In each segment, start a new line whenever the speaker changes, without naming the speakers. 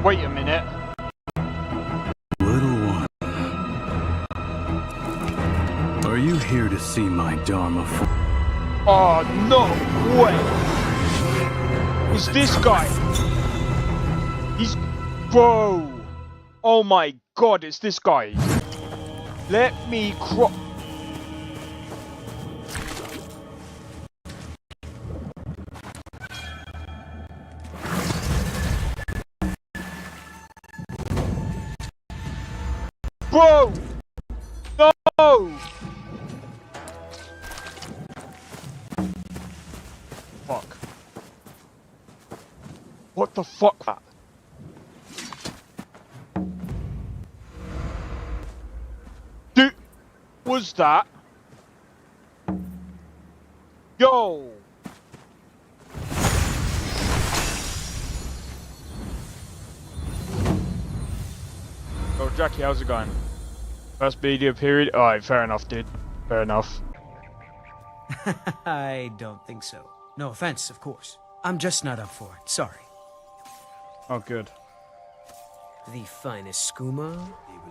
Wait a minute.
Little one, are you here to see my Dharma form?
Oh, no way! It's this guy! He's... Bro! Oh my god, it's this guy! Let me Bro! No! Fuck. What the fuck? Dude, was that? Yo! Oh, Jackie, how's it going? First video period? Alright, fair enough, dude. Fair enough.
I don't think so. No offense, of course. I'm just not up for it. Sorry.
Oh, good.
The finest skooma?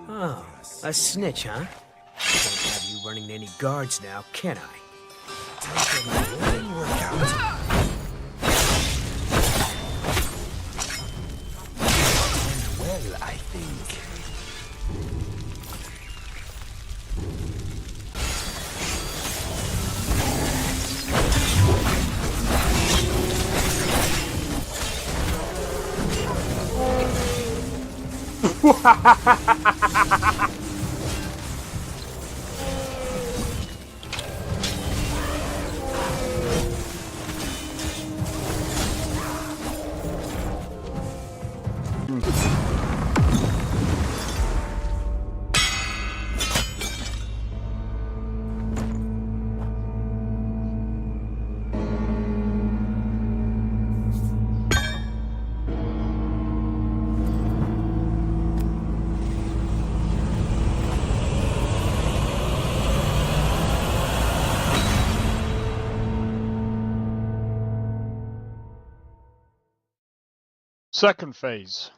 Oh, a snitch, huh? Can't have you running any guards now, can I?
Well, I think.
Second phase.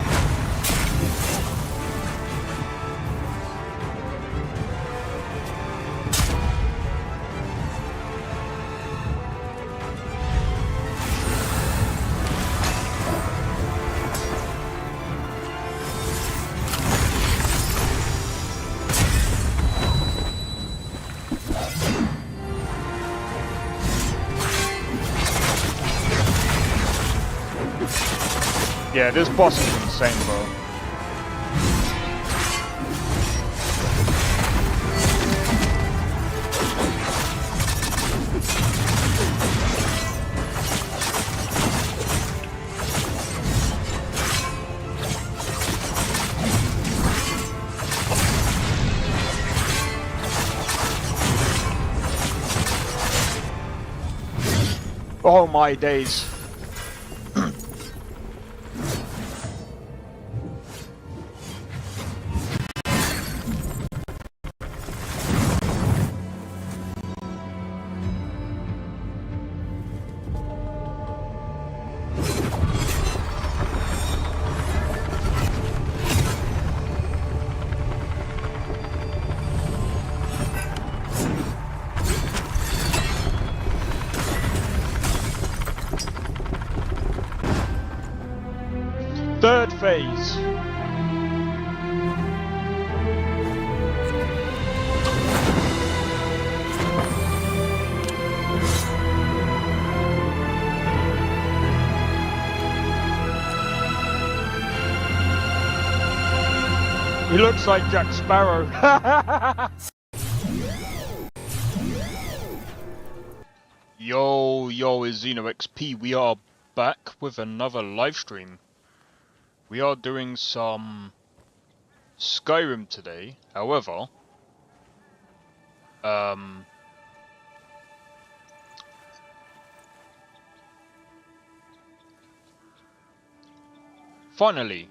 Yeah, this boss is insane, bro. Oh my days. Third phase. He looks like Jack Sparrow. Yo, it's XP. We are back with another live stream. We are doing some Skyrim today. However, finally,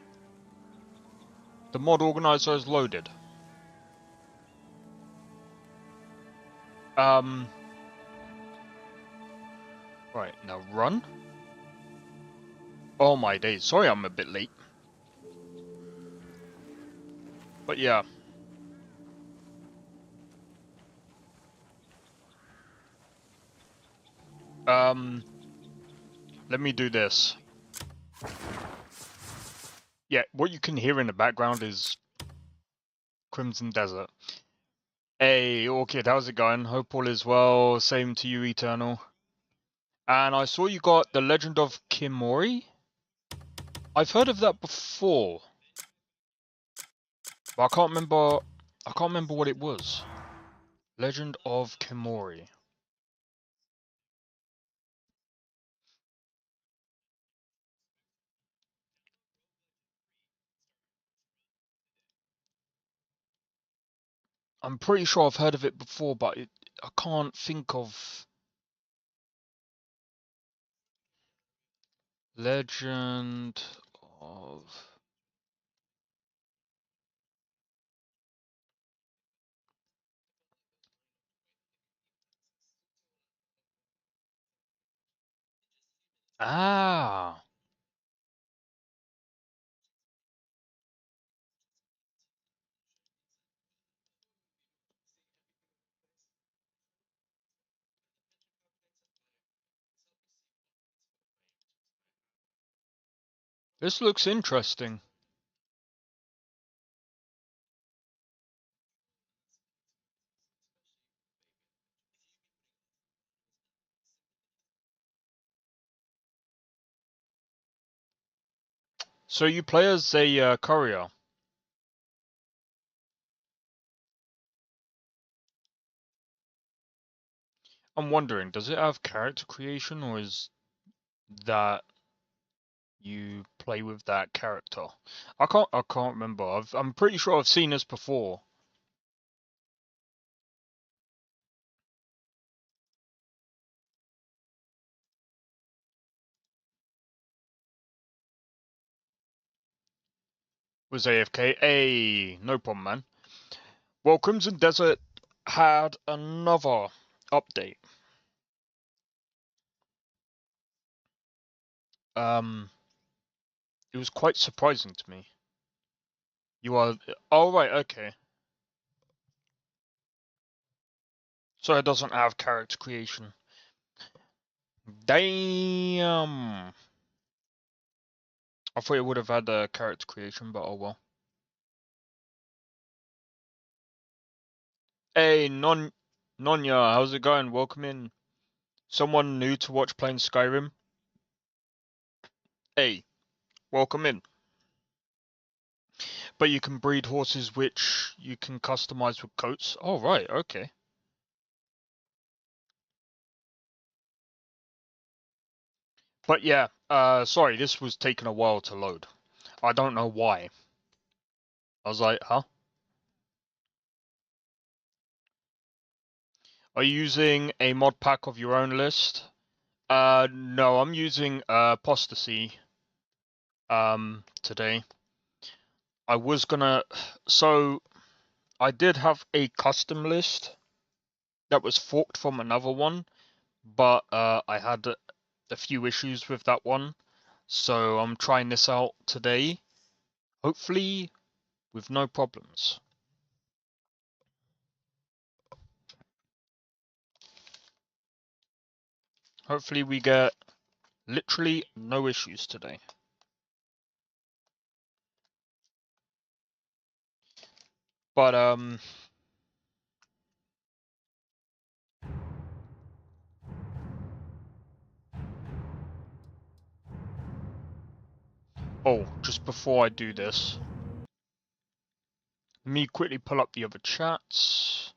the mod organizer is loaded. Right, now run. Oh my days, sorry I'm a bit late. But yeah. Let me do this. Yeah, what you can hear in the background is Crimson Desert. Hey, Orchid, how's it going? Hope all is well. Same to you, Eternal. And I saw you got The Legend of Kimori? I've heard of that before. But I can't remember what it was. Legend of Kimori. I'm pretty sure I've heard of it before, but I can't think of... Legend of... Ah! This looks interesting. So you play as a courier. I'm wondering, does it have character creation, or is that you play with that character? I can't remember. I'm pretty sure I've seen this before. Was AFK. Hey, no problem, man. Well, Crimson Desert had another update. It was quite surprising to me. You are... Oh, right, okay. So it doesn't have character creation. Damn! I thought it would have had character creation, but oh well. Hey, Nonya, how's it going? Welcome in. Someone new to watch playing Skyrim? Hey, welcome in. But you can breed horses which you can customize with coats. Oh, right, okay. But yeah, sorry, this was taking a while to load. I don't know why. I was like, huh? Are you using a mod pack of your own list? No, I'm using Apostasy today. I was gonna... So, I did have a custom list that was forked from another one, but I had a few issues with that one, so I'm trying this out today, hopefully with no problems. Hopefully we get literally no issues today. But oh, just before I do this, let me quickly pull up the other chats,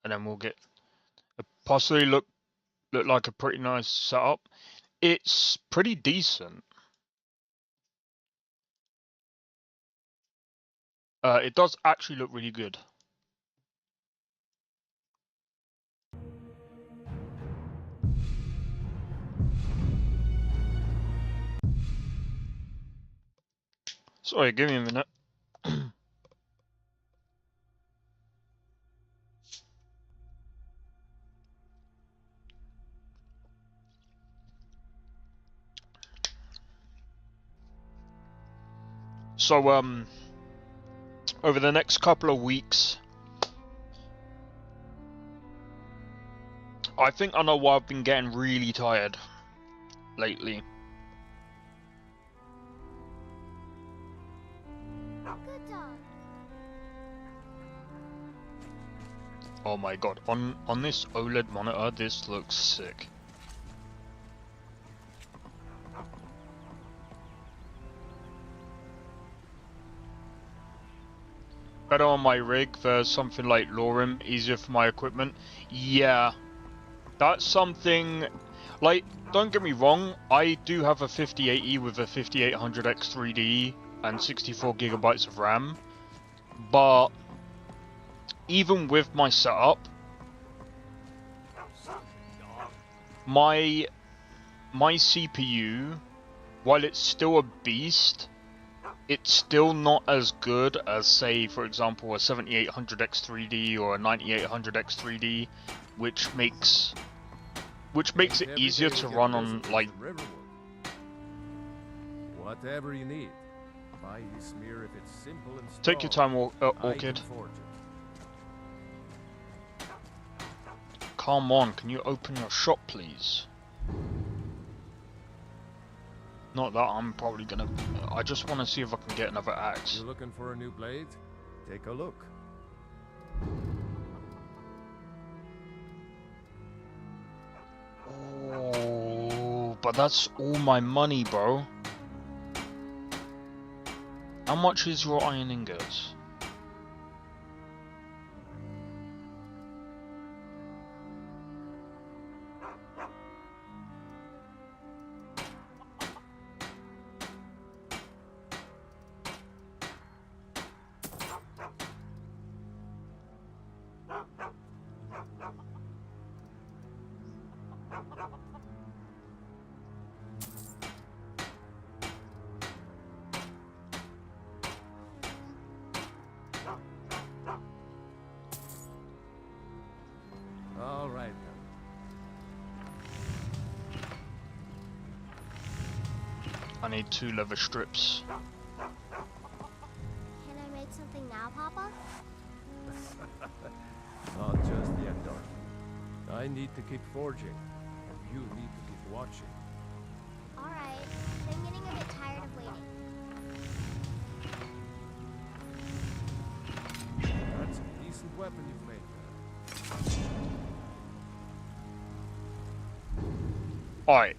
and then we'll get possibly look like a pretty nice setup. It's pretty decent. It does actually look really good. Sorry, give me a minute. So over the next couple of weeks, I think I know why I've been getting really tired lately.
Good dog.
Oh my god, on this OLED monitor, this looks sick. Better on my rig for something like Lorem, easier for my equipment. Yeah, that's something, like, don't get me wrong, I do have a 5080 with a 5800X3D and 64GB of RAM, but even with my setup, my CPU, while it's still a beast, it's still not as good as, say, for example, a 7800X3D or a 9800X3D, which makes it easier to run on, like...
Whatever you need. Buy this mirror if it's simple and strong.
Take your time, Orchid. Come on, can you open your shop, please? Not that I'm probably gonna... I just want to see if I can get another axe.
You looking for a new blade? Take a look.
Oh, but that's all my money, bro. How much is your iron ingots?
All right then.
I need 2 leather strips.
Can I make something now, Papa?
Not just yet, darling. I need to keep forging, and you need to keep watching.
Alright, I'm getting a bit tired of waiting.
That's a decent weapon you've made there.
Alright.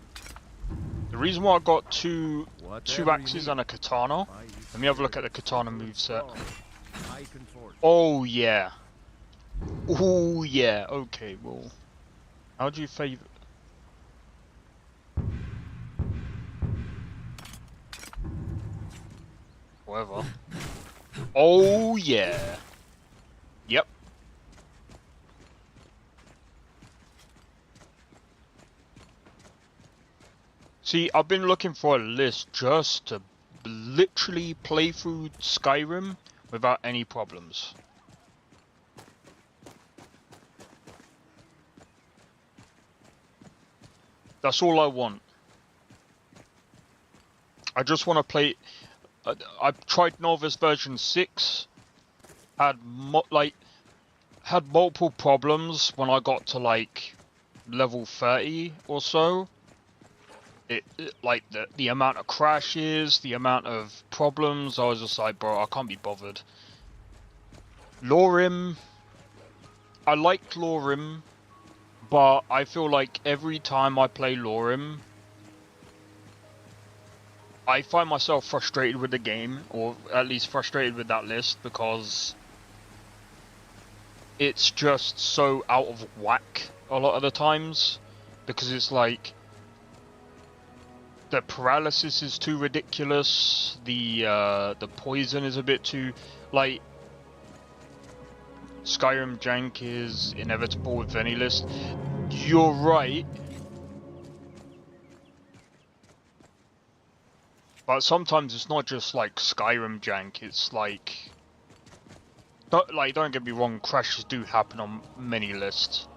The reason why I got two
Whatever
axes
you need.
and a katana.
Buy this
Let me have a look
mirror
at the
if it's
katana
simple and
moveset.
strong. I can forge.
Oh yeah. Oh yeah. Okay, well. How do you favor? Whatever. Oh yeah. Yep. See, I've been looking for a list just to literally play through Skyrim without any problems. That's all I want. I just want to play... I've tried Novice version 6. Had multiple problems when I got to like level 30 or so. Like the amount of crashes, the amount of problems, I was just like, bro, I can't be bothered. Lorem, I liked Lorem, but I feel like every time I play Lorem, I find myself frustrated with the game, or at least frustrated with that list, because it's just so out of whack a lot of the times, because it's like the paralysis is too ridiculous, the poison is a bit too, like, Skyrim jank is inevitable with any list. You're right, but sometimes it's not just like Skyrim jank, it's like, don't get me wrong, crashes do happen on many lists.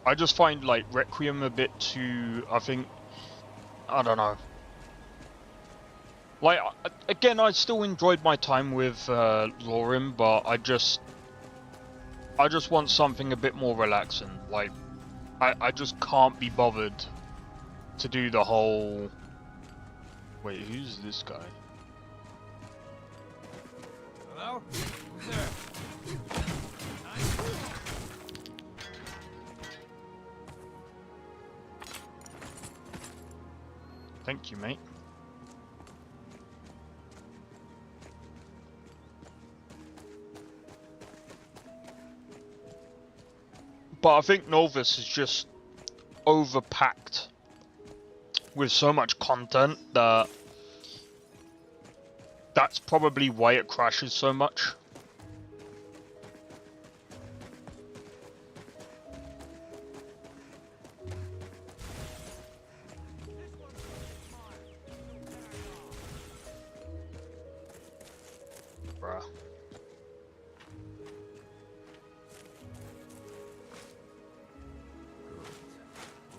I just find like Requiem a bit too, I think I don't know. Like, again, I still enjoyed my time with Lauren, but I just want something a bit more relaxing. Like, I just can't be bothered to do the whole... Wait, who's this guy?
Hello? Who's there?
Thank you, mate. But I think Novus is just overpacked with so much content that that's probably why it crashes so much. Bruh.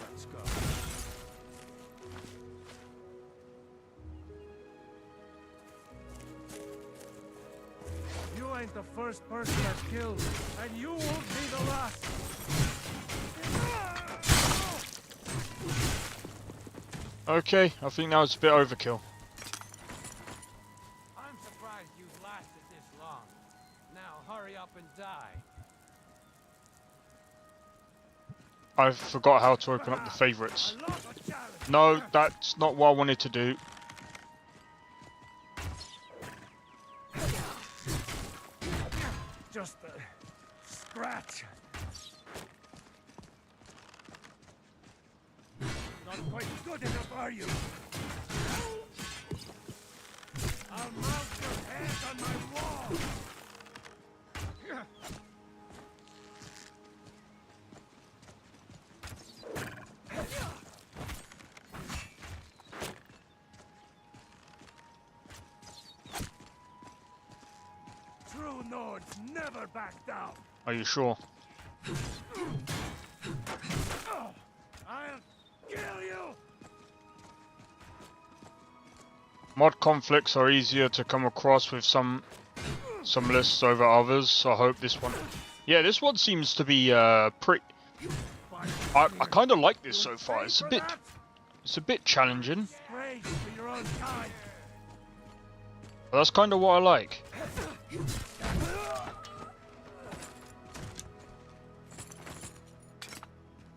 Let's go. You ain't the first person I've killed, and you won't be the last.
Okay, I think that was a bit overkill.
I'm surprised you've lasted this long. Now hurry up and die.
I forgot how to open up the favorites.
I love a challenge.
No, that's not what I wanted to do.
Just a scratch. Not quite good enough, are you? I'll mount your head on my wall. True Nords never back down.
Are you sure?
I'll kill you.
Mod conflicts are easier to come across with some lists over others, so I hope this one... Yeah, this one seems to be pretty... I kind of like this so far. It's a bit challenging,
Strange for your own kind.
but that's kind of what I like.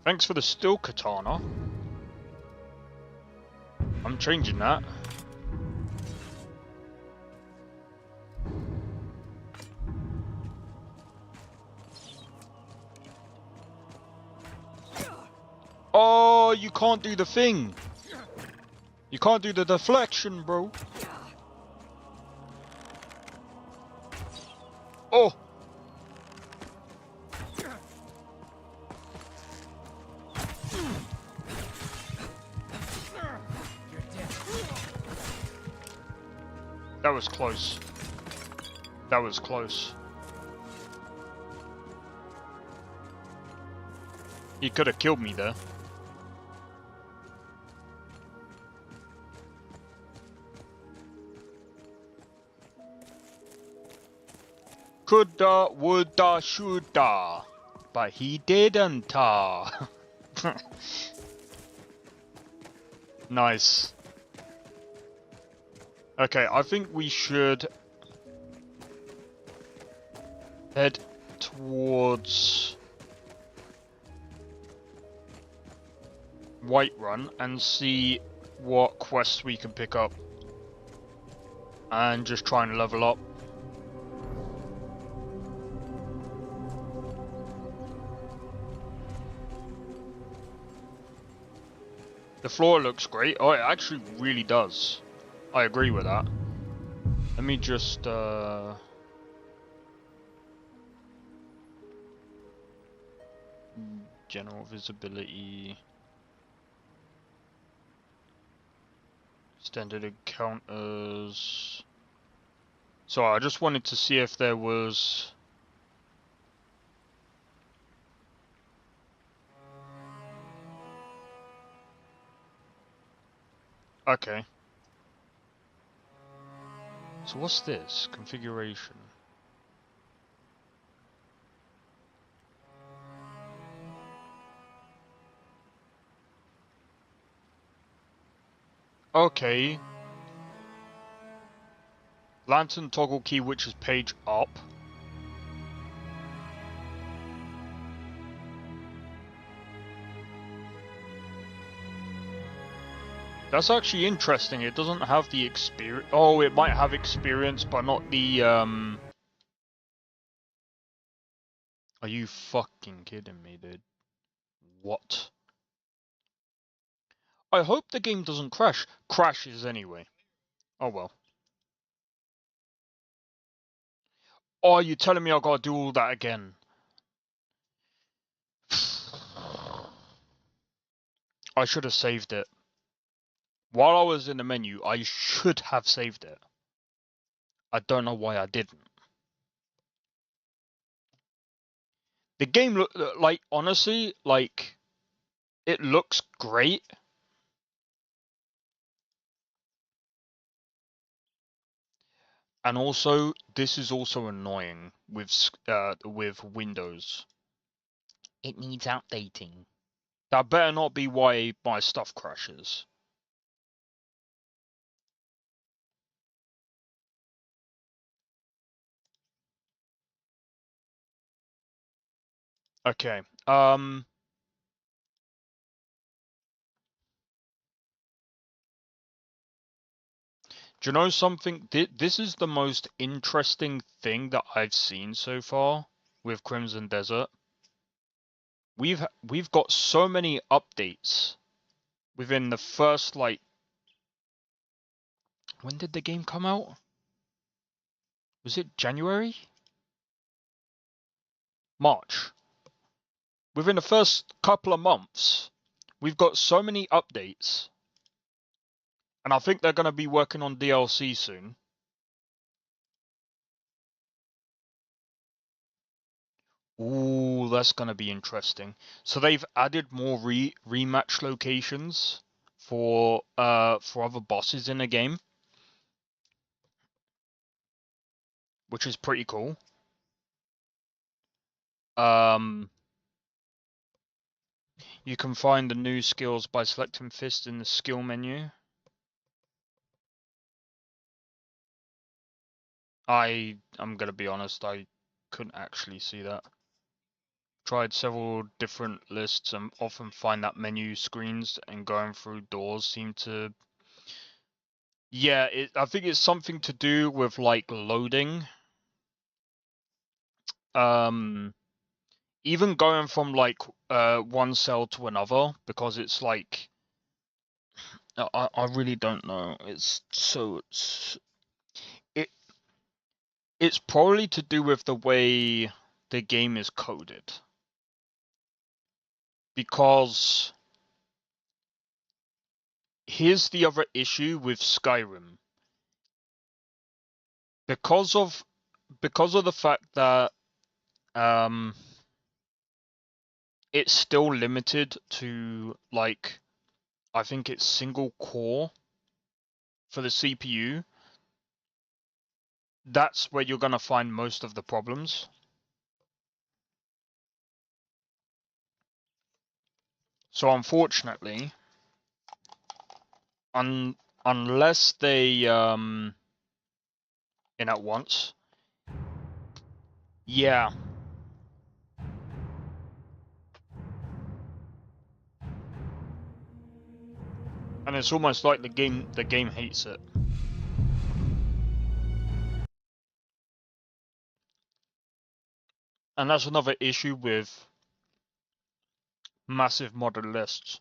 Thanks for the steel katana. I'm changing that. Oh, you can't do the thing. You can't do the deflection, bro. Oh. That was close. That was close. He could have killed me there. Coulda, woulda, shoulda, but he didn't. Nice. Okay, I think we should head towards Whiterun and see what quests we can pick up and just try and level up. The floor looks great. Oh, it actually really does. I agree with that. Let me just general visibility, extended encounters. So I just wanted to see if there was Okay. So what's this? Configuration. Okay. Lantern toggle key, which is page up. That's actually interesting. It doesn't have the experience. Oh, it might have experience, but not the, Are you fucking kidding me, dude? What? I hope the game doesn't crash. Crashes anyway. Oh well. Oh, are you telling me I gotta do all that again? I should have saved it. While I was in the menu, I should have saved it. I don't know why I didn't. The game look like, honestly, like, it looks great. And also, this is also annoying with Windows. It needs updating. That better not be why my stuff crashes. Okay. Do you know something? This is the most interesting thing that I've seen so far with Crimson Desert. We've got so many updates within the first, like, when did the game come out? Was it January? March. Within the first couple of months, we've got so many updates. And I think they're going to be working on DLC soon. Ooh, that's going to be interesting. So they've added more rematch locations for other bosses in the game, which is pretty cool. You can find the new skills by selecting Fist in the skill menu. I'm gonna be honest, I couldn't actually see that. Tried several different lists and often find that menu screens and going through doors seem to... Yeah, I think it's something to do with, like, loading. Even going from, like, one cell to another, because it's like... I really don't know. It's so... It's probably to do with the way the game is coded. Because here's the other issue with Skyrim. Because of the fact that it's still limited to, like, I think it's single core for the CPU, that's where you're gonna find most of the problems. So unfortunately, unless they in at once, yeah. And it's almost like the game hates it. And that's another issue with massive modded lists.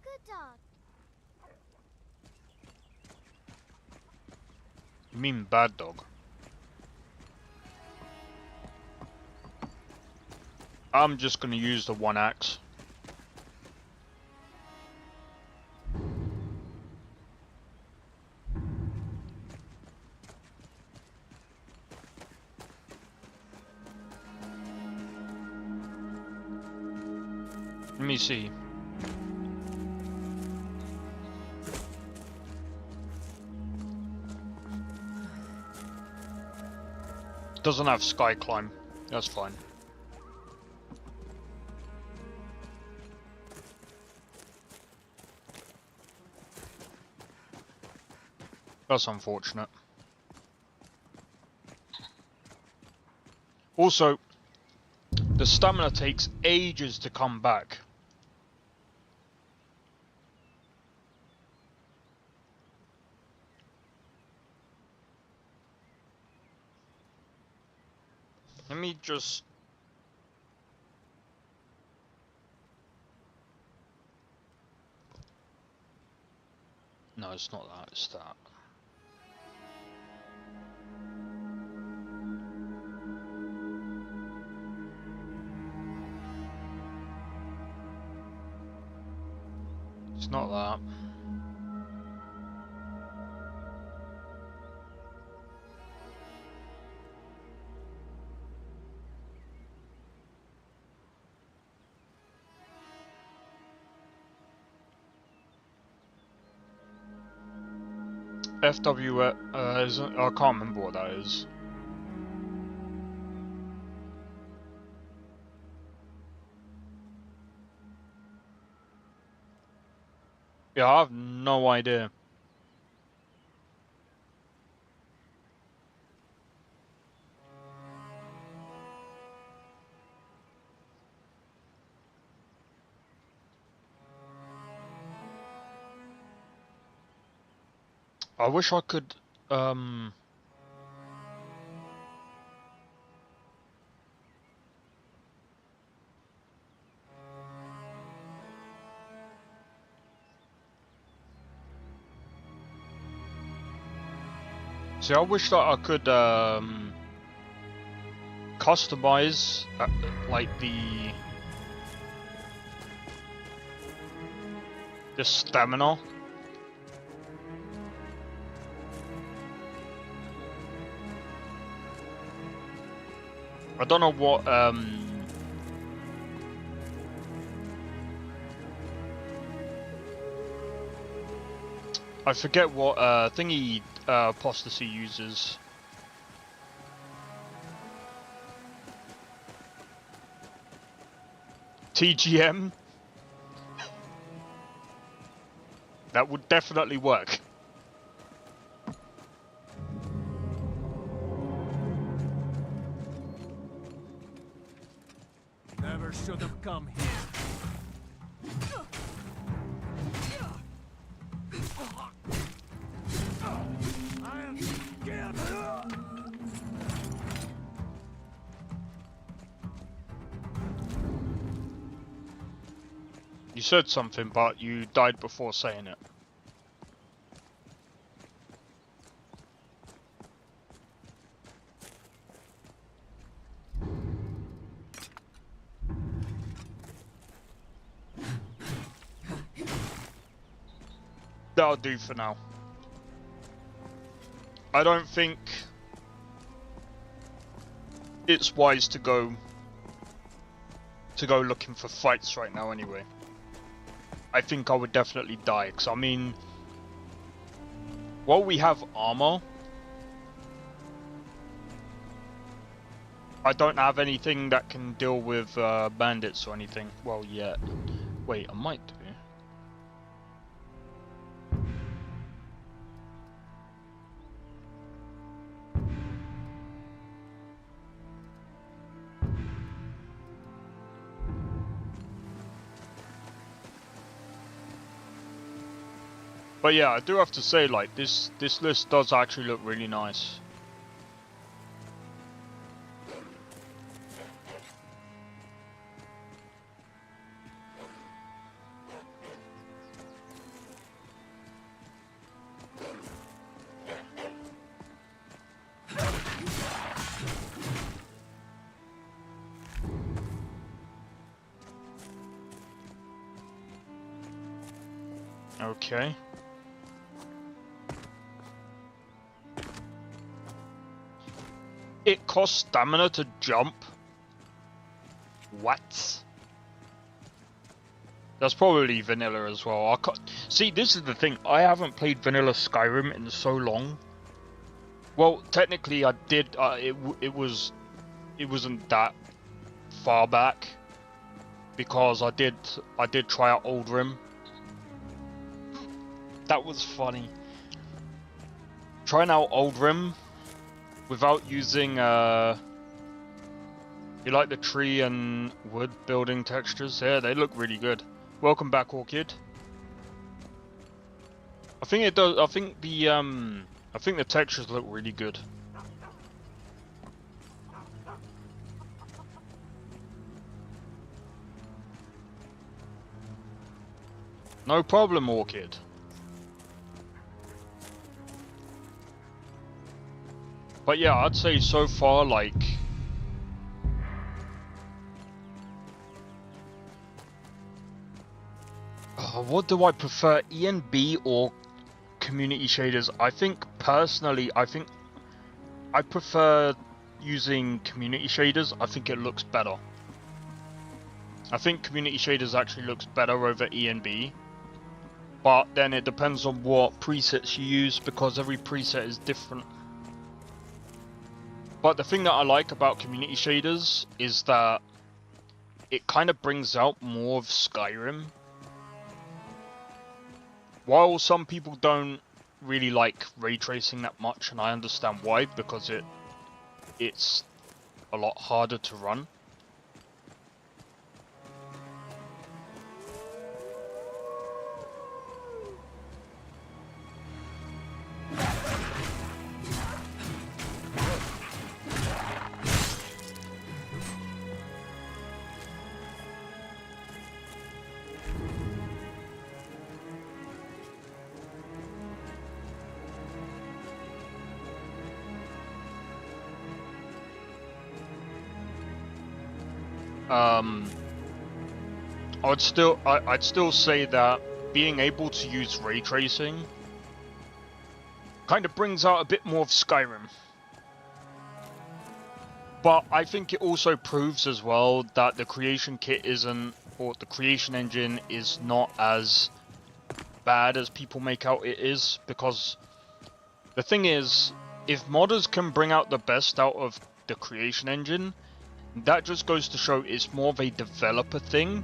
Good dog.
You mean bad dog? I'm just gonna use the one axe. me see. Doesn't have sky climb. That's fine. That's unfortunate. Also, the stamina takes ages to come back. Let me just... No, it's not that, it's that. It's not that. FW isn't, I can't remember what that is. Yeah, I have no idea. I wish I could, see, I wish that I could, customize, like, the stamina. I don't know what, I forget what, thingy, Apostasy uses. TGM? That would definitely work.
Never should have come here. I am scared.
You said something, but you died before saying it. That'll do for now. I don't think it's wise to go looking for fights right now anyway. I think I would definitely die, because I mean, while we have armor, I don't have anything that can deal with bandits or anything. Well, yet. Wait, I might do. But yeah, I do have to say, like, this list does actually look really nice. Okay. It costs stamina to jump? What? That's probably vanilla as well. I can't... See, this is the thing. I haven't played vanilla Skyrim in so long. Well, technically, I did. It wasn't that far back because I did try out Old Rim. That was funny. Trying out Old Rim without using you like the tree and wood building textures? Yeah, they look really good. Welcome back, Orchid. I think it does. I think the textures look really good. No problem, Orchid. But yeah, I'd say so far, like, what do I prefer, ENB or community shaders? I think personally, I prefer using community shaders. I think it looks better. I think community shaders actually looks better over ENB. But then it depends on what presets you use because every preset is different. But the thing that I like about community shaders is that it kind of brings out more of Skyrim. While some people don't really like ray tracing that much, and I understand why, because it's a lot harder to run. I'd still say that being able to use ray tracing kind of brings out a bit more of Skyrim. But I think it also proves as well that the creation kit isn't, or the creation engine is not as bad as people make out it is, because the thing is, if modders can bring out the best out of the creation engine, that just goes to show it's more of a developer thing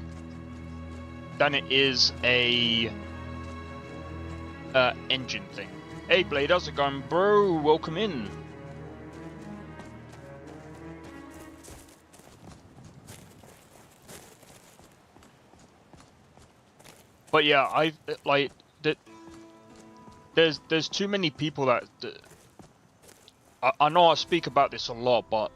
than it is a engine thing. Hey Blade, how's it going, bro? Welcome in. But yeah, I like that. There's too many people that I know I speak about this a lot, but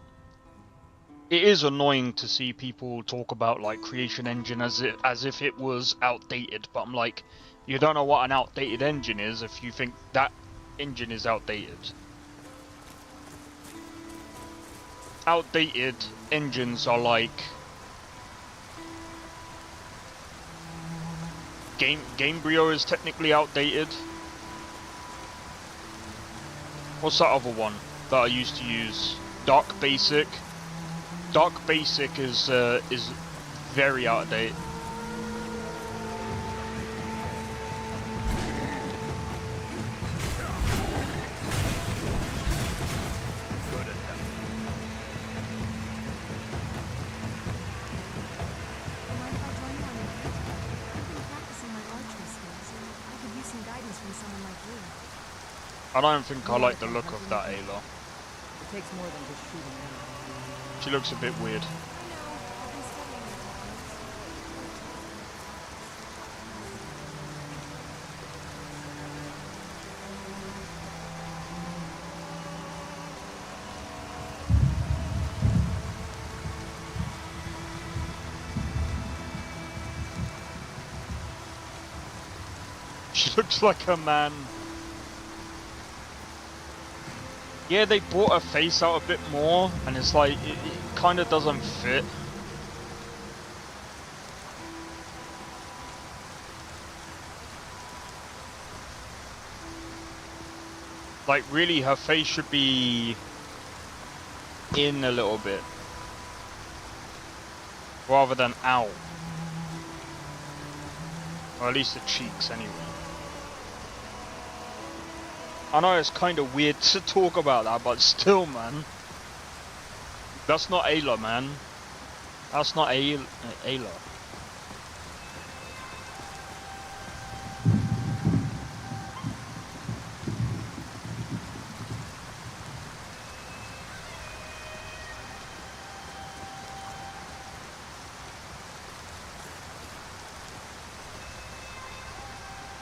it is annoying to see people talk about like creation engine as if it was outdated. But I'm like, you don't know what an outdated engine is if you think that engine is outdated. Outdated engines are like Gamebryo is technically outdated. What's that other one that I used to use? Dark Basic. Dark Basic is very out of date. I don't think I like the look of that Ayla.
It takes more than just shooting arrows.
She looks a bit weird. She looks like a man. Yeah, they brought her face out a bit more, and it's like, it kind of doesn't fit. Like, really, her face should be in a little bit, rather than out. Or at least the cheeks, anyway. I know it's kind of weird to talk about that, but still, man. That's not Ayla, man. That's not Ayla.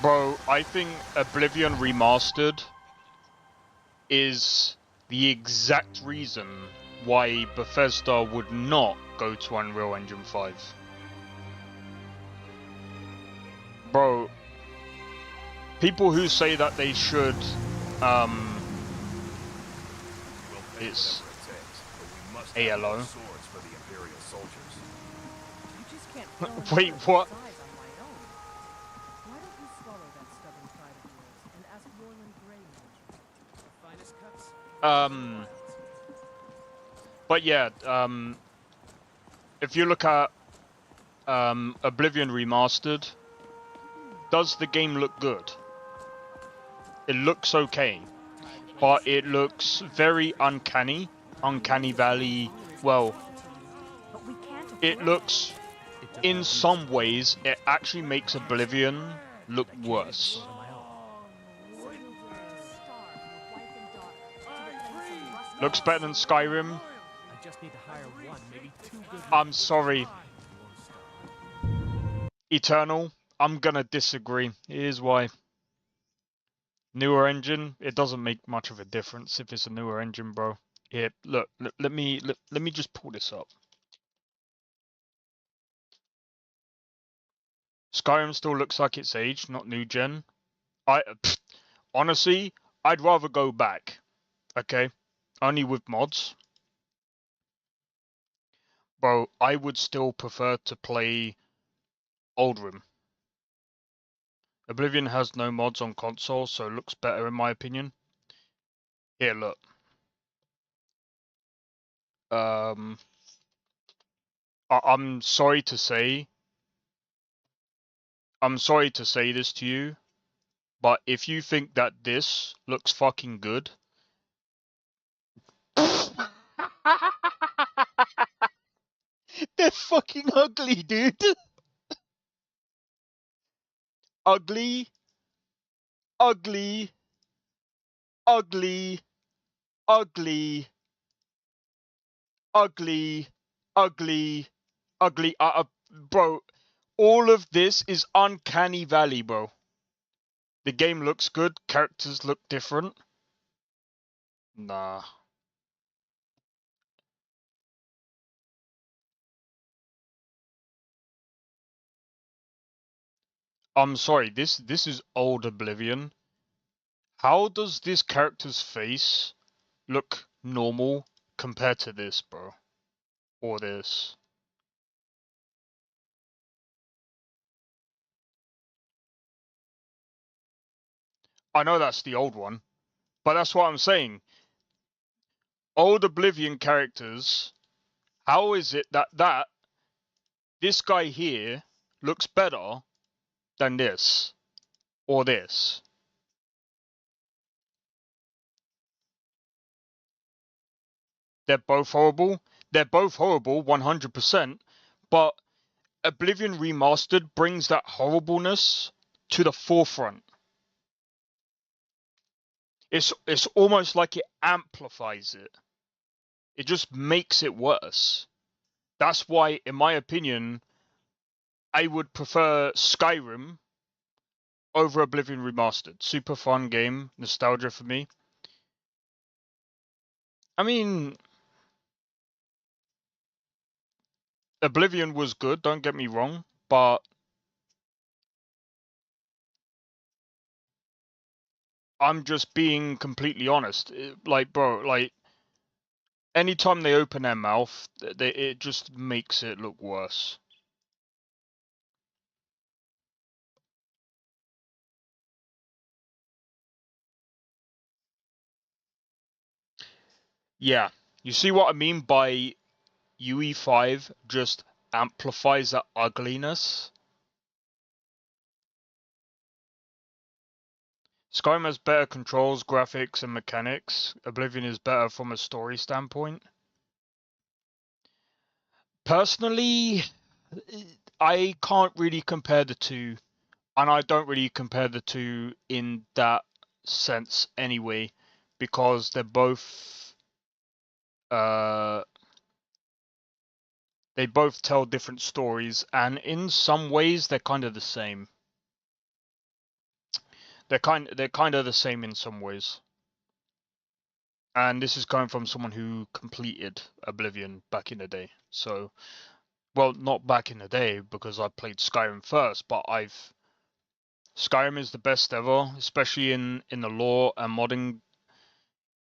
Bro, I think Oblivion Remastered is the exact reason why Bethesda would not go to Unreal Engine 5. Bro, people who say that they should, it's ALO.
You just can't throw in
Wait,
words
what?
size on my own. Why don't you swallow that stubborn pride of yours and ask Roland Gray the finest cuts?
But yeah, if you look at Oblivion Remastered, does the game look good? It looks okay, but it looks very uncanny. Uncanny Valley, well,
But we can't
it looks, in some ways, it actually makes Oblivion look worse. Looks better than Skyrim.
I just need to hire one, maybe two good.
I'm sorry. Eternal, I'm gonna disagree. Here's why. Newer engine, it doesn't make much of a difference if it's a newer engine, bro. Here, look, let me just pull this up. Skyrim still looks like it's aged, not new gen. Honestly, I'd rather go back. Okay, only with mods. Bro, I would still prefer to play Oldrim. Oblivion has no mods on console, so it looks better in my opinion. Here, look. I'm sorry to say this to you, but if you think that this looks fucking good, they're fucking ugly, dude. Ugly, ugly, ugly, ugly, ugly, ugly, ugly. Bro, all of this is uncanny valley, bro. The game looks good, characters look different. Nah. I'm sorry, this is old Oblivion. How does this character's face look normal compared to this, bro? Or this? I know that's the old one, but that's what I'm saying. Old Oblivion characters, how is it that this guy here looks better than this? Or this? They're both horrible. They're both horrible, 100%, but Oblivion Remastered brings that horribleness to the forefront. It's almost like it amplifies it. It just makes it worse. That's why, in my opinion, I would prefer Skyrim over Oblivion Remastered. Super fun game, nostalgia for me. I mean, Oblivion was good, don't get me wrong, but I'm just being completely honest. Like, bro, like, anytime they open their mouth, it just makes it look worse. Yeah, you see what I mean by UE5 just amplifies that ugliness? Skyrim has better controls, graphics, and mechanics. Oblivion is better from a story standpoint. Personally, I can't really compare the two, and I don't really compare the two in that sense anyway, because they're both they both tell different stories, and in some ways they're kind of the same. They're kind of the same in some ways. And this is coming from someone who completed Oblivion back in the day. So, well, not back in the day because I played Skyrim first, but Skyrim is the best ever, especially in the lore and modding.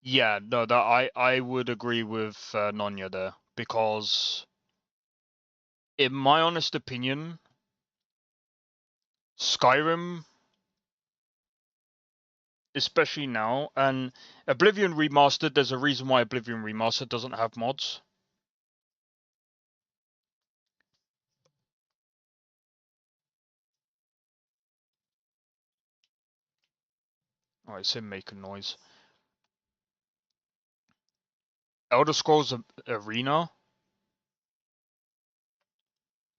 Yeah, no, that I would agree with Nonya there, because in my honest opinion, Skyrim, especially now, and Oblivion Remastered, there's a reason why Oblivion Remastered doesn't have mods. Oh, it's him making noise. Elder Scrolls Arena.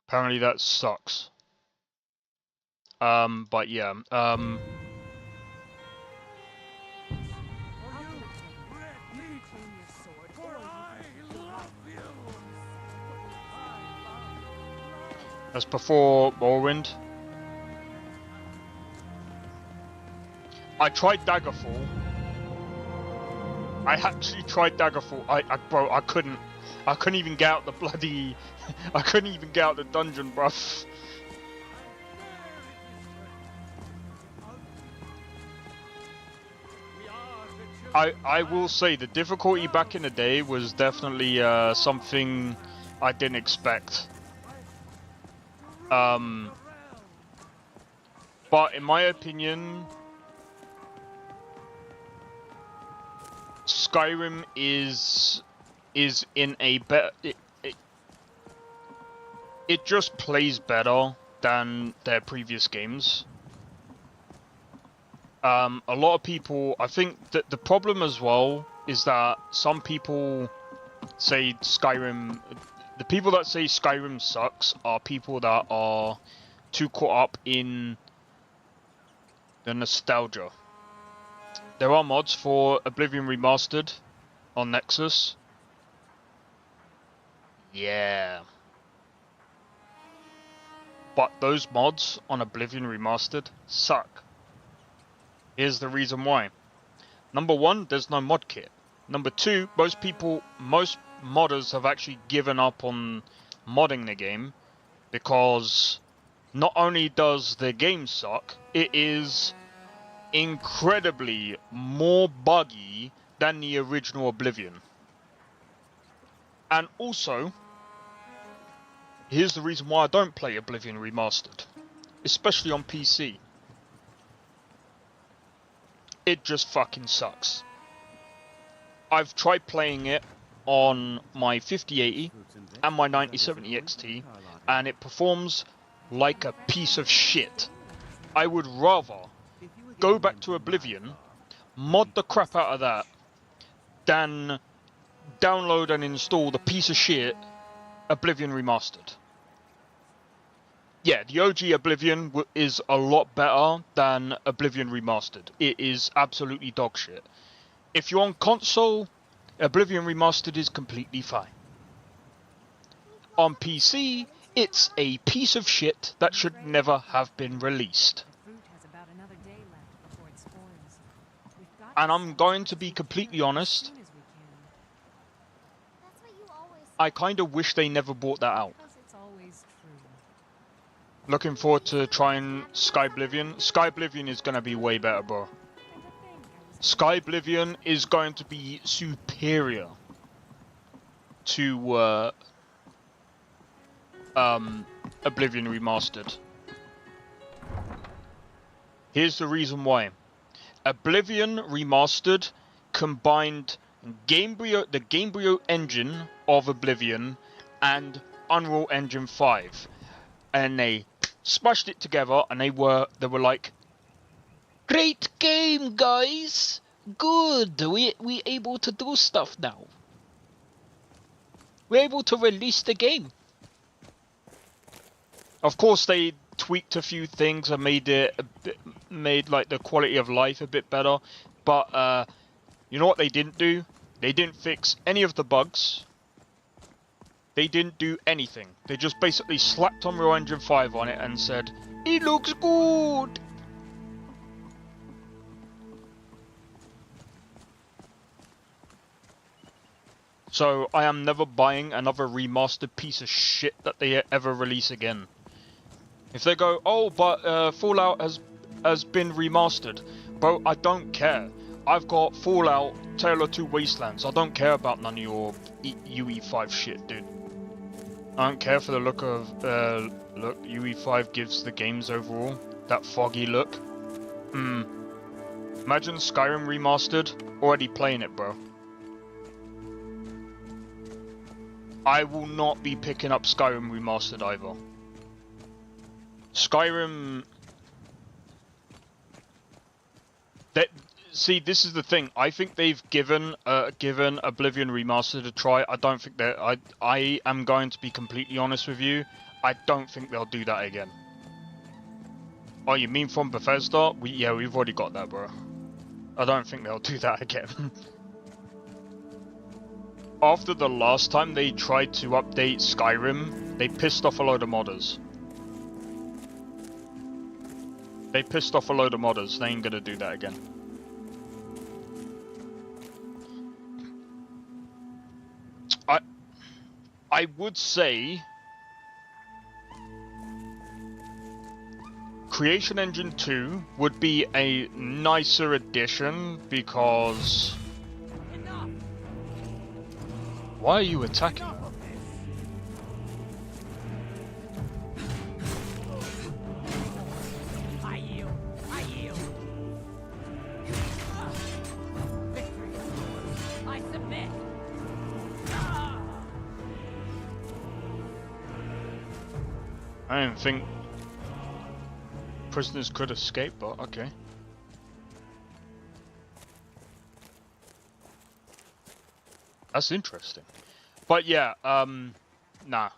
Apparently that sucks. But yeah, that's before Morrowind. I tried Daggerfall. I actually tried Daggerfall. Bro, I couldn't even get out the bloody, I couldn't even get out the dungeon, bruv. I will say the difficulty back in the day was definitely something I didn't expect. But in my opinion, Skyrim is in a better. It just plays better than their previous games. A lot of people, I think that the problem as well is that some people say Skyrim. The people that say Skyrim sucks are people that are too caught up in the nostalgia. There are mods for Oblivion Remastered on Nexus. Yeah. But those mods on Oblivion Remastered suck. Here's the reason why. Number one, there's no mod kit. Number two, most modders have actually given up on modding the game because not only does the game suck, it is incredibly more buggy than the original Oblivion. And also, here's the reason why I don't play Oblivion Remastered, especially on PC. It just fucking sucks. I've tried playing it on my 5080 and my 9070 XT, and it performs like a piece of shit. I would rather go back to Oblivion, mod the crap out of that, than download and install the piece of shit Oblivion Remastered. Yeah, the OG Oblivion is a lot better than Oblivion Remastered. It is absolutely dog shit. If you're on console, Oblivion Remastered is completely fine. On PC, it's a piece of shit that should never have been released. And I'm going to be completely honest, I kind of wish they never brought that out. Looking forward to trying Skyblivion. Skyblivion is going to be way better, bro. Skyblivion is going to be superior to Oblivion Remastered. Here's the reason why. Oblivion Remastered combined the Gamebryo engine of Oblivion and Unreal Engine 5, and they smashed it together, and they were like Great game, guys! Good! We able to do stuff now. We're able to release the game. Of course, they tweaked a few things and made like the quality of life a bit better. But you know what they didn't do? They didn't fix any of the bugs. They didn't do anything. They just basically slapped Unreal Engine 5 on it and said, "It looks good." So I am never buying another remastered piece of shit that they ever release again. If they go, "Oh, but Fallout has been remastered," bro, I don't care. I've got Fallout, Tale of Two Wastelands. I don't care about none of your UE5 shit, dude. I don't care for the look of look. UE5 gives the games overall that foggy look. Imagine Skyrim remastered. Already playing it, bro. I will not be picking up Skyrim remastered either. Skyrim. See, this is the thing. I think they've given Oblivion Remastered a try. I don't think that I am going to be completely honest with you. I don't think they'll do that again. Oh, you mean from Bethesda? Yeah, we've already got that, bro. I don't think they'll do that again. After the last time they tried to update Skyrim, they pissed off a load of modders. They pissed off a load of modders. They ain't gonna do that again. I would say Creation Engine 2 would be a nicer addition because... Why are you attacking?
I yield. I yield. Victory. I submit.
I didn't think prisoners could escape, but okay. That's interesting. But yeah, nah.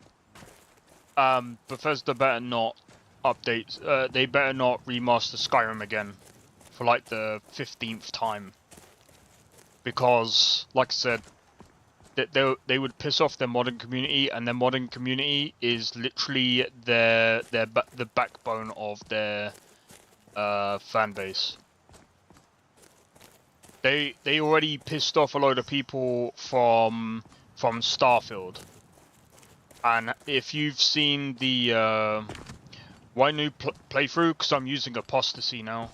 Bethesda better not update, they better not remaster Skyrim again for like the 15th time. Because, like I said, they would piss off their modding community, and their modding community is literally the backbone of their fan base. They already pissed off a load of people from Starfield, and if you've seen the why new playthrough, because I'm using Apostasy now.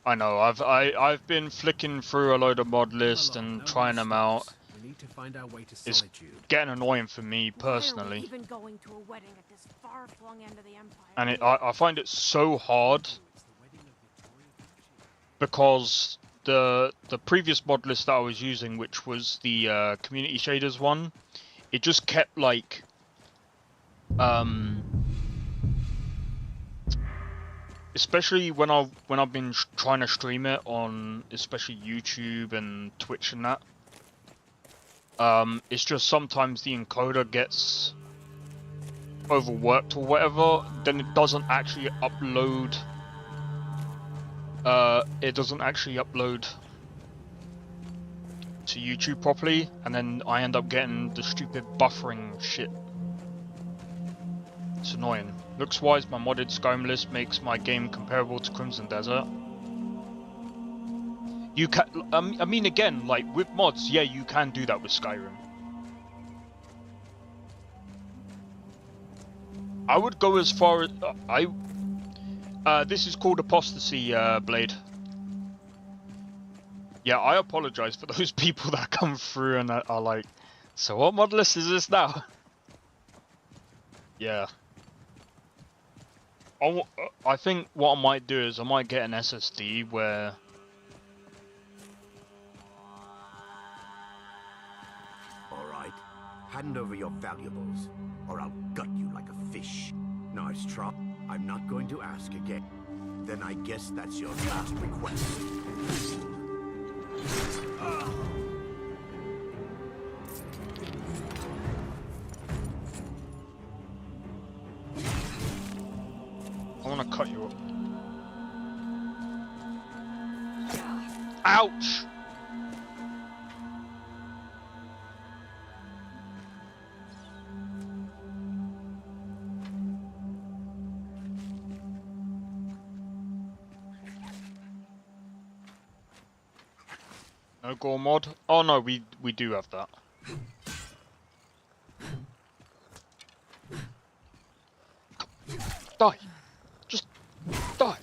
I know, I've been flicking through a load of mod lists and trying them out.
We need to find our way to
It's
solitude.
getting annoying for me
Why are we
personally,
even going to a wedding at this far-flung end of the Empire?
and I find it so hard because the previous mod list that I was using, which was the community shaders one, it just kept like especially when I've been trying to stream it on especially YouTube and Twitch and that. It's just sometimes the encoder gets overworked or whatever, then it doesn't actually upload. It doesn't actually upload to YouTube properly, and then I end up getting the stupid buffering shit. It's annoying. Looks-wise, my modded Skyrim list makes my game comparable to Crimson Desert. You can, I mean, again, like with mods, yeah, you can do that with Skyrim. I would go as far as this is called Apostasy, Blade. Yeah, I apologize for those people that come through and are like, so what mod list is this now? Yeah. I think what I might do is I might get an SSD where...
All right. Hand over your valuables, or I'll gut you like a fish. Nice try. I'm not going to ask again. Then I guess that's your last request.
I want to cut you up. Ouch! No gore mod? Oh no, we do have that. Die! Just die!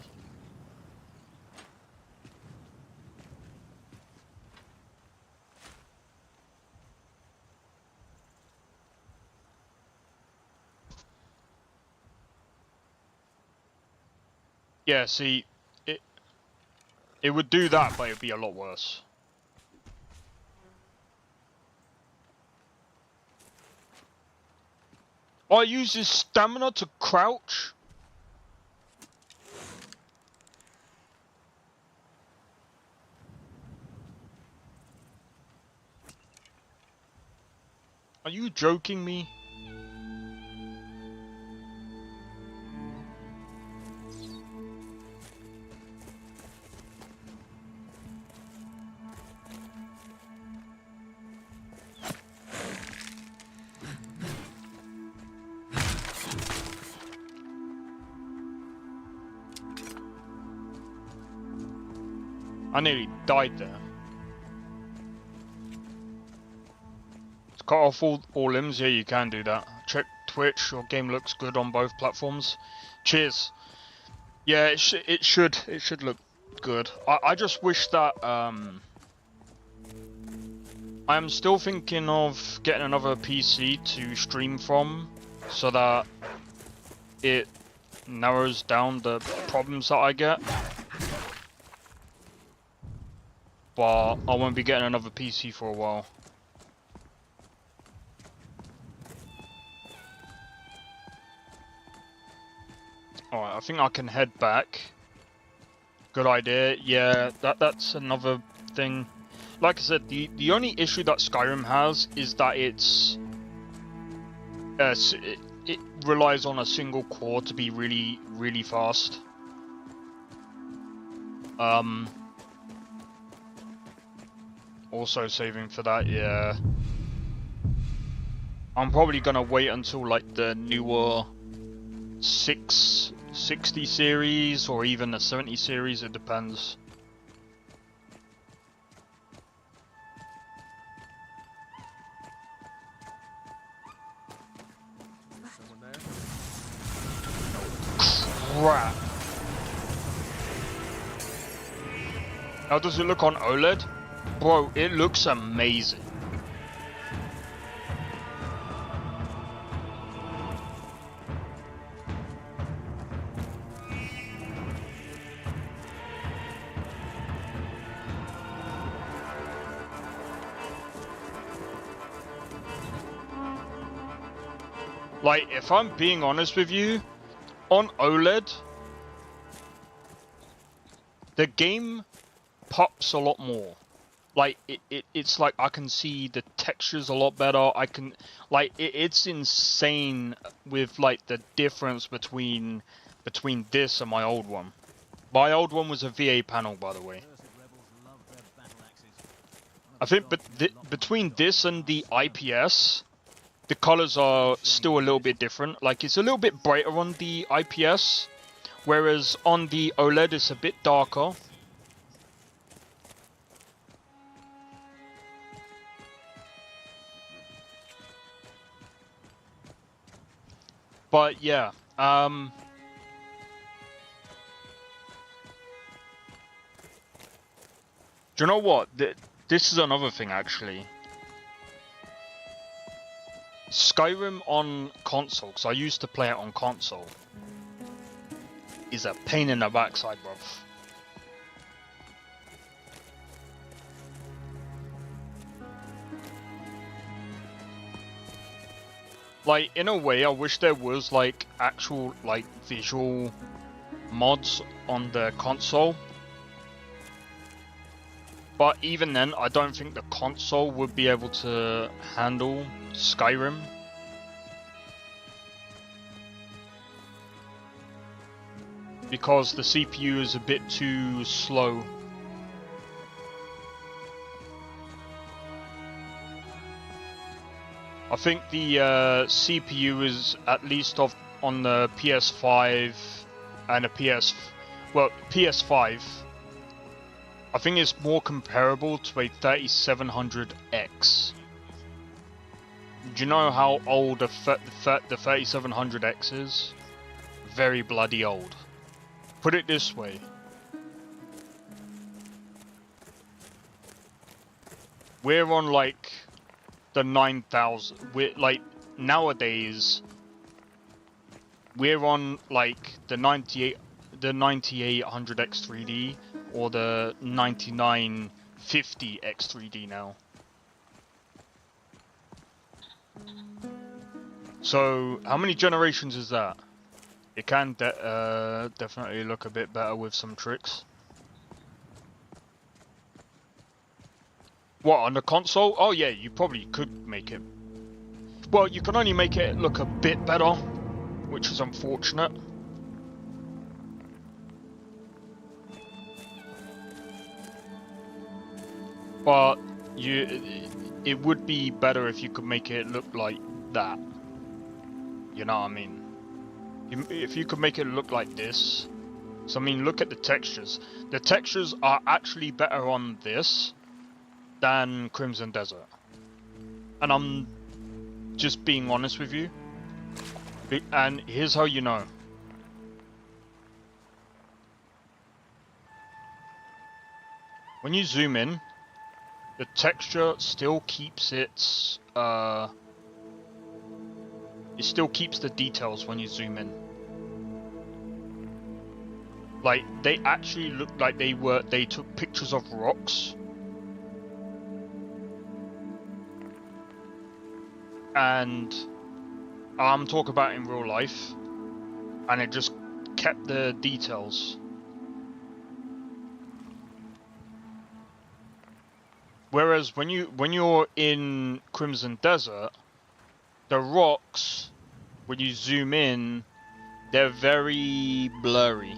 Yeah, see, it would do that, but it'd be a lot worse. I use his stamina to crouch? Are you joking me? I nearly died there. To cut off all limbs? Yeah, you can do that. Check Twitch, your game looks good on both platforms. Cheers. Yeah, it should look good. I just wish that I am still thinking of getting another PC to stream from, so that it narrows down the problems that I get. But I won't be getting another PC for a while. Alright, I think I can head back. Good idea. Yeah, that's another thing. Like I said, the only issue that Skyrim has is that it relies on a single core to be really fast. Also saving for that, yeah. I'm probably gonna wait until like the newer 660 series or even the 70 series, it depends.
Someone there?
Crap. How does it look on OLED? Bro, it looks amazing. Like, if I'm being honest with you, on OLED, the game pops a lot more. Like, it's like I can see the textures a lot better. I can, like, it's insane with, like, the difference between this and my old one. My old one was a VA panel, by the way. I think between this and the IPS, the colors are still a little bit different. Like, it's a little bit brighter on the IPS, whereas on the OLED it's a bit darker. But yeah, do you know what? This is another thing, actually. Skyrim on console, because I used to play it on console, is a pain in the backside, bruv. Like, in a way, I wish there was, like, actual, like, visual mods on the console. But even then, I don't think the console would be able to handle Skyrim. Because the CPU is a bit too slow. I think the CPU is at least on the PS5 and a PS5. I think it's more comparable to a 3700X. Do you know how old the 3700X is? Very bloody old. Put it this way. We're on like the 9000. We're like nowadays. We're on like the 9800X 3D or the 9950X 3D now. So how many generations is that? It can definitely look a bit better with some tricks. What, on the console? Oh yeah, you probably could make it. Well, you can only make it look a bit better, which is unfortunate. But it would be better if you could make it look like that. You know what I mean? If you could make it look like this. So I mean, look at the textures. The textures are actually better on this than Crimson Desert. And I'm just being honest with you. And here's how you know. When you zoom in, the texture still keeps its it still keeps the details when you zoom in. Like, they actually look like they took pictures of rocks. And I'm talking about in real life. And it just kept the details. Whereas when you're in Crimson Desert, the rocks, when you zoom in, they're very blurry.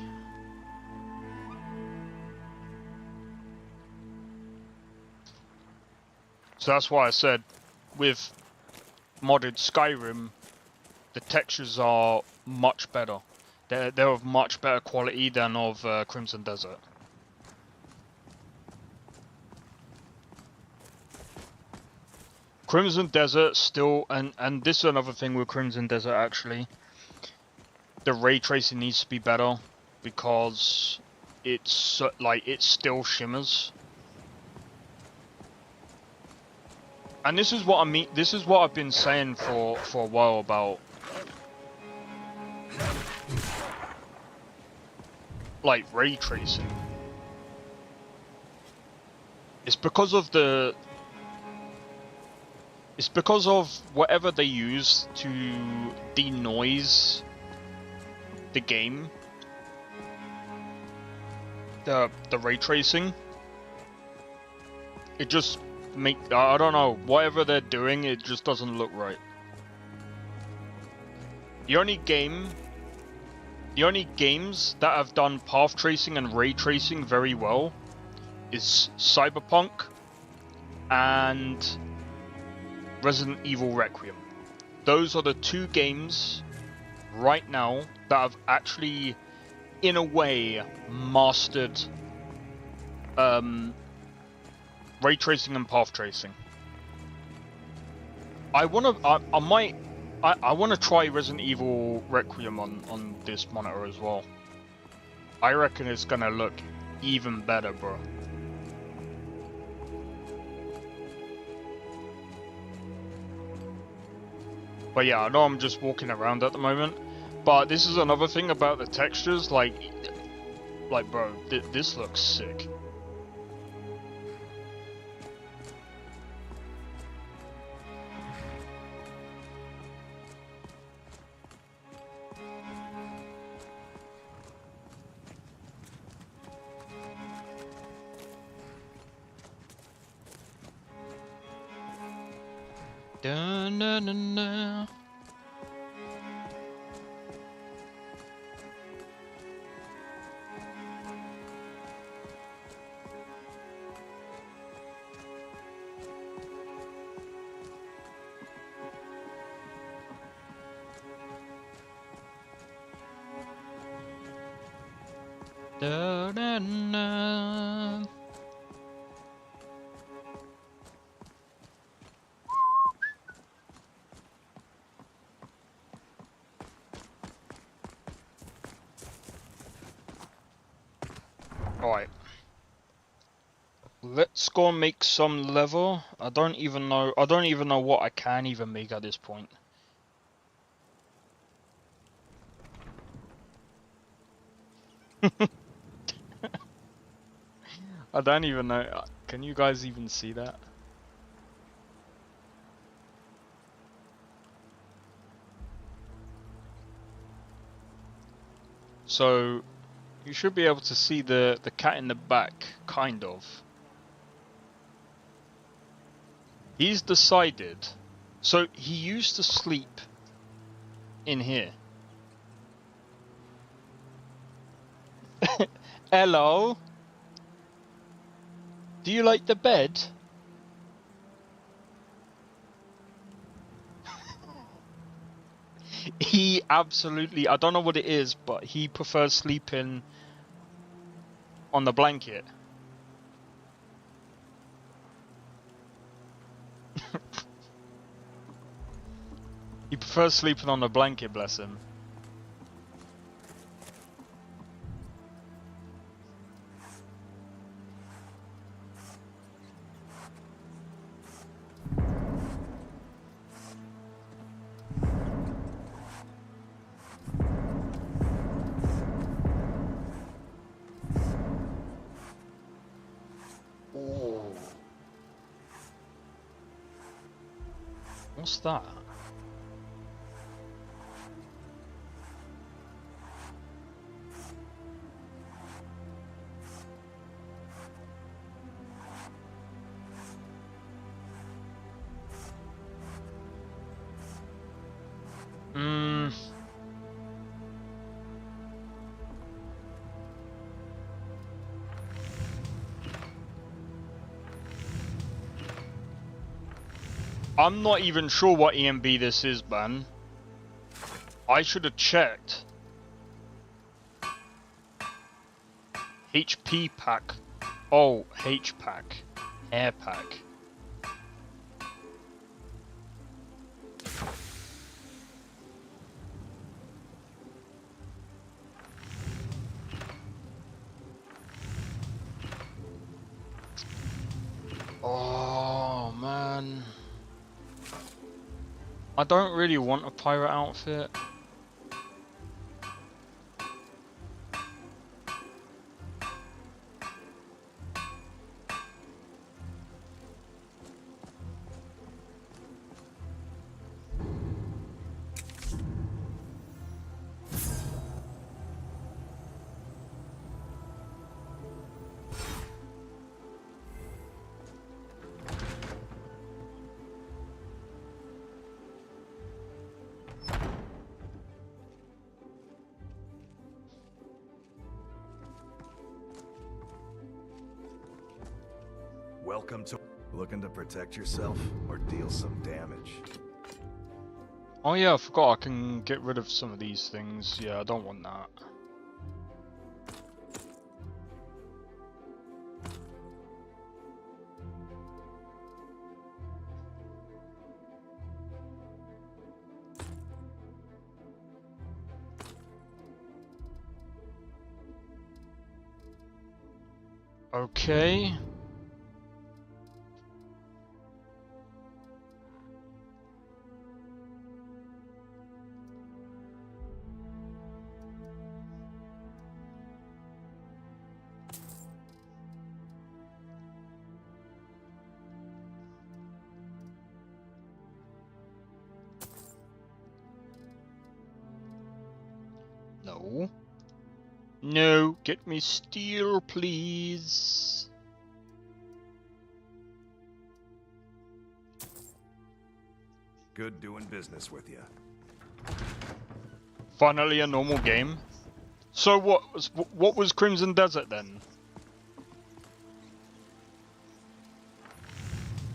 So that's why I said, with modded Skyrim, the textures are much better. They're of much better quality than of Crimson Desert. Crimson Desert still, and this is another thing with Crimson Desert actually. The ray tracing needs to be better because it's like it still shimmers. And this is what I mean. This is what I've been saying for a while about like ray tracing. It's because of the. It's because of whatever they use to denoise the game. The ray tracing. It just I don't know, whatever they're doing, it just doesn't look right. The only games that have done path tracing and ray tracing very well is Cyberpunk and Resident Evil Requiem. Those are the two games right now that have actually, in a way, mastered ray tracing and path tracing. I wanna try Resident Evil Requiem on this monitor as well. I reckon it's gonna look even better, bro. But yeah, I know I'm just walking around at the moment. But this is another thing about the textures, like bro, this looks sick. Da-na-na-na. Da-na-na. Alright. Let's go and make some leather. I don't even know what I can even make at this point. I don't even know. Can you guys even see that? So you should be able to see the cat in the back, kind of. He's decided. So he used to sleep in here. Hello? Do you like the bed? He absolutely, I don't know what it is, but he prefers sleeping on the blanket. He prefers sleeping on the blanket, bless him. What's that? I'm not even sure what EMB this is, man. I should have checked. HP pack. Oh, H pack. Hair pack. Oh, man. I don't really want a pirate outfit.
Welcome to... Looking to protect yourself or deal some damage?
Oh yeah, I forgot I can get rid of some of these things. Yeah, I don't want that. Okay. No. No, get me steel, please.
good doing business with you.
Finally a normal game. So what was Crimson Desert then?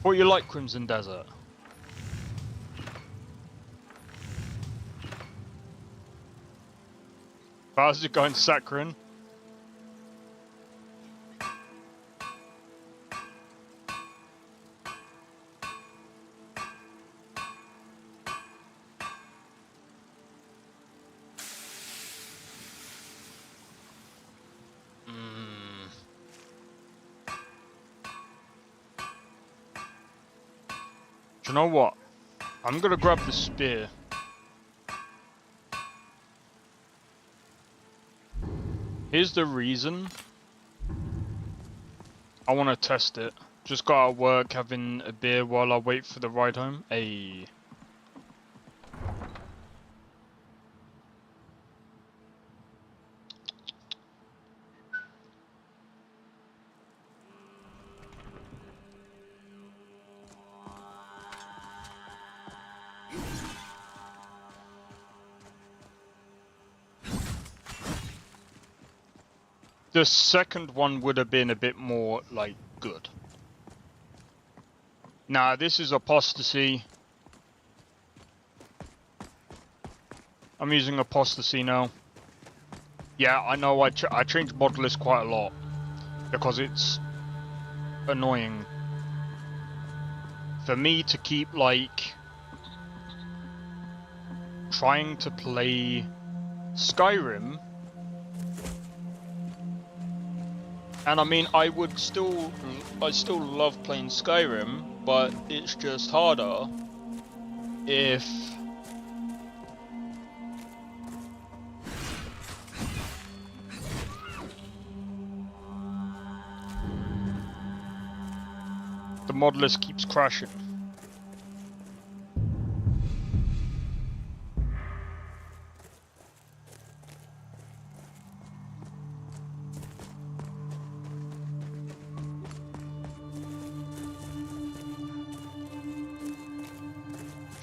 What you like Crimson Desert? How's it going, Saccharin? Do you know what? I'm gonna grab the spear. Here's the reason. I want to test it. Just got out of work, having a beer while I wait for the ride home. Ayy. The second one would have been a bit more, like, good. Nah, this is apostasy. I'm using apostasy now. Yeah, I know I changed mod list quite a lot. Because it's annoying. For me to keep, like, trying to play Skyrim. And I mean, I still love playing Skyrim, but it's just harder if the mod list keeps crashing.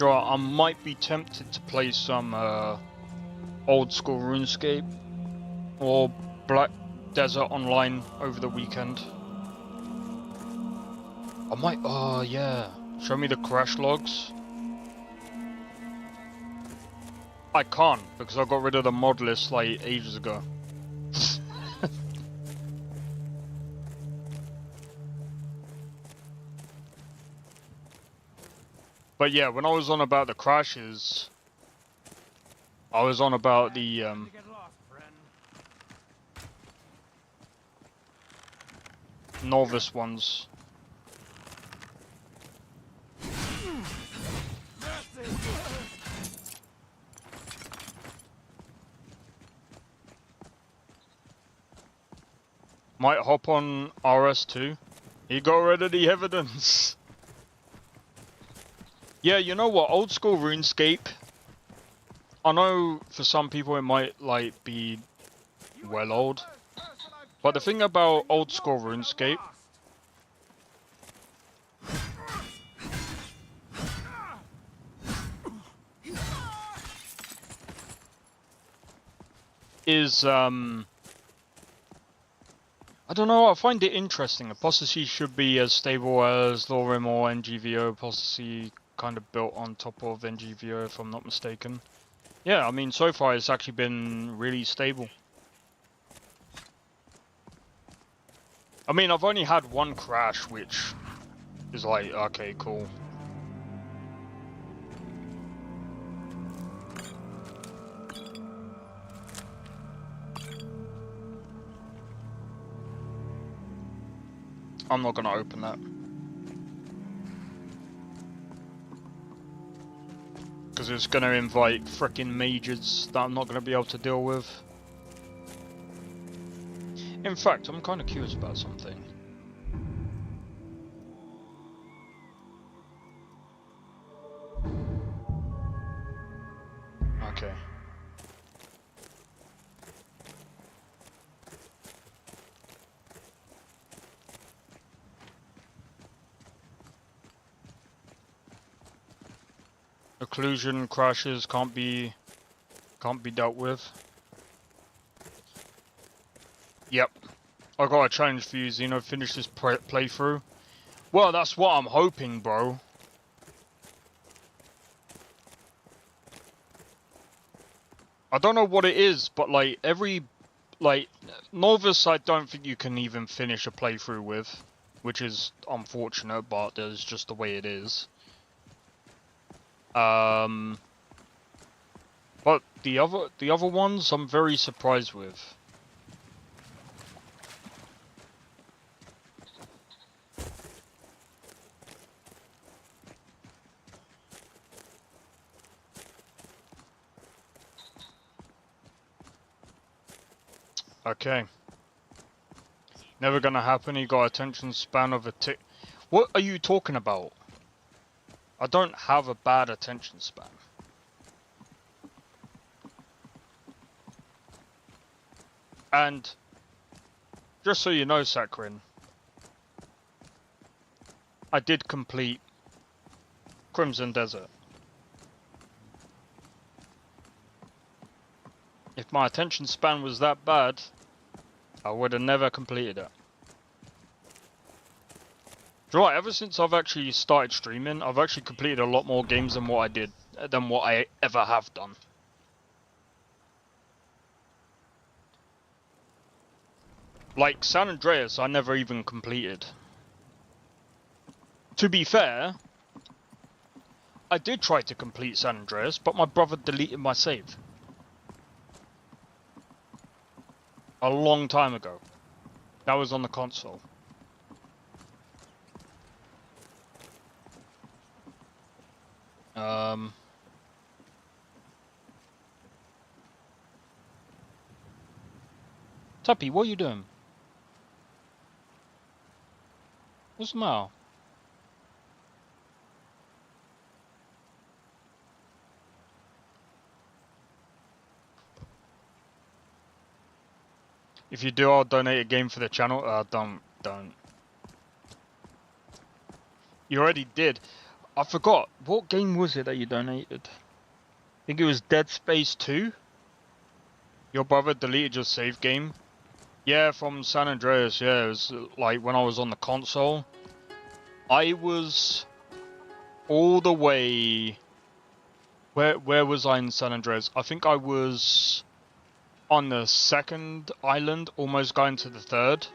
I might be tempted to play some old school RuneScape or Black Desert Online over the weekend. I might, oh yeah, show me the crash logs. I can't because I got rid of the mod list like ages ago. But yeah, when I was on about the crashes, I was on about the novice ones. Might hop on RS2. You got rid of the evidence. Yeah, you know what? Old school RuneScape. I know for some people it might like be well old, but the thing about old school RuneScape is I don't know. I find it interesting. Apostasy should be as stable as Lorim or NGVO. Apostasy kind of built on top of NGVO, if I'm not mistaken. Yeah, I mean, so far it's actually been really stable. I mean, I've only had one crash, which is like, okay, cool. I'm not gonna open that. Because it's gonna invite frickin' mages that I'm not gonna be able to deal with. In fact, I'm kind of curious about something. Okay. collision crashes can't be dealt with. Yep. I got a challenge for you, Xeno. Finish this playthrough. Well, that's what I'm hoping, bro. I don't know what it is, but like novice, I don't think you can even finish a playthrough with, which is unfortunate, but that's just the way it is. But the other ones, I'm very surprised with. Okay. Never gonna happen. You got attention span of a tick. What are you talking about? I don't have a bad attention span. And just so you know, Sakrin, I did complete Crimson Desert. If my attention span was that bad, I would have never completed it. Do you know what? Ever since I've actually started streaming, I've actually completed a lot more games than what I ever have done. Like San Andreas, I never even completed. To be fair, I did try to complete San Andreas, but my brother deleted my save. A long time ago. That was on the console. Tuppy, what are you doing? What's the matter? If you do, I'll donate a game for the channel. Don't. You already did. I forgot. What game was it that you donated? I think it was Dead Space 2? Your brother deleted your save game? Yeah, from San Andreas, yeah. It was like when I was on the console. I was all the way... Where was I in San Andreas? I think I was on the second island, almost going to the third.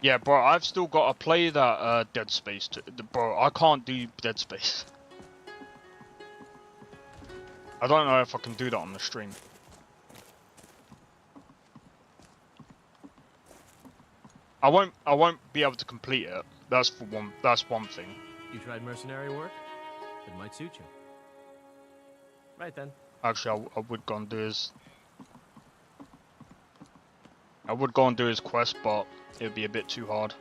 Yeah, bro, I've still got to play that Dead Space. Bro, I can't do Dead Space. I don't know if I can do that on the stream. I won't be able to complete it. That's one thing.
You tried mercenary work? It might suit you. Right then.
Actually, I would go and do his... I would go and do his quest, but it would be a bit too hard.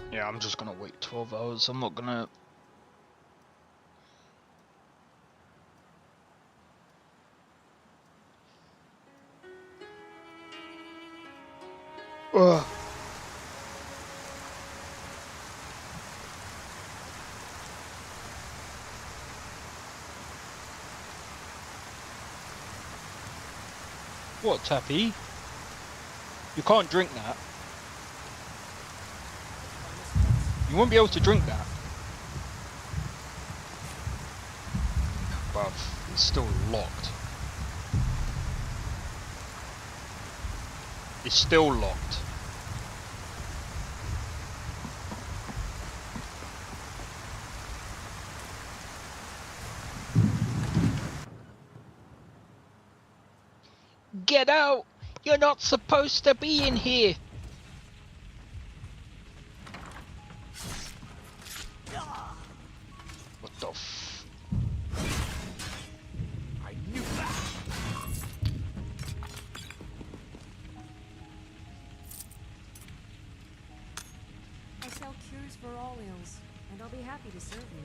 Yeah, I'm just gonna wait 12 hours. I'm not gonna... Ugh. What, Tappy? You can't drink that. You won't be able to drink that. Bruv, it's still locked. It's still locked. Get out! You're not supposed to be in here! What the f...
I knew that.
cures for all ills, and I'll be happy to serve you.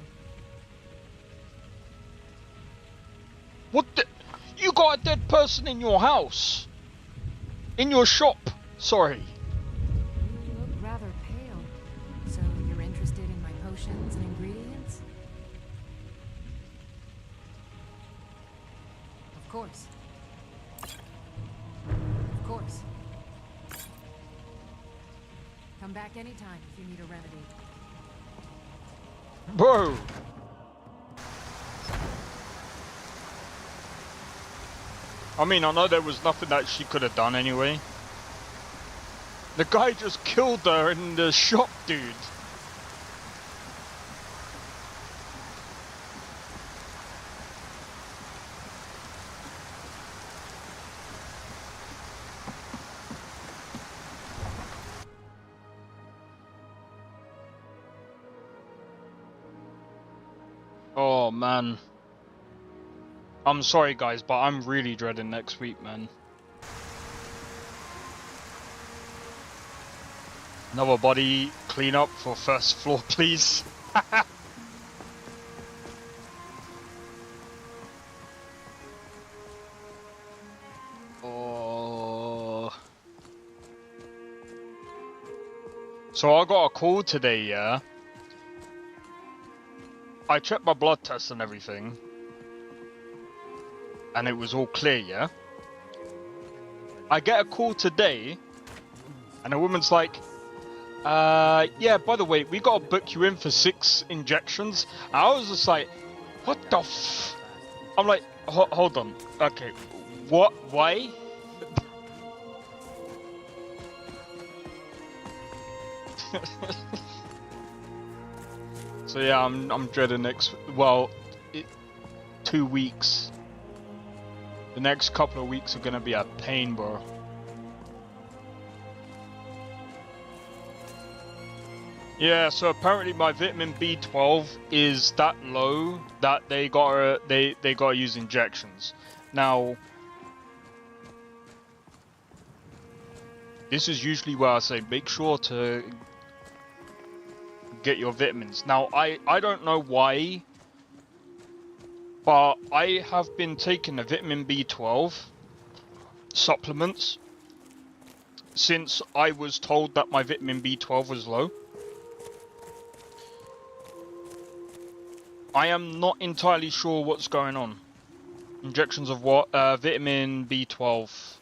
What the? You got a dead person in your house? In your shop? Sorry.
You look rather pale. So you're interested in my potions and ingredients? Of course. Of course. Come back anytime if you need a remedy.
Bro. I mean, I know there was nothing that she could have done anyway. The guy just killed her in the shop, dude. Oh, man. I'm sorry, guys, but I'm really dreading next week, man. Another body cleanup for first floor, please. Oh. So I got a call today, yeah? I checked my blood tests and everything. And it was all clear, yeah? I get a call today, and a woman's like, yeah, by the way, we gotta book you in for 6 injections. And I was just like, what the f... I'm like, hold on. Okay, what? Why? So yeah, I'm dreading next... Well, 2 weeks. The next couple of weeks are gonna be a pain, bro. Yeah, so apparently my vitamin B12 is that low that they gotta use injections. Now, this is usually where I say make sure to get your vitamins. Now, I don't know why, but I have been taking the vitamin B12 supplements since I was told that my vitamin B12 was low. I am not entirely sure what's going on. Injections of what? Vitamin B12.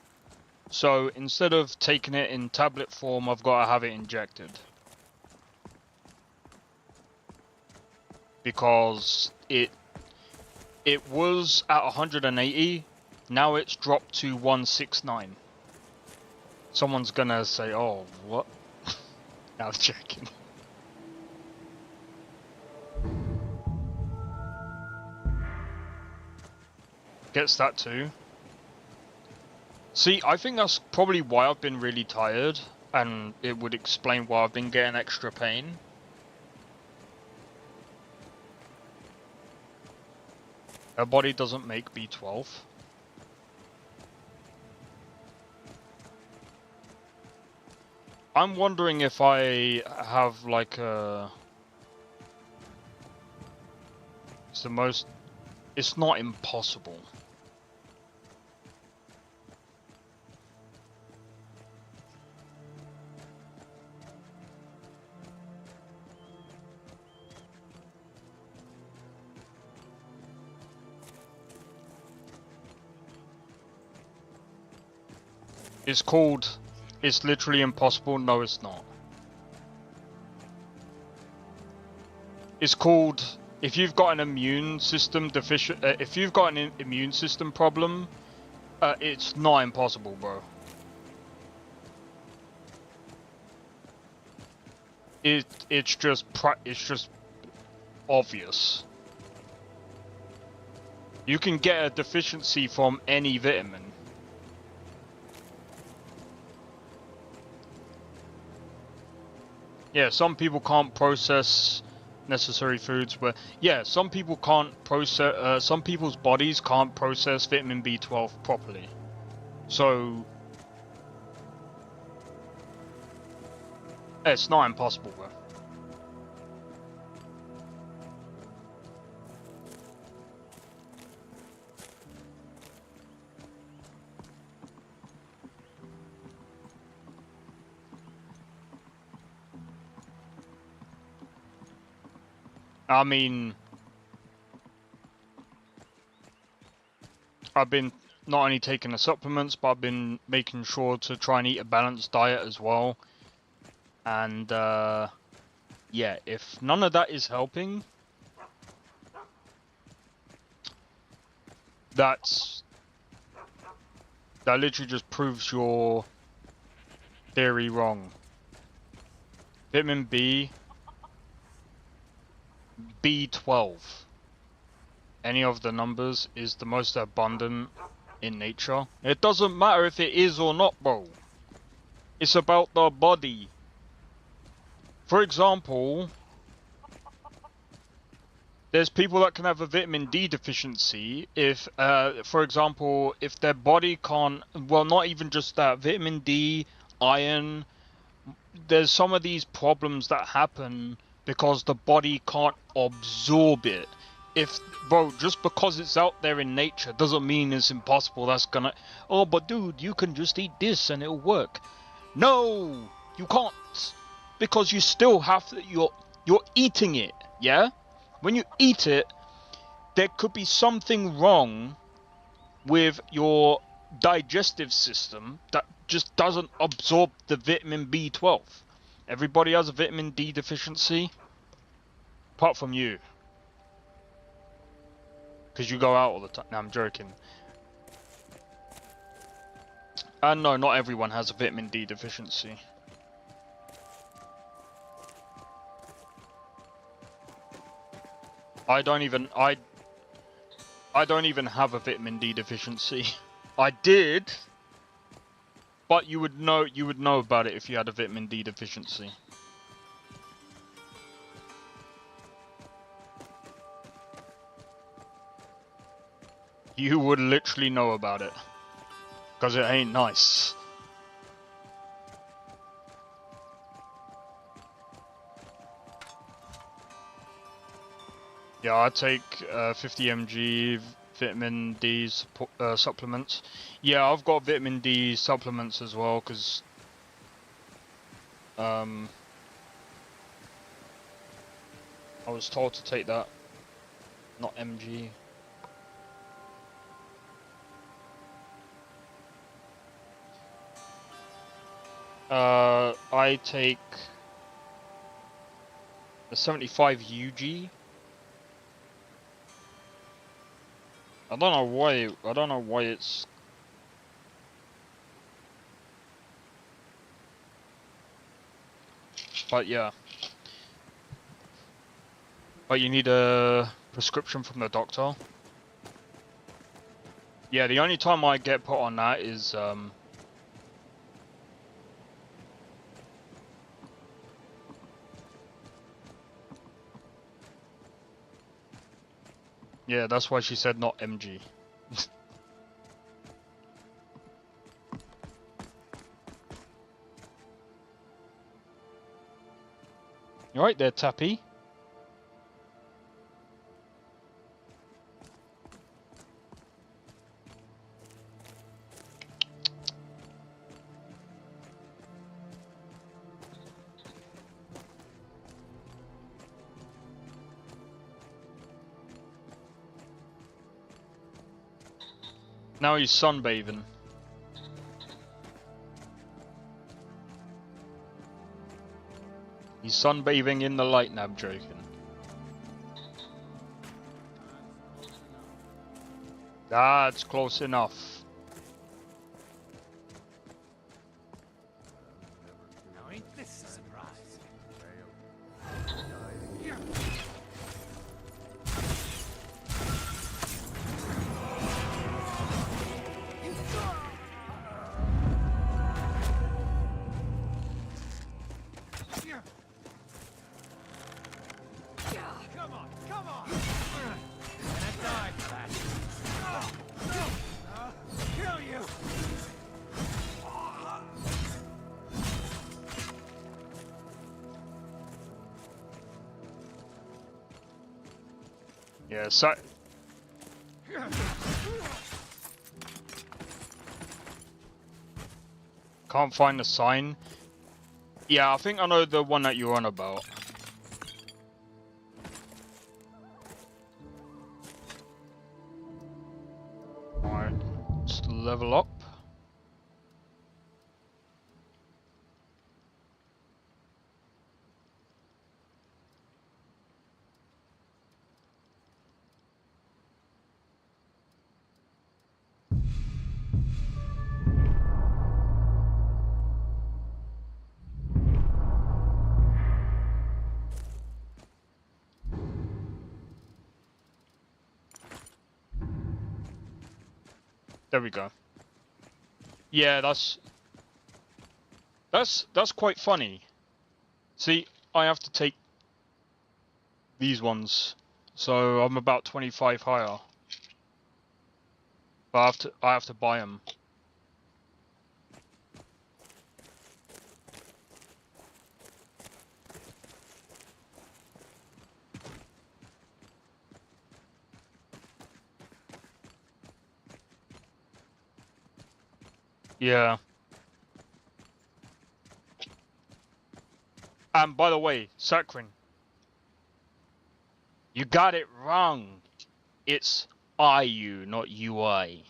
So instead of taking it in tablet form, I've got to have it injected. Because it was at 180, now it's dropped to 169. Someone's gonna say, oh, what? I was checking. Gets that too. See, I think that's probably why I've been really tired, and it would explain why I've been getting extra pain. Her body doesn't make B12. I'm wondering if I have like a... It's the most... It's not impossible. It's called, it's literally impossible. No, it's not. It's called, if you've got an immune system deficient, if you've got an immune system problem, it's not impossible, bro. It's just obvious. You can get a deficiency from any vitamin. Yeah, some people can't process necessary foods, but yeah, some people can't process, some people's bodies can't process vitamin B12 properly. So, it's not impossible, bro. I mean, I've been not only taking the supplements, but I've been making sure to try and eat a balanced diet as well. And yeah, if none of that is helping, that literally just proves your theory wrong. Vitamin B, B12, any of the numbers is the most abundant in nature. It doesn't matter if it is or not, bro. It's about the body. For example, there's people that can have a vitamin D deficiency if, for example, if their body can't, well, not even just that, vitamin D, iron, there's some of these problems that happen because the body can't absorb it. If, bro, just because it's out there in nature doesn't mean it's impossible. That's gonna, oh, but dude, you can just eat this and it'll work. No, you can't, because you still have to, you're eating it, yeah? When you eat it, there could be something wrong with your digestive system that just doesn't absorb the vitamin B12. Everybody has a vitamin D deficiency, apart from you. Because you go out all the time. No, I'm joking. And no, not everyone has a vitamin D deficiency. I don't even have a vitamin D deficiency. I did, but you would know about it if you had a vitamin D deficiency. You would literally know about it, because it ain't nice. Yeah, I take 50 mg vitamin D supplements. Yeah, I've got vitamin D supplements as well, because I was told to take that, not mg. I take the 75 UG. I don't know why it's... But yeah. But you need a prescription from the doctor. Yeah, the only time I get put on that is yeah, that's why she said not MG. You right there, Tappy? Now he's sunbathing. He's sunbathing in the light now, I'm joking. That's close enough.
Now ain't this a surprise? Come on! And I died for that. Kill you!
Yeah, so... Can't find the sign. Yeah, I think I know the one that you're on about. level up. There we go. Yeah, that's quite funny. See, I have to take these ones, so I'm about 25 higher. But I have to buy them. Yeah. And by the way, Sakrin, you got it wrong. It's IU, not UI.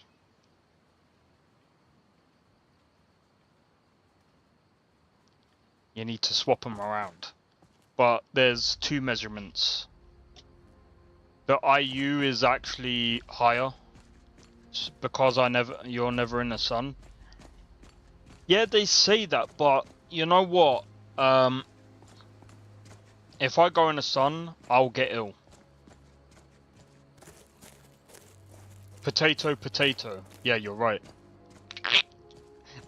You need to swap them around. But there's two measurements. The IU is actually higher because you're never in the sun. Yeah, they say that, but you know what? If I go in the sun, I'll get ill. Potato, potato. Yeah, you're right.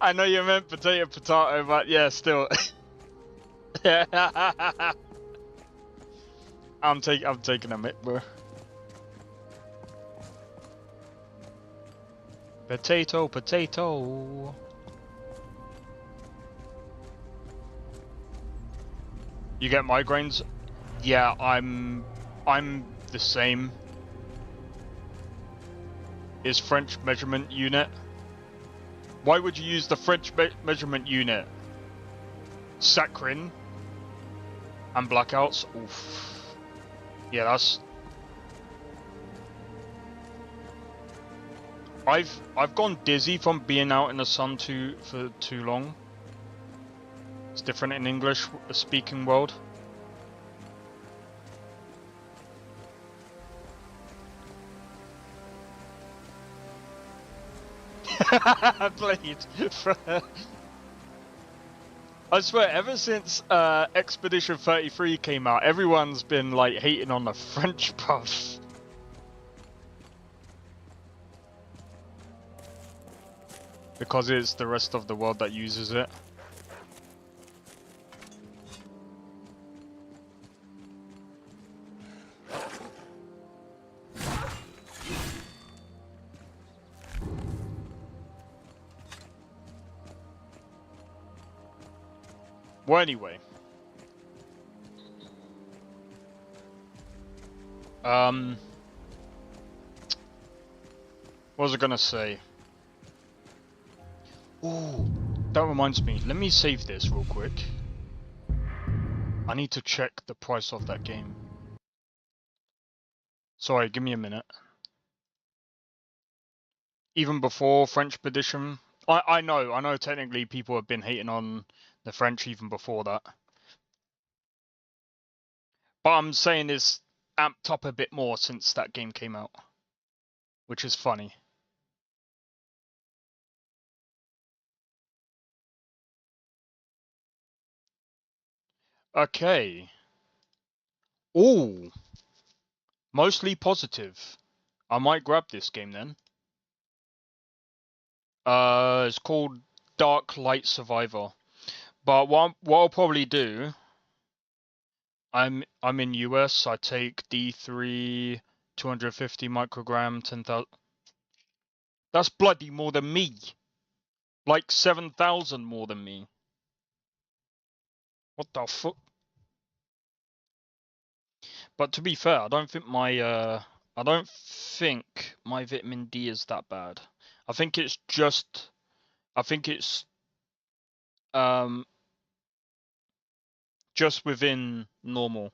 I know you meant potato, potato, but yeah, still. I'm taking a mic, bro. Potato, potato. You get migraines? Yeah, I'm the same. Is French measurement unit? Why would you use the French measurement unit? Saccharin and blackouts. Oof. Yeah, that's. I've gone dizzy from being out in the sun for too long. It's different in English speaking world. Played. I swear, ever since Expedition 33 came out, everyone's been like hating on the French buff. Because it's the rest of the world that uses it. Well, anyway. What was I gonna say? Ooh, that reminds me. Let me save this real quick. I need to check the price of that game. Sorry, give me a minute. Even before French edition, I know technically people have been hating on the French even before that. But I'm saying it's amped up a bit more since that game came out. Which is funny. Okay. Ooh. Mostly positive. I might grab this game then. It's called Dark Light Survivor. But what I'll probably do, I'm in US. I take D3, 250 microgram, 10,000. That's bloody more than me. Like 7,000 more than me. What the fuck? But to be fair, I don't think my vitamin D is that bad. I think it's just within normal.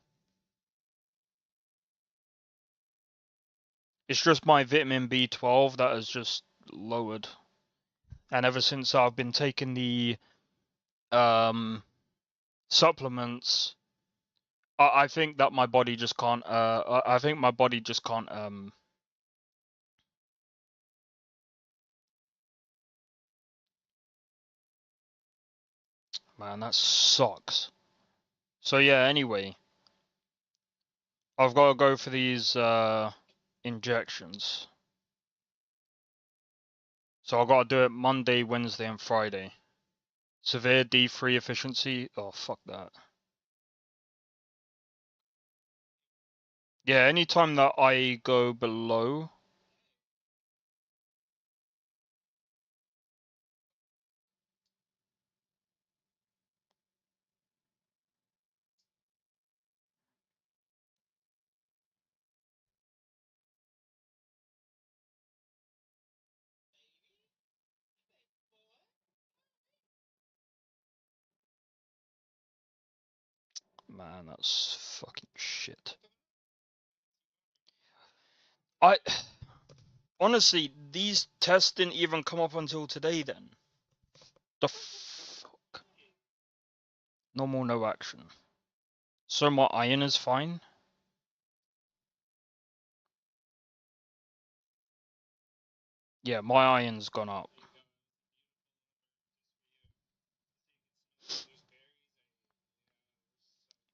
It's just my vitamin B12 that has just lowered. and ever since I've been taking the supplements, I think that my body just can't. I think my body just can't. Man, that sucks. So yeah. Anyway, I've got to go for these injections. So I've got to do it Monday, Wednesday, and Friday. Severe D3 efficiency. Oh fuck that. Yeah, anytime that I go below. Man, that's fucking shit. I honestly, these tests didn't even come up until today. Then the fuck. Normal, no action. So my iron is fine. Yeah, my iron's gone up.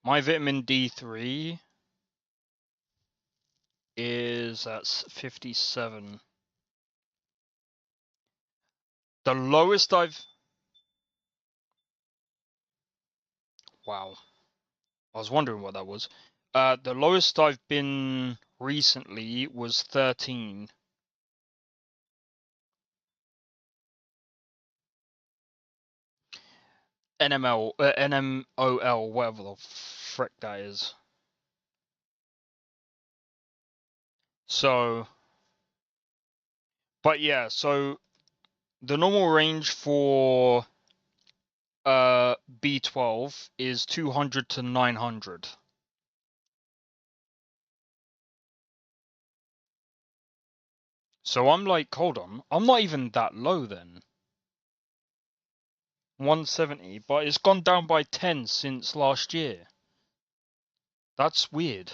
My vitamin D3 is at 57. The lowest I've... Wow. I was wondering what that was. The lowest I've been recently was 13. NMOL, whatever the frick that is. So, but yeah, so the normal range for B12 is 200 to 900. So I'm like, hold on, I'm not even that low then. 170, but it's gone down by 10 since last year. That's weird.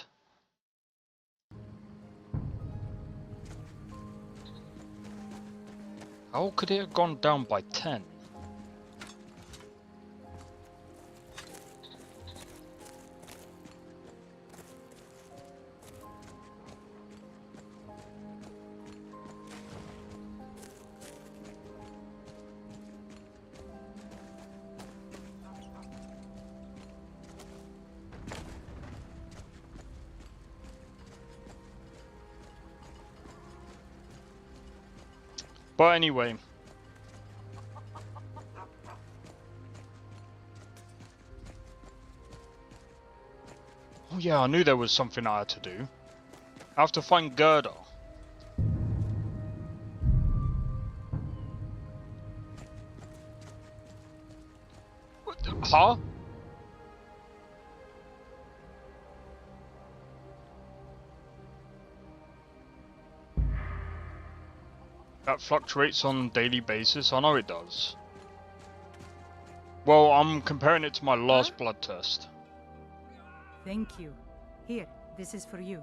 How could it have gone down by 10? But anyway. Oh yeah, I knew there was something I had to do. I have to find Gerda. Huh? That fluctuates on a daily basis? I know it does. Well, I'm comparing it to my last blood test.
Thank you. Here, this is for you.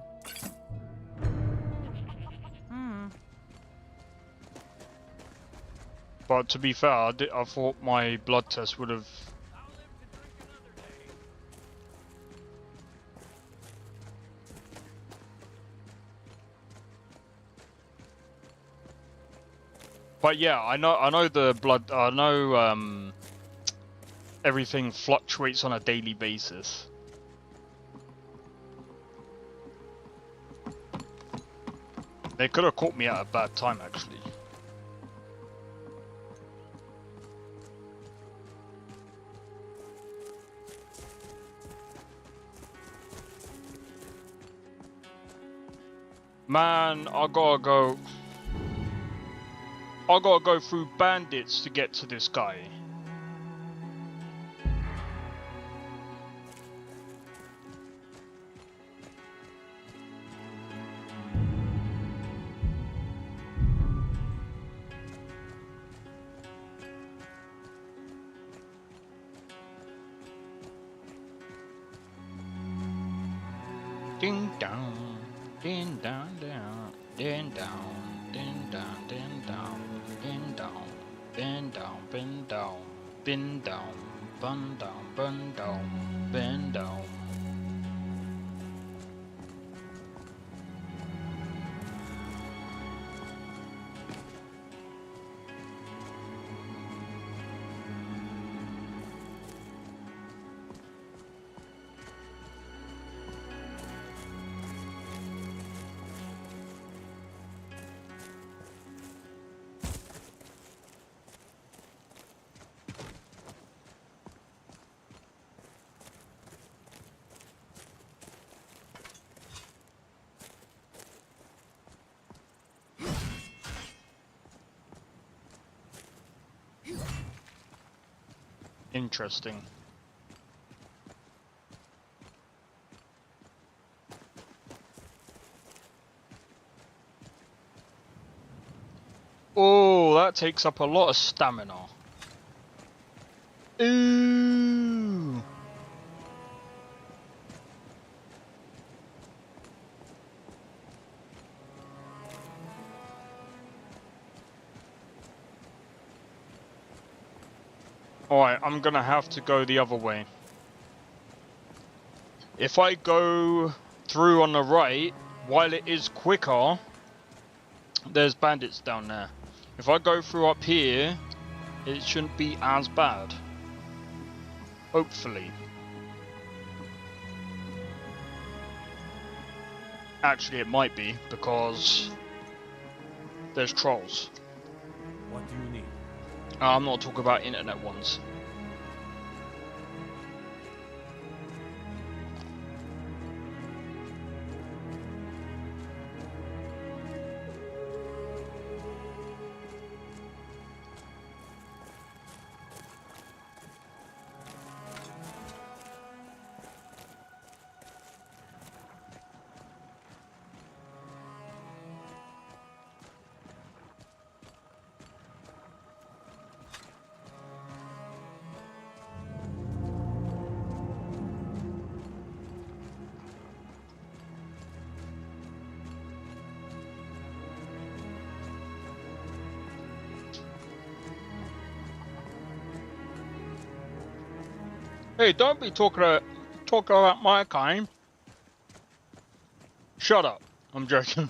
But to be fair, I thought my blood test would have... But yeah, I know the blood, I know everything fluctuates on a daily basis. They could have caught me at a bad time, actually. Man, I gotta go through bandits to get to this guy. Ding dong, ding dong down, ding dong, ding dong, ding dong, ding dong, bin dong, bin dong, bin dong, bun dong, bun dong, bin dong. Interesting. Oh, that takes up a lot of stamina. Ooh. Alright, I'm gonna have to go the other way. If I go through on the right, while it is quicker, there's bandits down there. If I go through up here, it shouldn't be as bad. Hopefully. Actually, it might be, because there's trolls.
What do you need?
I'm not talking about internet ones. Hey, don't be talking about my kind. Shut up. I'm joking.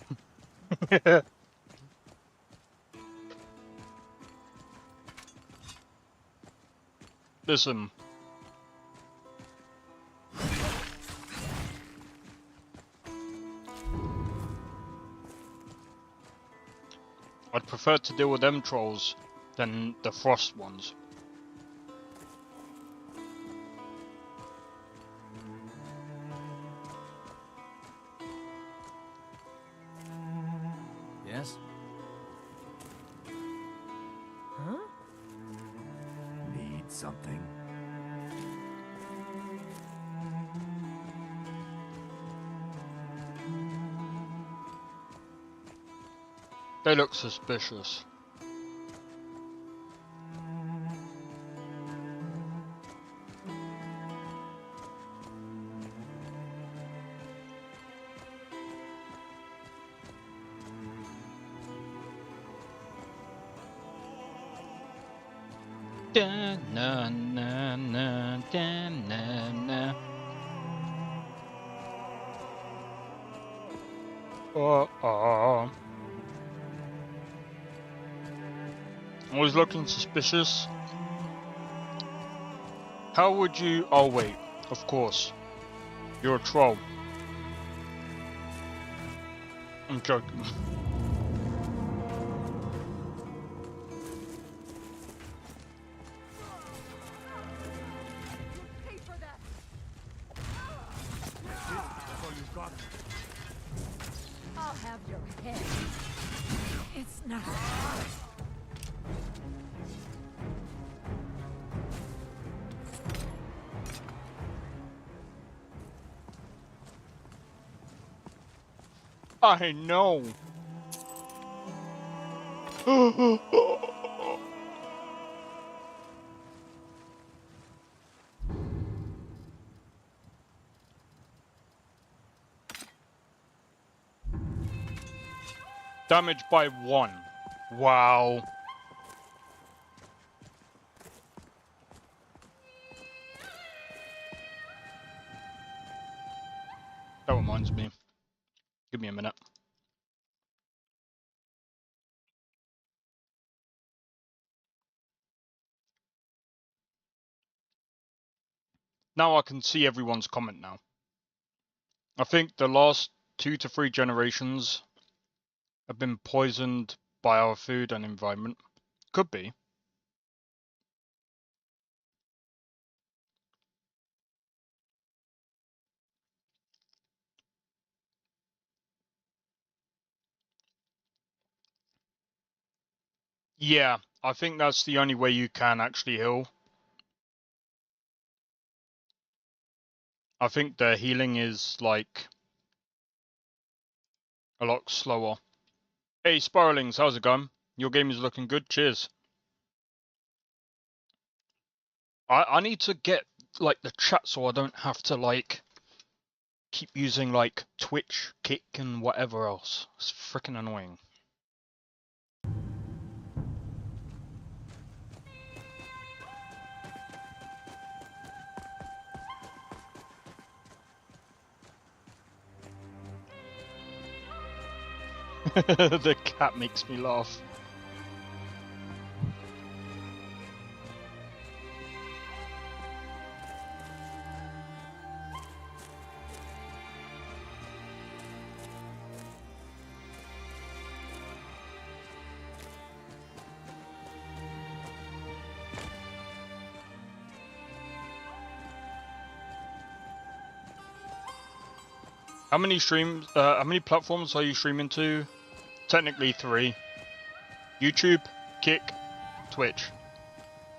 Listen. I'd prefer to deal with them trolls than the frost ones.
Yes? Huh?
Need something?
They look suspicious. Da, na, na, na, da, na, na. Always looking suspicious. How would you... Oh wait, of course. You're a troll. I'm joking.
I'll have your head. It's not.
I know. Damage by 1. Wow. That reminds me. Give me a minute. Now I can see everyone's comment now. I think the last 2 to 3 generations have been poisoned by our food and environment. Could be. Yeah, I think that's the only way you can actually heal. I think the healing is, like, a lot slower. Hey, Spiralings, how's it going? Your game is looking good, cheers. I need to get, like, the chat so I don't have to, like, keep using, like, Twitch, Kick, and whatever else. It's freaking annoying. The cat makes me laugh. How many how many platforms are you streaming to? Technically 3. YouTube, Kick, Twitch.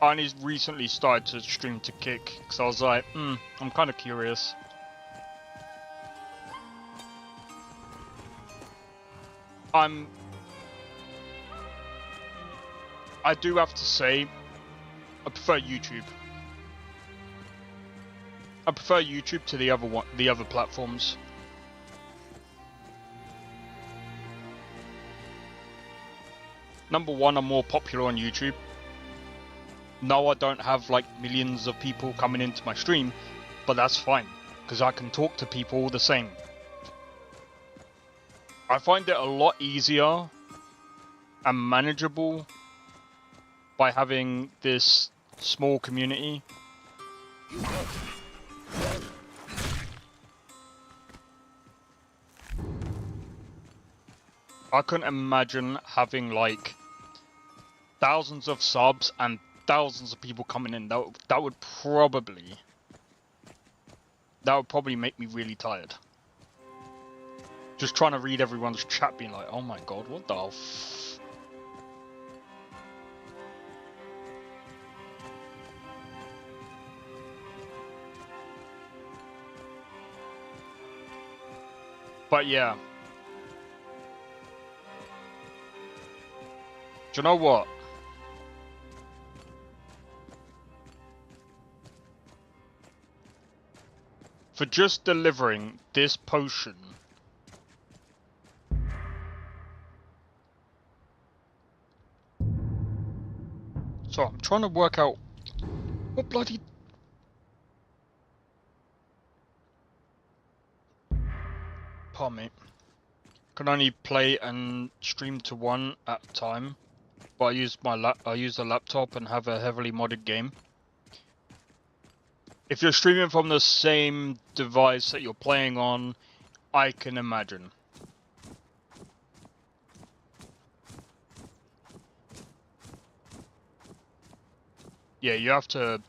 I only recently started to stream to Kick, because I was like, I'm kind of curious. I do have to say, I prefer YouTube. I prefer YouTube to the other platforms. Number 1, I'm more popular on YouTube. No, I don't have like millions of people coming into my stream, but that's fine, because I can talk to people all the same. I find it a lot easier and manageable by having this small community. I couldn't imagine having like thousands of subs and thousands of people coming in. That would probably make me really tired. Just trying to read everyone's chat being like, oh my god, what the f... But yeah. Do you know what? For just delivering this potion, so I'm trying to work out what bloody... Pardon me. Can only play and stream to 1 at a time, but I use the laptop and have a heavily modded game. If you're streaming from the same device that you're playing on, I can imagine. Yeah, you have to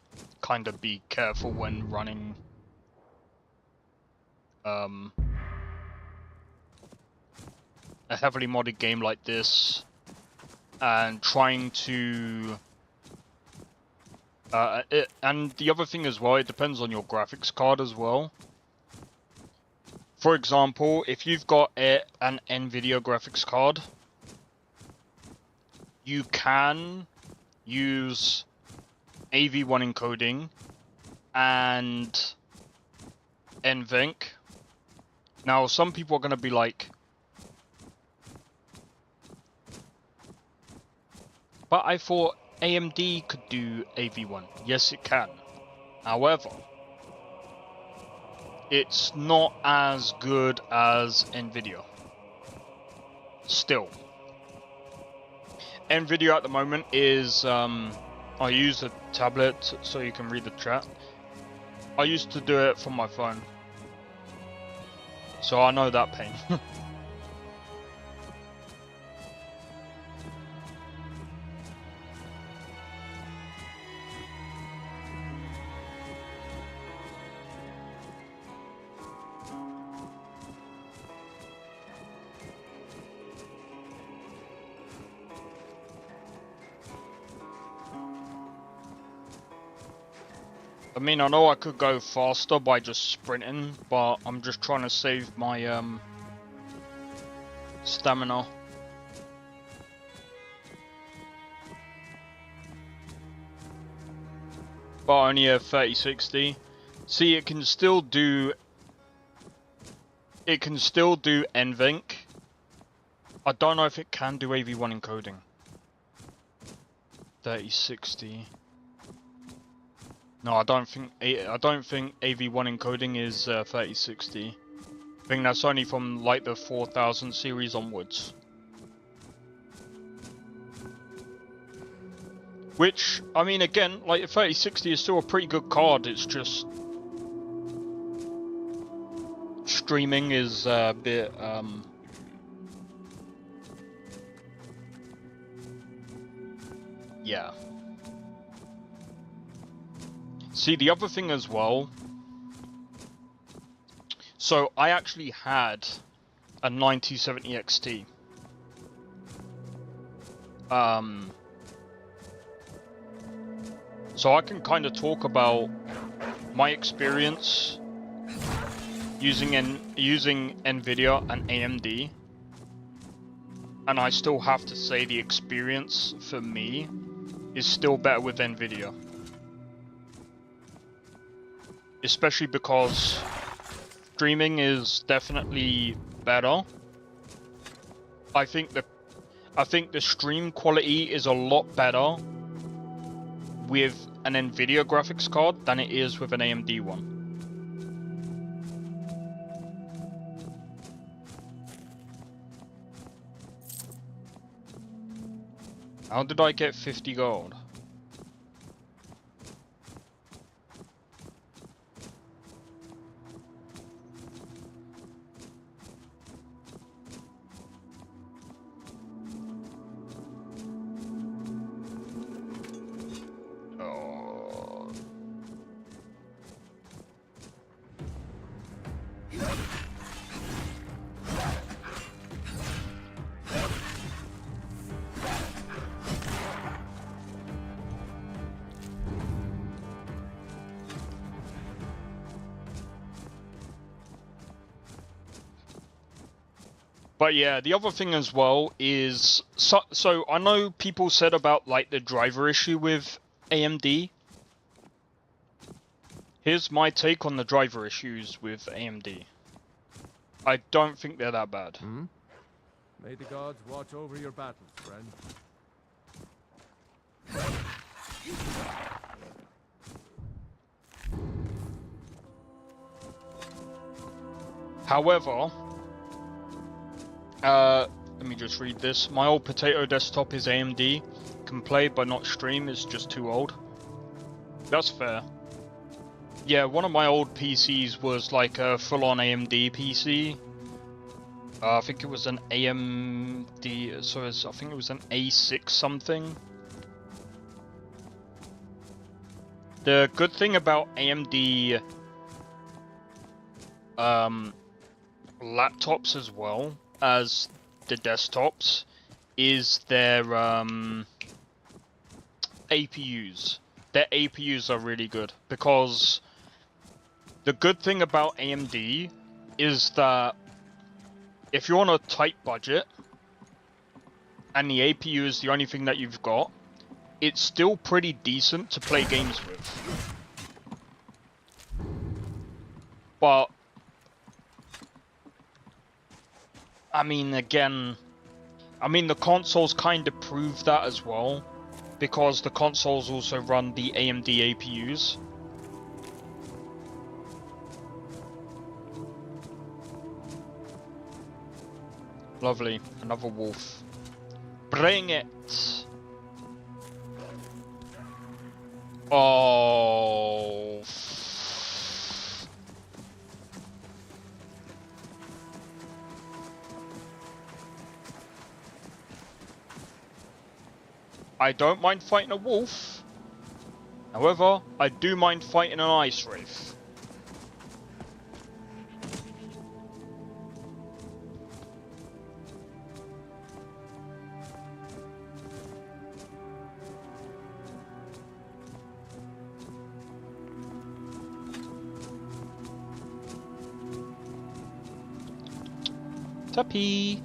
kind of be careful when running a heavily modded game like this and trying to and the other thing as well, it depends on your graphics card as well. For example, if you've got an NVIDIA graphics card, you can use AV1 encoding and NVENC. Now, some people are going to be like, But I thought AMD could do AV1. Yes, it can. However, it's not as good as Nvidia. Still. Nvidia at the moment is, I use a tablet so you can read the chat. I used to do it from my phone. So I know that pain. I mean, I know I could go faster by just sprinting, but I'm just trying to save my stamina. But only a 3060. See, it can still do NVENC. I don't know if it can do AV1 encoding. 3060. No, I don't think AV1 encoding is 3060. I think that's only from like the 4000 series onwards. Which, I mean, again, like the 3060 is still a pretty good card. It's just streaming is a bit yeah. See, the other thing as well, so I actually had a 9070 XT. So I can kind of talk about my experience using Nvidia and AMD. And I still have to say the experience for me is still better with Nvidia. Especially because streaming is definitely better. I think the stream quality is a lot better with an Nvidia graphics card than it is with an AMD one. How did I get 50 gold? But yeah, the other thing as well is, so I know people said about like the driver issue with AMD. Here's my take on the driver issues with AMD. I don't think they're that bad.
May the gods watch over your battles, friend.
However, let me just read this. My old potato desktop is AMD. Can play but not stream, it's just too old. That's fair. Yeah, one of my old PCs was like a full-on AMD PC. I think it was an AMD, so I think it was an A6 something. The good thing about AMD laptops as well as the desktops is their APUs. Their APUs are really good, because the good thing about AMD is that if you're on a tight budget and the APU is the only thing that you've got, it's still pretty decent to play games with. But I mean, again, I mean, the consoles kind of prove that as well. because the consoles also run the AMD APUs. Lovely, another wolf. Bring it! Oh. I don't mind fighting a wolf. However, I do mind fighting an ice wraith. Tuppy.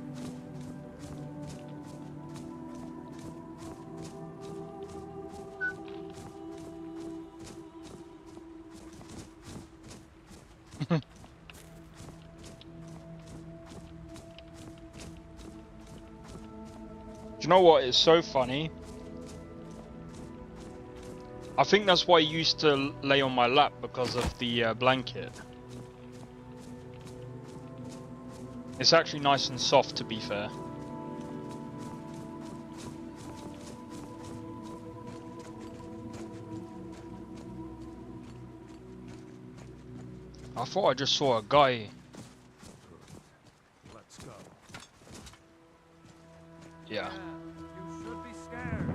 You know what is so funny? I think that's why I used to lay on my lap, because of the blanket. It's actually nice and soft, to be fair. I thought I just saw a guy.
Let's go.
Yeah.
You should be scared.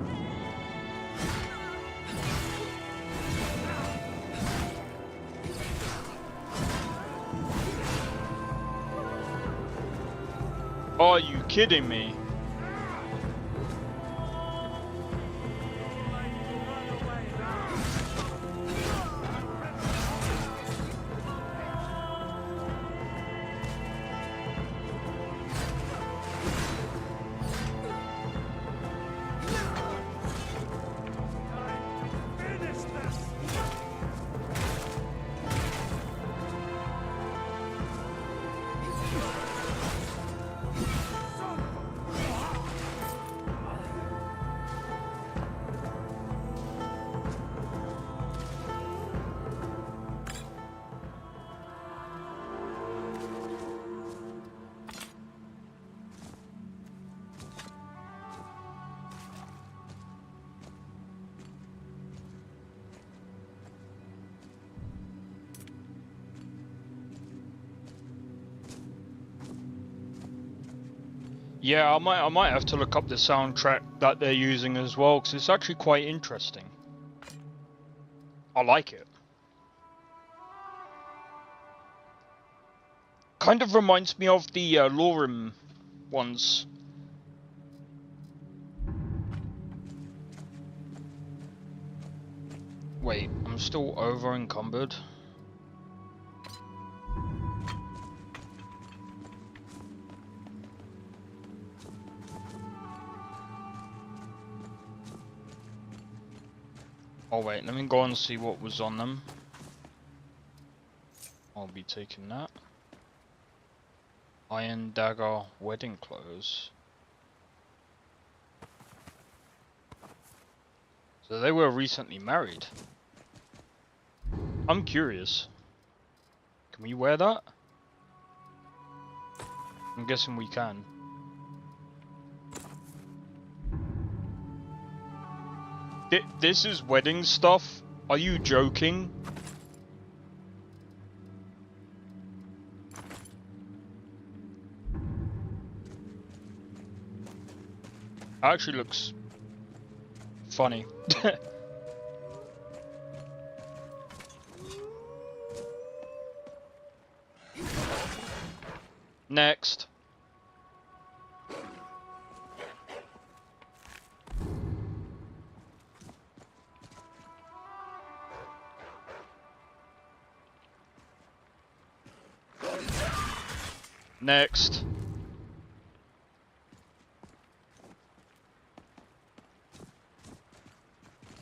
Are you kidding me? Yeah, I might have to look up the soundtrack that they're using as well, because it's actually quite interesting. I like it. Kind of reminds me of the Lorem ones. Wait, I'm still over encumbered. Oh wait, let me go and see what was on them. I'll be taking that. Iron dagger, wedding clothes. So they were recently married. I'm curious. Can we wear that? I'm guessing we can. This is wedding stuff? Are you joking? Actually looks funny. Next. Next.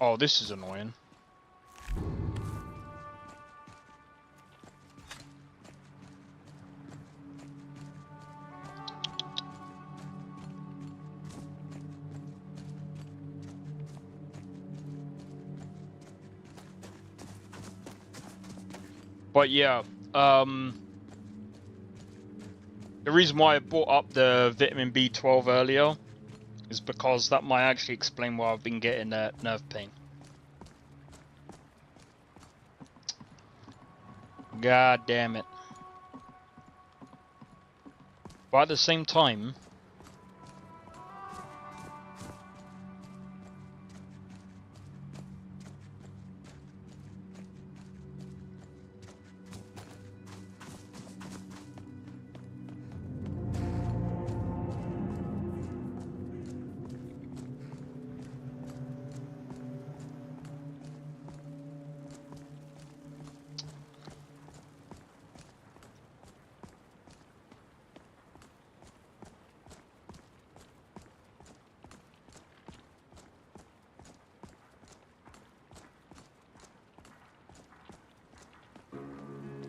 Oh, this is annoying. But yeah, the reason why I brought up the vitamin B12 earlier is because that might actually explain why I've been getting nerve pain. God damn it. But at the same time,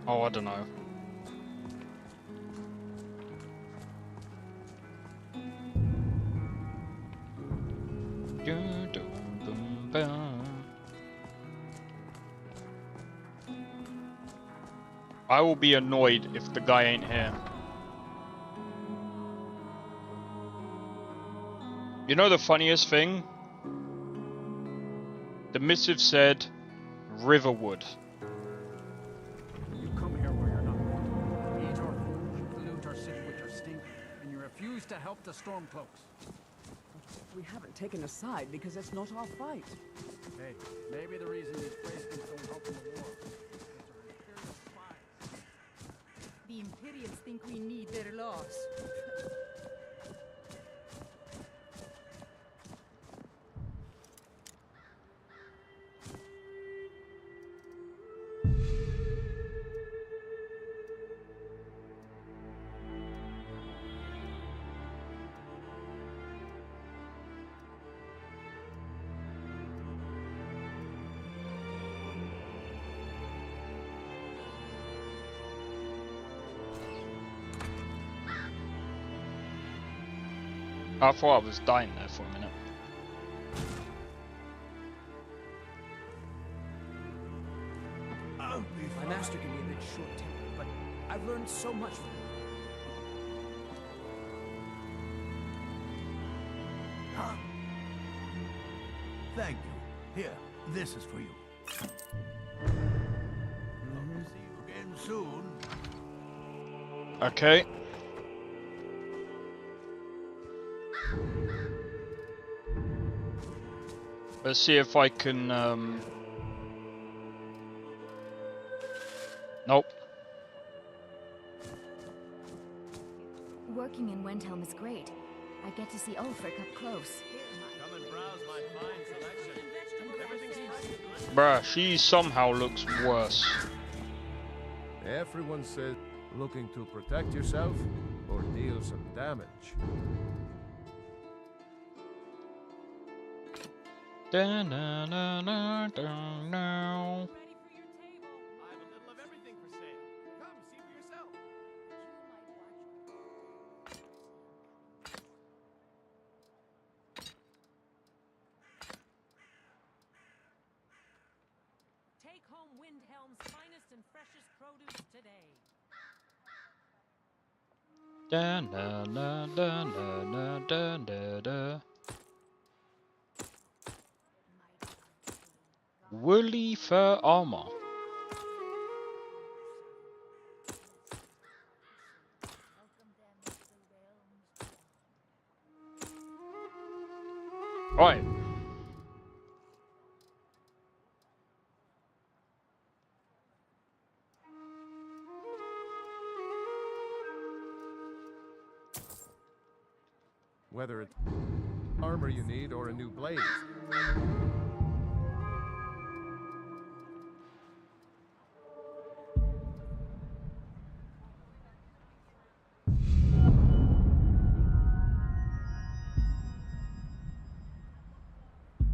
oh, I don't know. I will be annoyed if the guy ain't here. You know the funniest thing? The missive said Riverwood.
You come here where you're not wanted. You eat our food, pollute our city with your stink, and you refuse to help the Stormcloaks.
We haven't taken a side because it's not our fight.
Hey, maybe the reason these Braskins don't help in the war is because our Imperial spies.
The Imperials think we need their laws.
I thought I was dying there for a minute.
My master can be a bit short-tempered, but I've learned so much from him.
Huh? Thank you. Here, this is for you. Hope to see you again soon.
Okay. Let's see if I can, nope.
Working in Wendhelm is great. I get to see Ulfric up close.
Come and browse my fine selection. Everything's
Bruh, she somehow looks worse.
Everyone says looking to protect yourself or deal some damage.
Da na na na da now.
Ready for your table.
I have a little of everything for sale. Come, see for yourself.
Take home Windhelm's finest and freshest produce today.
Da na na da na na da da da. Woolly fur armor. Right.
Whether it's armor you need or a new blade.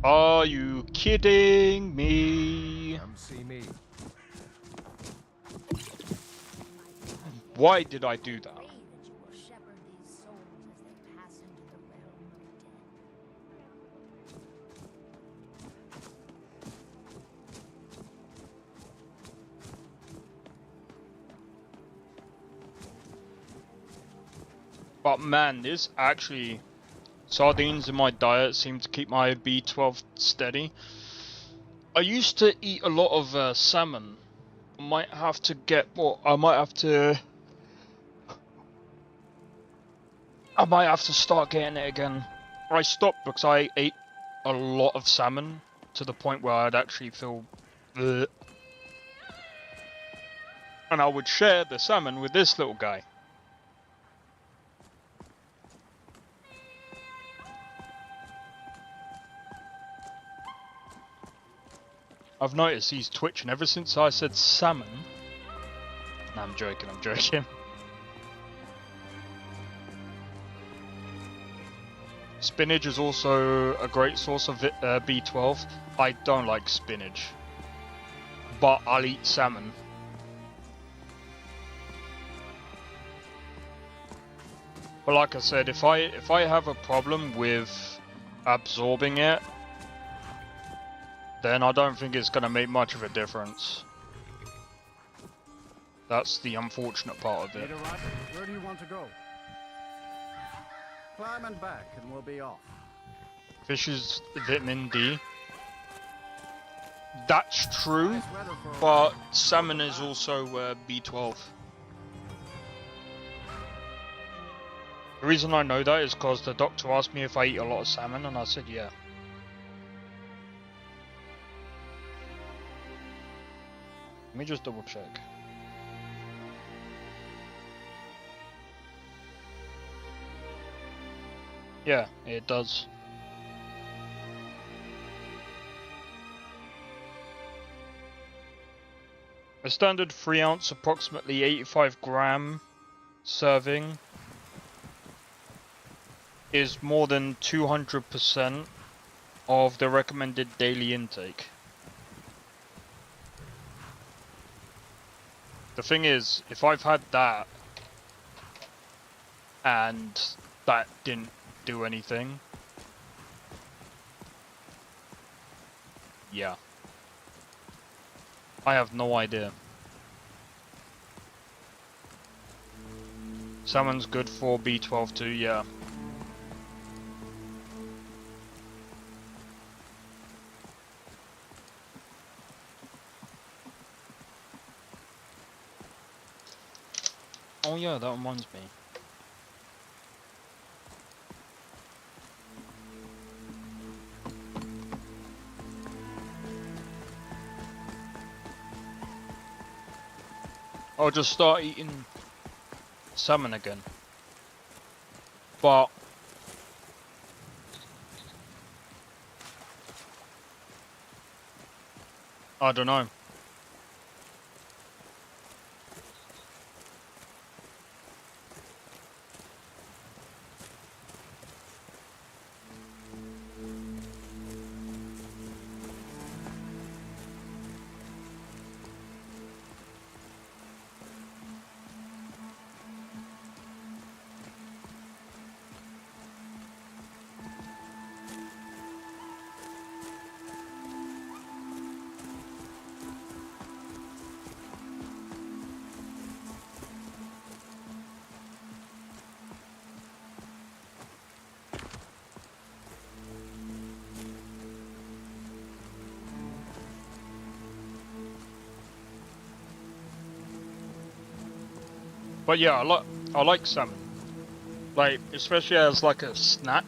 Are you kidding me?
Come see me.
Why did I do that?
Pray that you will shepherd these souls as they pass into the realm of the dead.
But man, this actually... Sardines in my diet seem to keep my B12 steady. I used to eat a lot of salmon. I might have to get... Well, I might have to start getting it again. I stopped because I ate a lot of salmon to the point where I'd actually feel... Bleh. And I would share the salmon with this little guy. I've noticed he's twitching ever since I said salmon. No, I'm joking, I'm joking. Spinach is also a great source of B12. I don't like spinach, but I'll eat salmon. But like I said, if I have a problem with absorbing it, then I don't think it's going to make much of a difference. That's the unfortunate part of it.
Where do you want to go? Climb and back and we'll be off.
Fish is vitamin D. That's true, but salmon is also B12. The reason I know that is because the doctor asked me if I eat a lot of salmon, and I said yeah. Let me just double check. Yeah, it does. A standard 3 ounce, approximately 85 gram serving is more than 200% of the recommended daily intake. The thing is, if I've had that and that didn't do anything, yeah, I have no idea. Salmon's good for B12 too, yeah. Oh yeah, that reminds me. I'll just start eating salmon again. But I don't know. But yeah, I like salmon. Like, especially as like a snack.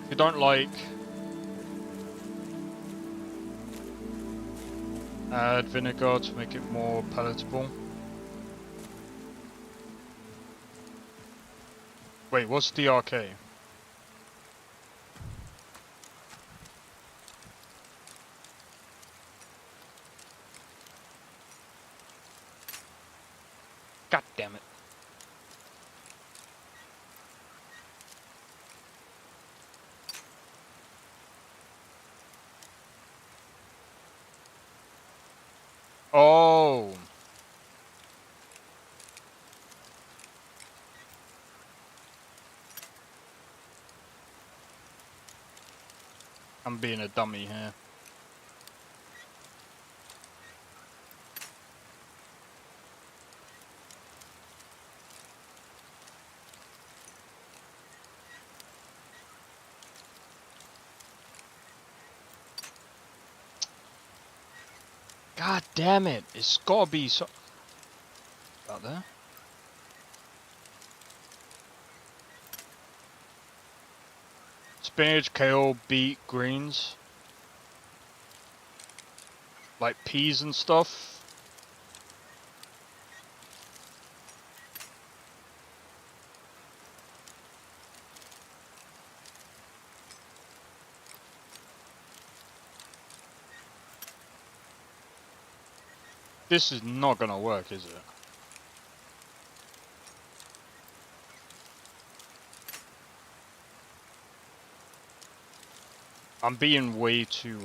If you don't like, add vinegar to make it more palatable. Wait, what's DRK? God damn it. Oh. I'm being a dummy here. God damn it! It's gotta be so. Out there. Spinach, kale, beet, greens. Like peas and stuff. This is not gonna work, is it? I'm being way too,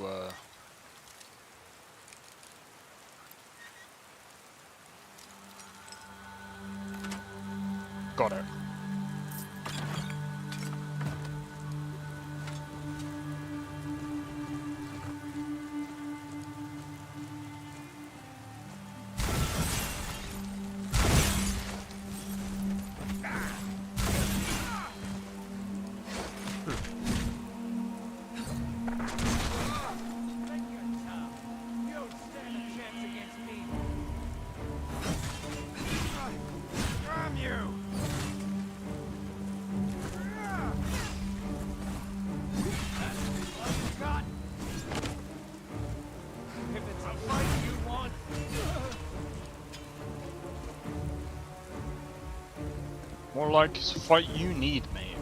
Got it. More like it's a fight you need, mate.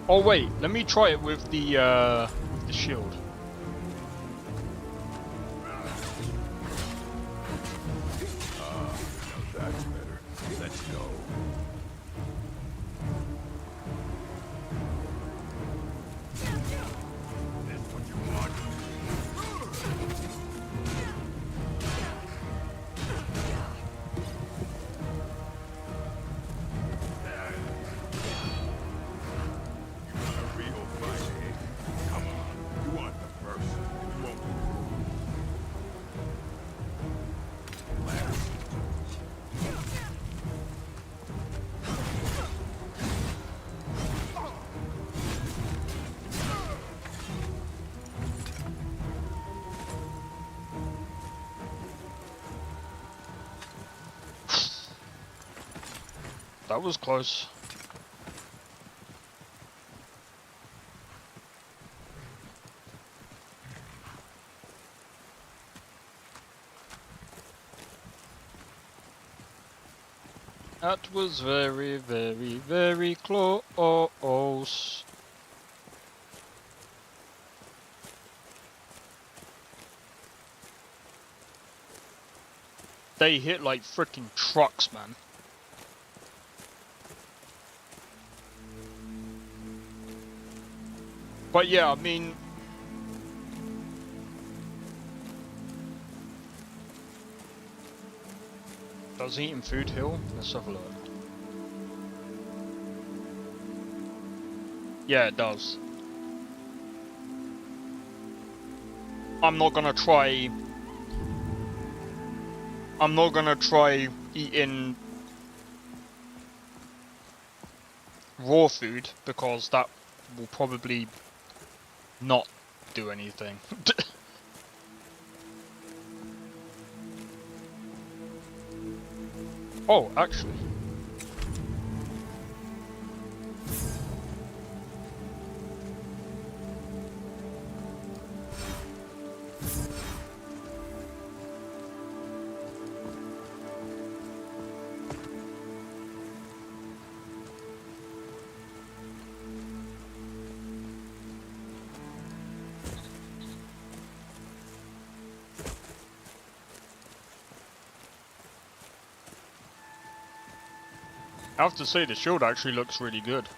Oh wait, let me try it with the shield.
That's better. Let's go.
That was close. That was very, very, very close. They hit like freaking trucks, man. But yeah, I mean, does eating food heal? Let's have a look. Yeah, it does. I'm not gonna try eating raw food because that will probably not do anything. Oh, actually. I have to say the shield actually looks really good.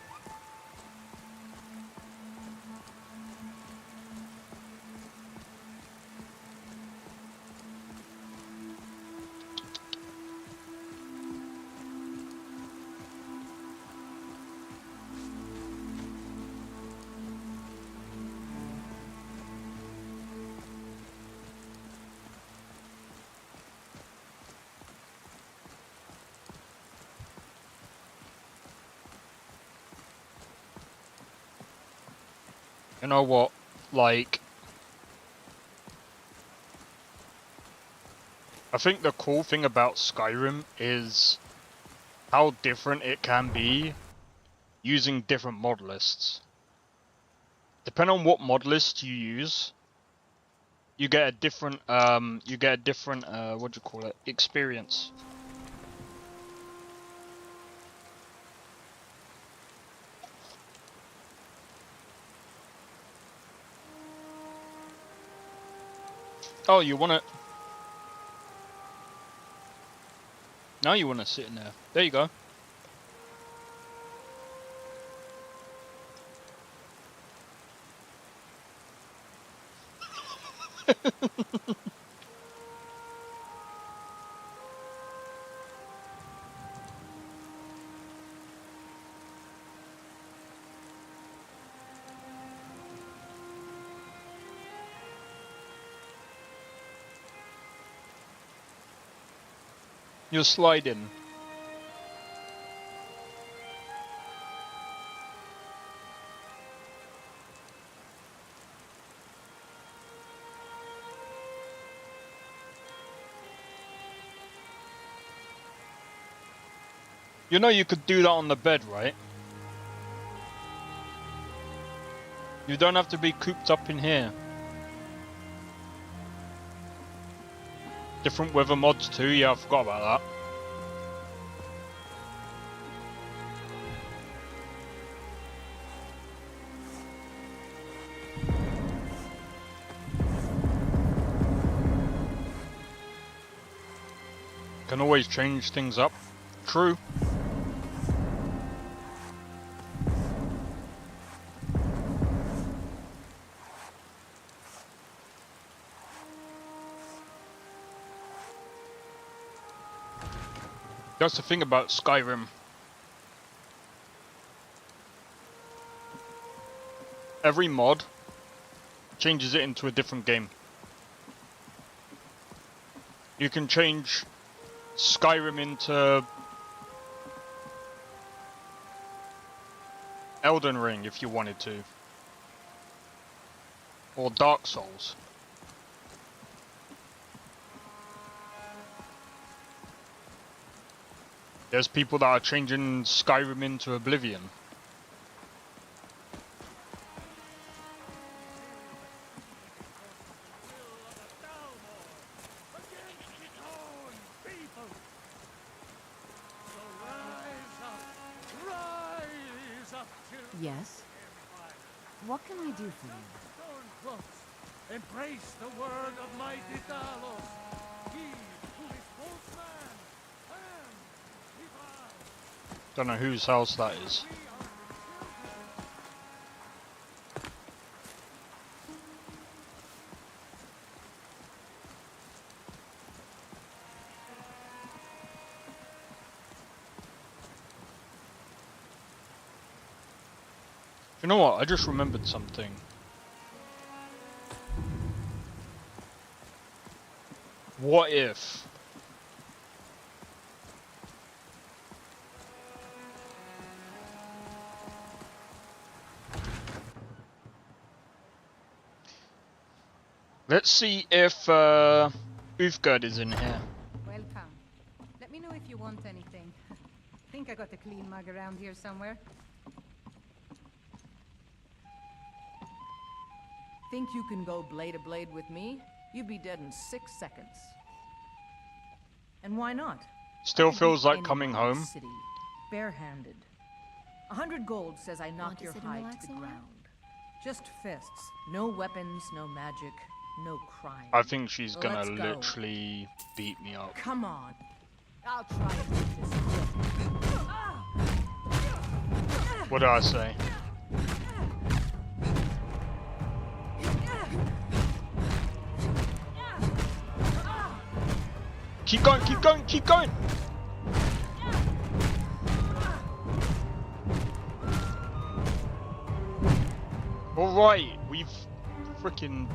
You know what? Like, I think the cool thing about Skyrim is how different it can be using different mod lists. Depending on what mod list you use, you get a different what do you call it, experience. Oh, you wanna... Now you wanna sit in there. There you go. You're sliding. You know you could do that on the bed, right? You don't have to be cooped up in here. Different weather mods too, yeah, I forgot about that. Can always change things up. True. That's the thing about Skyrim. Every mod changes it into a different game. You can change Skyrim into Elden Ring if you wanted to. Or Dark Souls. There's people that are changing Skyrim into Oblivion.
Yes? What can I do for you?
Embrace the word of mighty Talos. He who is both man and divine.
Don't know whose house that is. You know what? I just remembered something. What if... Let's see if Uthgerd is in here.
Welcome. Let me know if you want anything. Think I got a clean mug around here somewhere.
Think you can go blade to blade with me? You'd be dead in 6 seconds. And why not?
Still
I could
feels
beat
like coming
anyone in
home.
the city, barehanded. 100 gold says I knocked your
to sit and
hide
relax
to the
a while?
ground. Just fists. No weapons, no magic, no crime.
I think she's gonna
Let's go.
literally beat me up.
Come on. I'll try and make this quick.
What did I say? Keep going, keep going, keep going! Alright, we've freaking...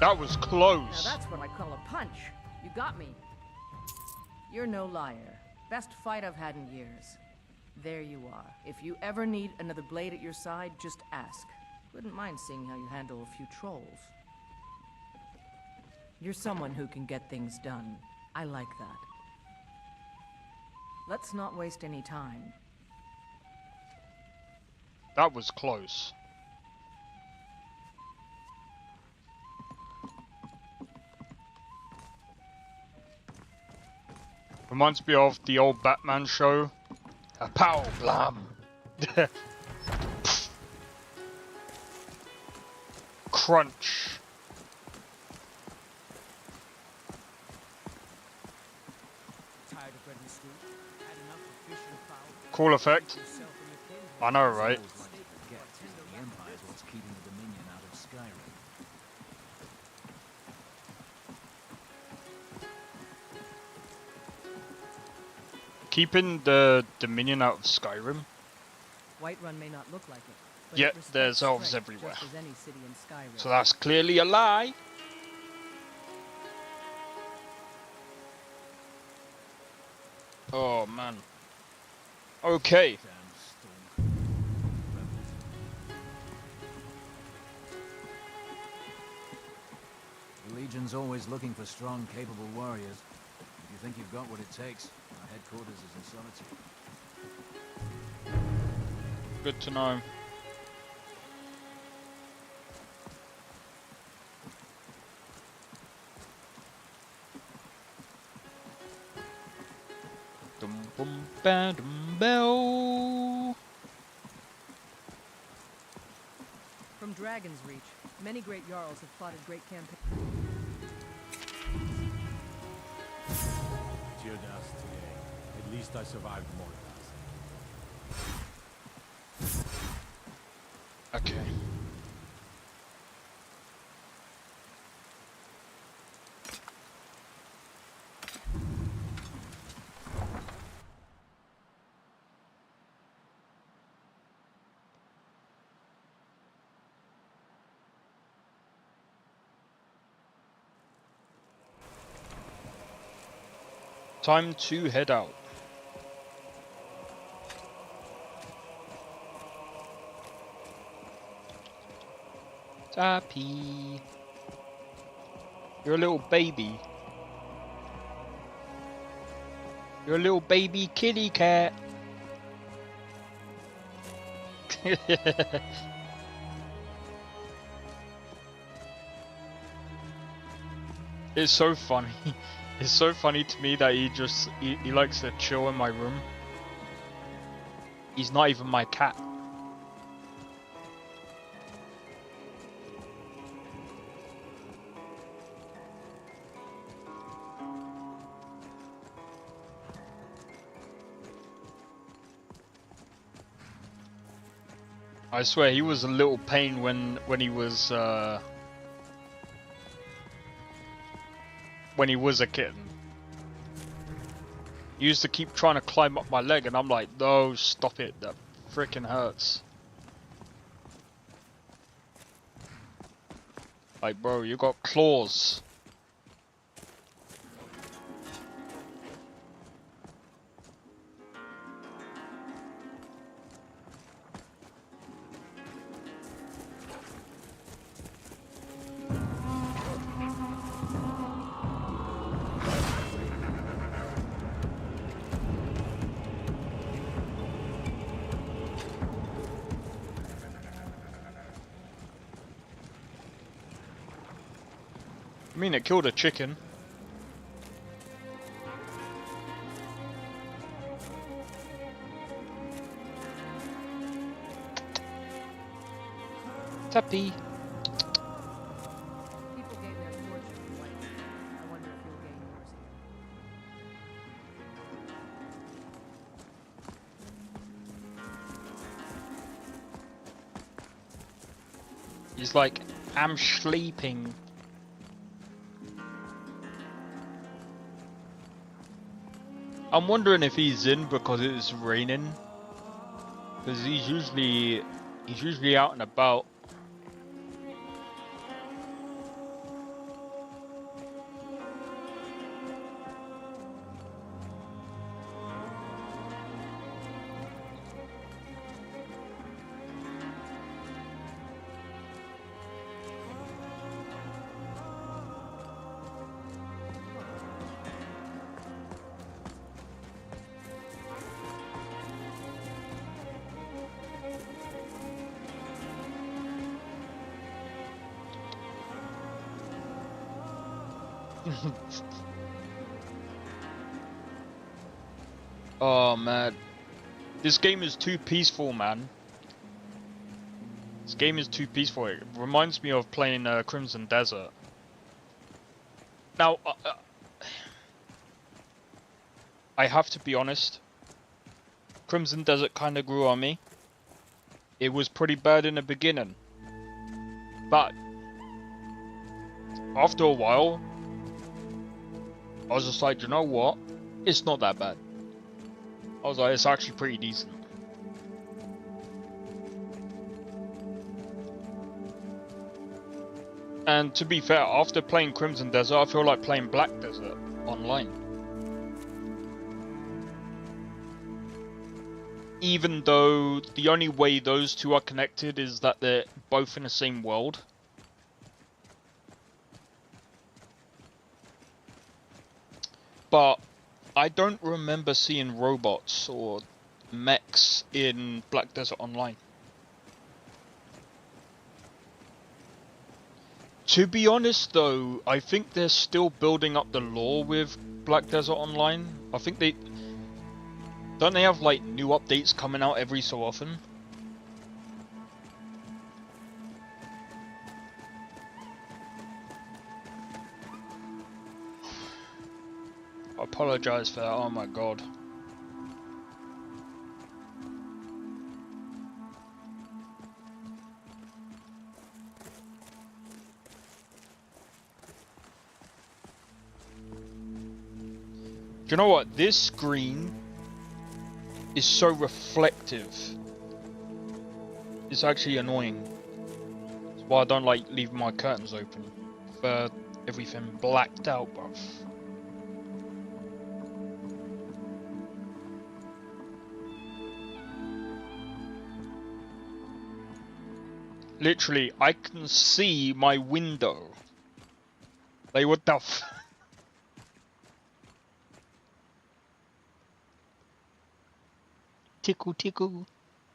That was
Now
close.
that's what I call a punch. You got me. You're no liar. Best fight I've had in years. There you are. If you ever need another blade at your side, just ask. Wouldn't mind seeing how you handle a few trolls. You're someone who can get things done. I like that. Let's not waste any time.
That was close. Reminds me of the old Batman show. A pow blam. Crunch.
Tired of bread and stew? Had enough of fish and fowl?
Cool effect. I know, right?
The Empire is what's keeping the Dominion out of Skyrim.
Keeping the Dominion out of Skyrim.
Whiterun may not look like it. But
Yet
it respects
there's elves
strength
everywhere.
just as any city in Skyrim.
So that's clearly a lie. Oh man. Okay.
The Legion's always looking for strong, capable warriors. If you think you've got what it takes, our headquarters is in Solitude.
Good to know. Dum bum ba dum bell.
From Dragon's Reach, many great jarls have plotted great campaigns.
Tear dust today. At least I survived more dust.
Okay. Time to head out. Tappy. You're a little baby. You're a little baby kitty cat. It's so funny. It's so funny to me that he likes to chill in my room. He's not even my cat. I swear he was a little pain when he was a kitten. He used to keep trying to climb up my leg and I'm like, no, stop it, that freaking hurts. Like, bro, you got claws. I mean, it killed a chicken. Tappy.
People gain their fortune in Whiterun. I wonder if you'll gain yours here.
He's like, I'm sleeping. I'm wondering if he's in because it's raining. Because he's usually out and about. Oh man, this game is too peaceful, man. This game is too peaceful. It reminds me of playing Crimson Desert. Now, I have to be honest. Crimson Desert kind of grew on me. It was pretty bad in the beginning, but after a while, I was just like, you know what? It's not that bad. I was like, it's actually pretty decent. And to be fair, after playing Crimson Desert, I feel like playing Black Desert online. Even though the only way those two are connected is that they're both in the same world. But I don't remember seeing robots or mechs in Black Desert Online. To be honest though, I think they're still building up the lore with Black Desert Online. I think they... Don't they have like new updates coming out every so often? I apologize for that, oh my god. Do you know what? This screen is so reflective. It's actually annoying. That's why I don't like leaving my curtains open. For everything blacked out, bruv. Literally, I can see my window. Like, what the f... Tickle, tickle.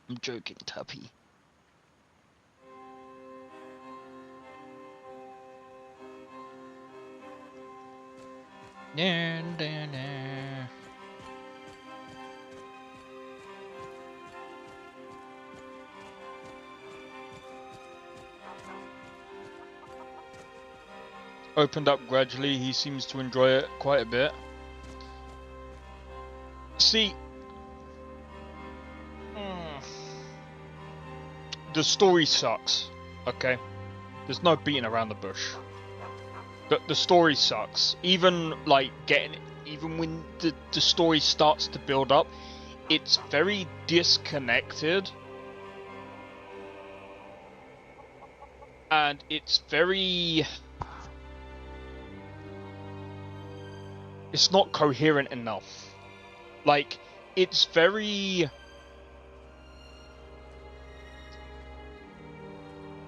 I'm joking, Tuppy. Nah, nah, nah. Opened up gradually, he seems to enjoy it quite a bit. See, the story sucks, okay? There's no beating around the bush. The story sucks. Even like even when the story starts to build up, it's very disconnected. And it's very... It's not coherent enough. Like, it's very...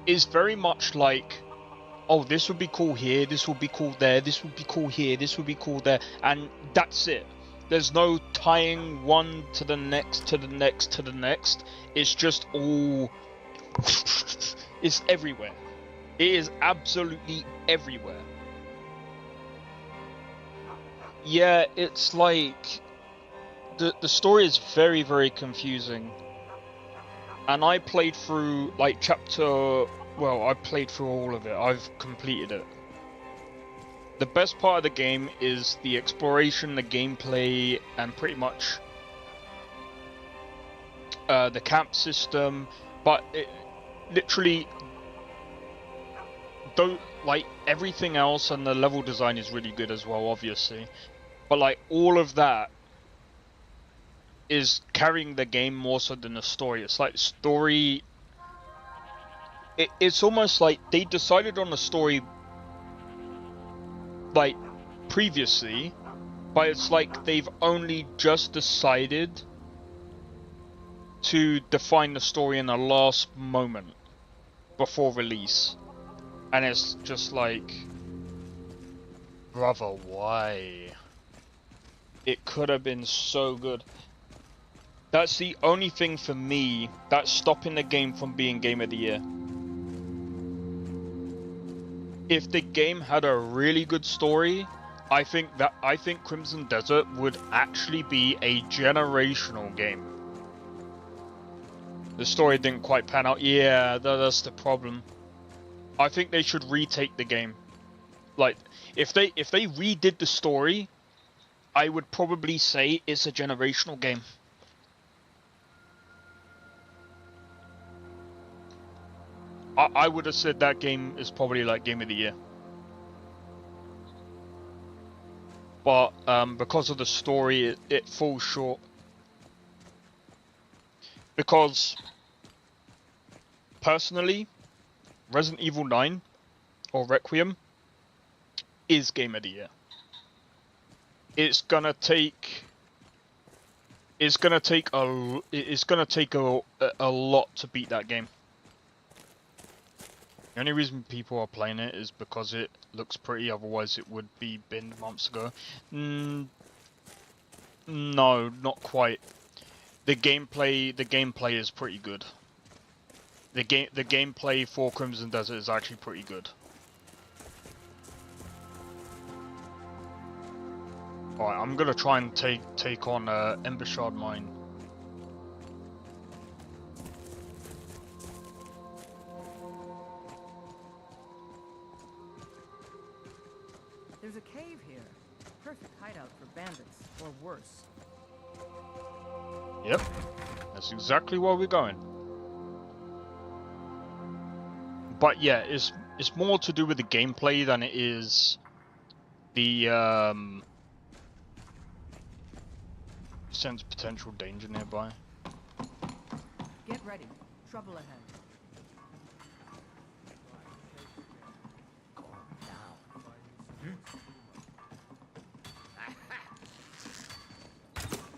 It's very much like, oh, this would be cool here, this would be cool there, this would be cool here, this would be cool there, and that's it. There's no tying one to the next, to the next, to the next. It's just all... It's everywhere. It is absolutely everywhere. Yeah, it's like... The story is very, very confusing. And I played through, like, chapter... Well, I played through all of it. I've completed it. The best part of the game is the exploration, the gameplay, and pretty much the camp system. But it literally... Don't, like, everything else, and the level design is really good as well, obviously. But, like, all of that is carrying the game more so than the story. It's like story... It's almost like they decided on the story, like, previously, but it's like they've only just decided to define the story in the last moment before release. And it's just like, brother, why? It could have been so good. That's the only thing for me that's stopping the game from being Game of the Year. if the game had a really good story, I think Crimson Desert would actually be a generational game. The story didn't quite pan out. Yeah, that's the problem. I think they should retake the game. Like, if they redid the story, I would probably say it's a generational game. I would have said that game is probably like Game of the Year. But because of the story, it falls short. Because, personally, Resident Evil 9 or Requiem is Game of the Year. It's gonna take a lot to beat that game. The only reason people are playing it is because it looks pretty, otherwise it would be been months ago. No, not quite. The gameplay is pretty good. The gameplay for Crimson Desert is actually pretty good. Alright, I'm gonna try and take on Ember Shard Mine.
There's a cave here. Perfect hideout for bandits, or worse.
Yep, that's exactly where we're going. But yeah, it's more to do with the gameplay than it is the sense potential danger nearby.
Get ready. Trouble ahead.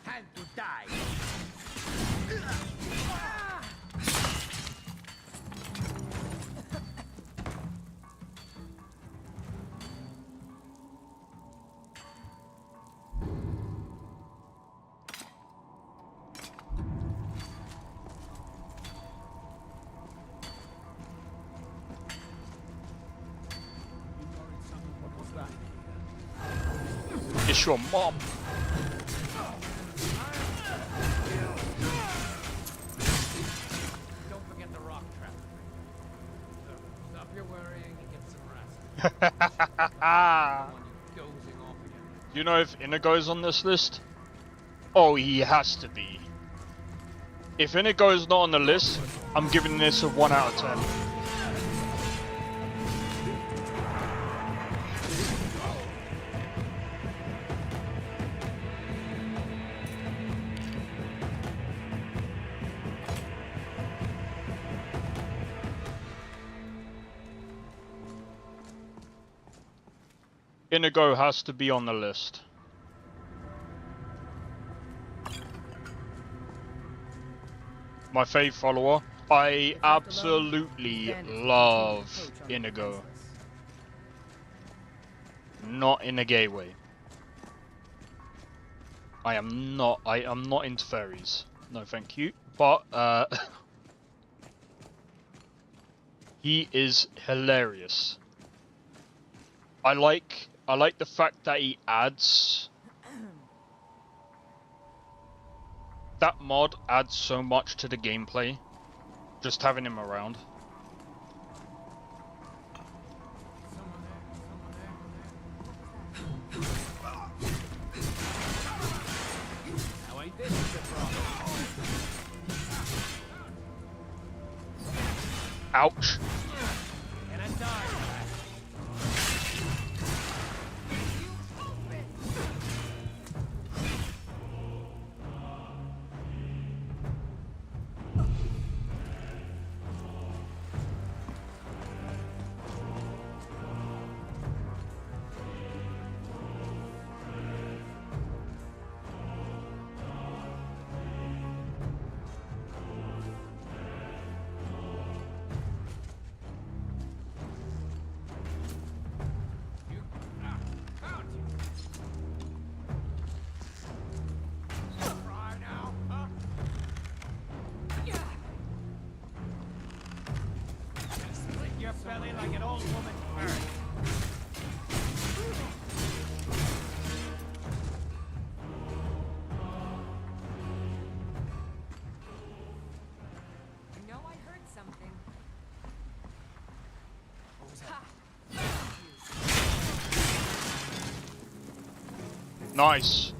Time to die.
It's your mom.
Don't forget the rock trap. Stop your worrying and get some rest. Dozing off again.
Do you know if Inigo's on this list? Oh, he has to be. If Inigo is not on the list, I'm giving this a 1 out of 10. Inigo has to be on the list. My fave follower. I absolutely love Inigo. Not in a gay way. I am not into fairies. No thank you. But he is hilarious. I like the fact that he adds... That mod adds so much to the gameplay, just having him around.
Now ain't this the problem?
Ouch.
And I died.
Nice.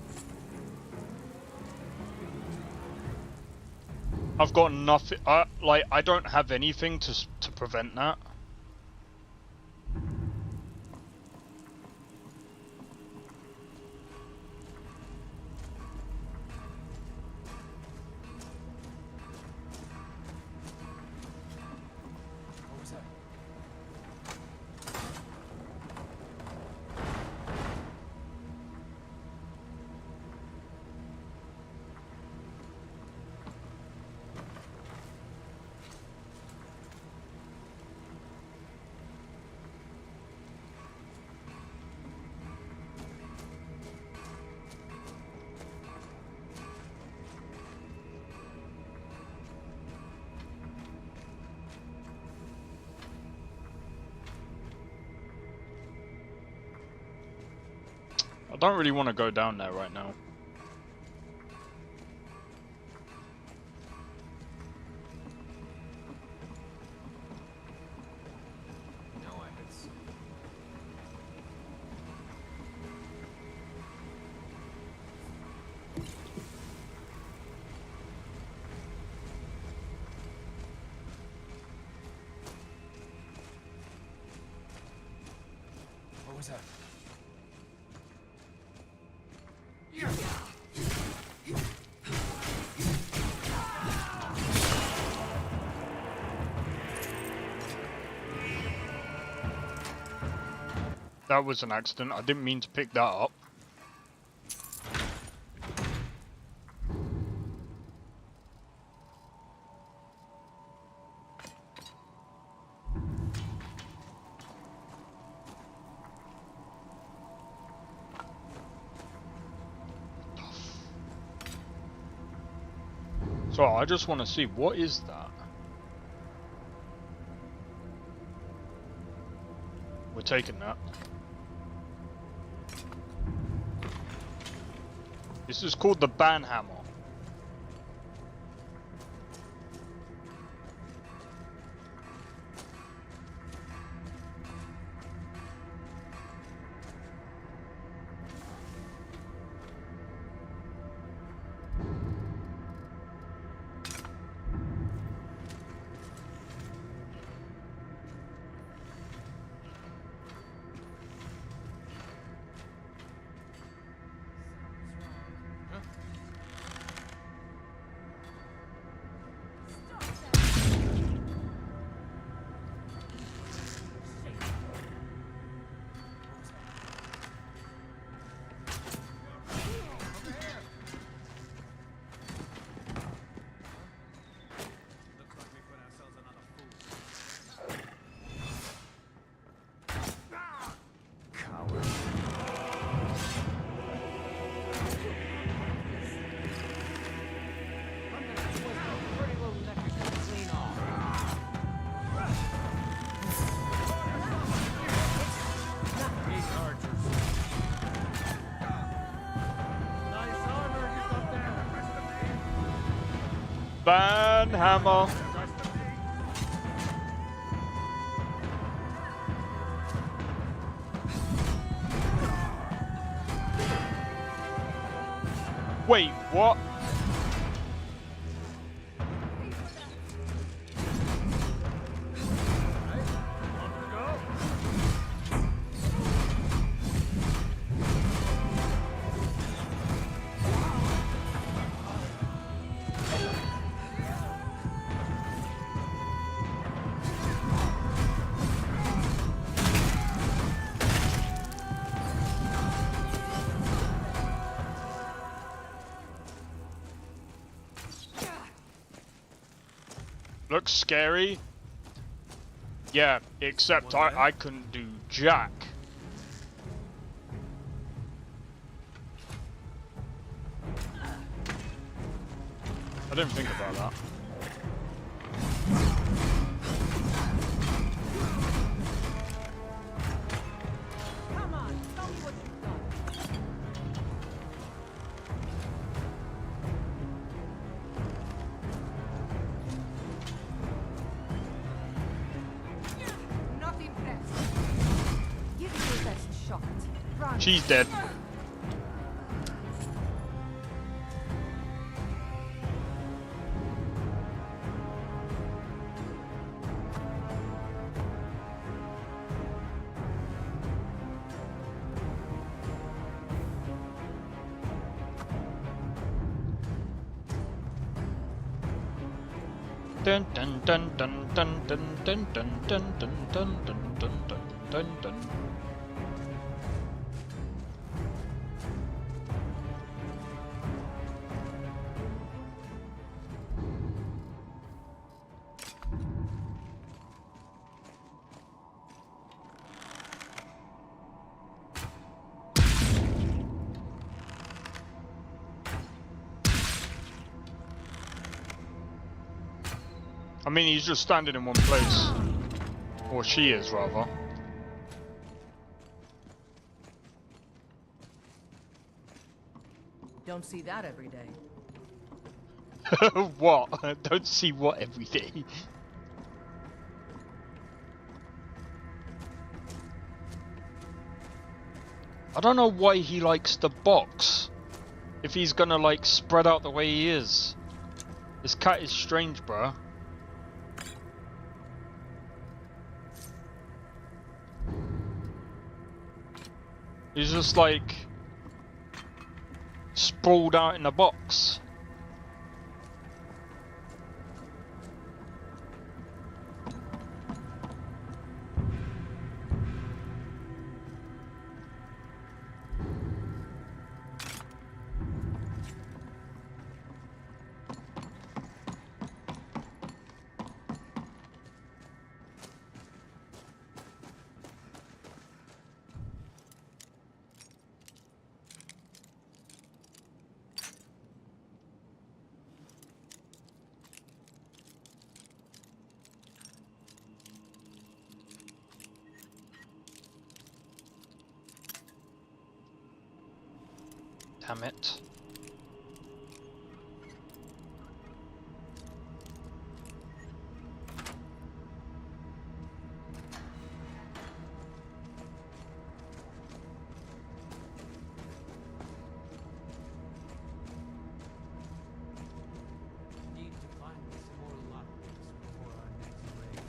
I've got nothing. I don't have anything to prevent that.
What was that?
I don't really want to go down there right now.
No weapons. What was that?
That was an accident. I didn't mean to pick that up. So I just want to see, what is that? We're taking that. This is called the Banhammer. Banhammer. Wait, what? Looks scary. Yeah, except I couldn't do jack. I didn't think about that.
Come on, tell me what you've done.
Not impressed. Give it your best shot. Run.
She's dead. dun dun dun dun dun dun dun dun dun dun dun dun dun dun dun. I mean, he's just standing in one place. Or she is, rather.
Don't see that every day.
What? I don't see what every day. I don't know why he likes the box. If he's gonna, like, spread out the way he is. This cat is strange, bruh. He's just like sprawled out in a box. Damn it.
Need to find some more lockpicks before our next raid.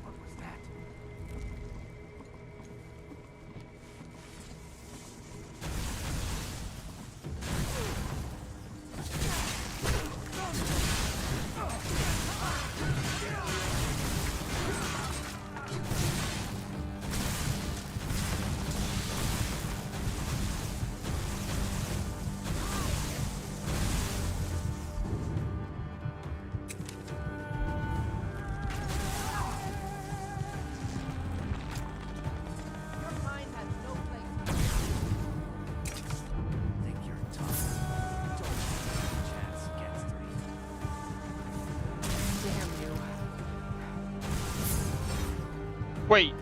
What was that?
Your mind has no place.
Think you're tough. Don't stand a chance against me.
Damn you.
Wait,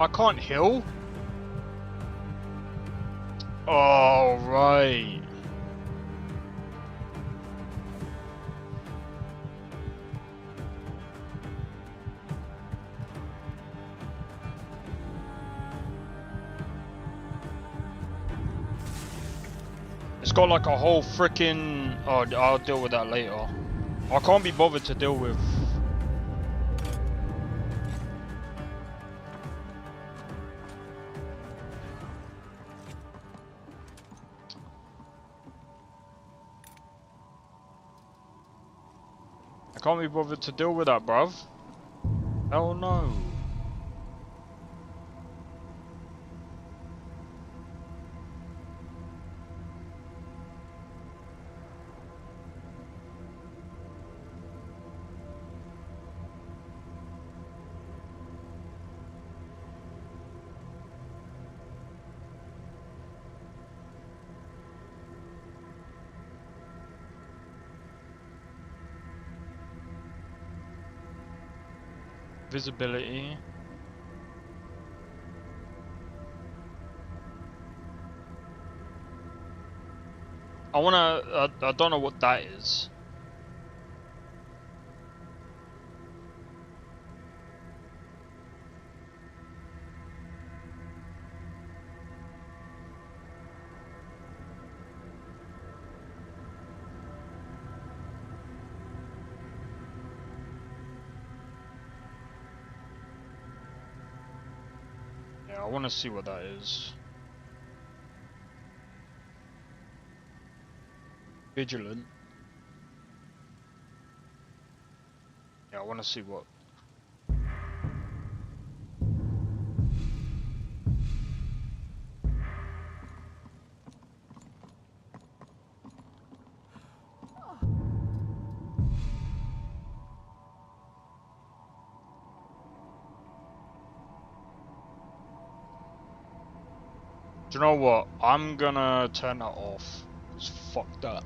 I can't heal? Oh, right. It's got like a whole freaking. Oh, I'll deal with that later. I can't be bothered to deal with. I can't be bothered to deal with that, bruv. Hell no. Visibility. I don't know what that is. Yeah, I want to see what that is. Vigilant. Yeah, I want to see what. Do you know what? I'm gonna turn that off. Cause fuck that.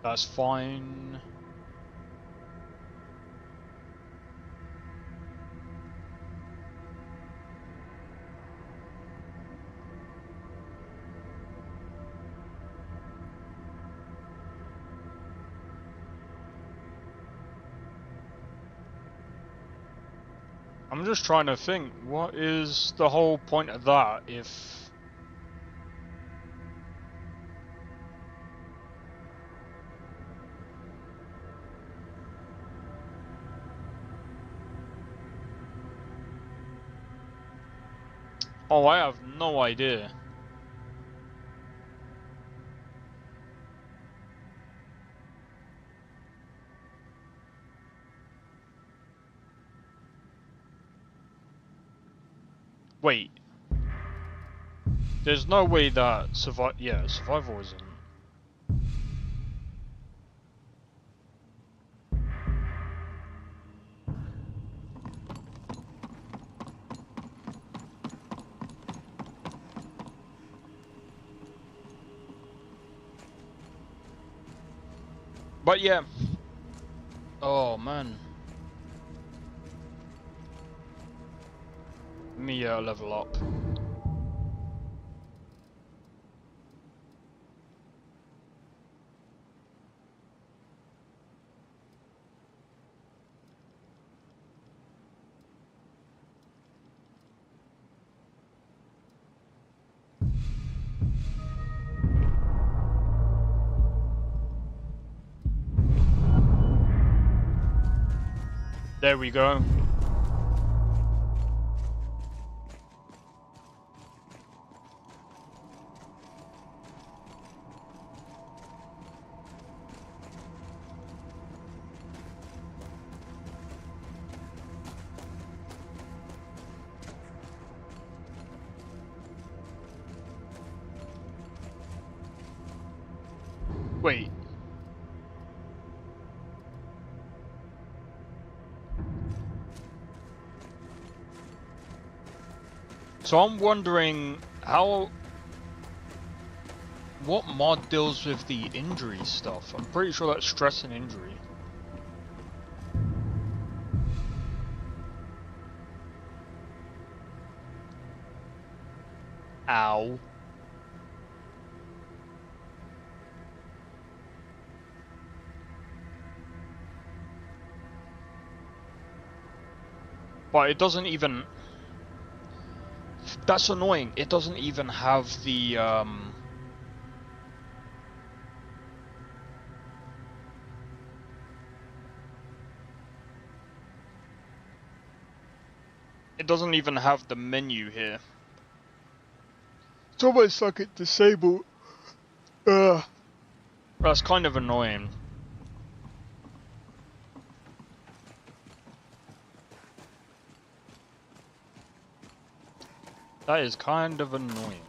That's fine. I'm just trying to think, what is the whole point of that if... Oh, I have no idea. Wait. There's no way that survival isn't. But yeah. Oh man. Let me level up. There we go. Wait. So I'm wondering how... What mod deals with the injury stuff? I'm pretty sure that's stress and injury. Ow. But it doesn't even... That's annoying. It doesn't even have the, It doesn't even have the menu here. It's almost like it's disabled. Ugh. That's kind of annoying. That is kind of annoying.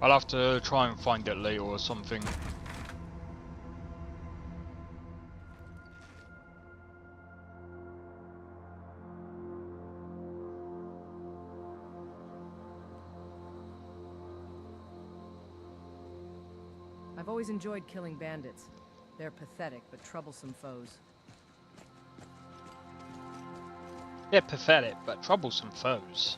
I'll have to try and find it later or something.
I've always enjoyed killing bandits. They're pathetic but troublesome foes.
They're pathetic but troublesome foes.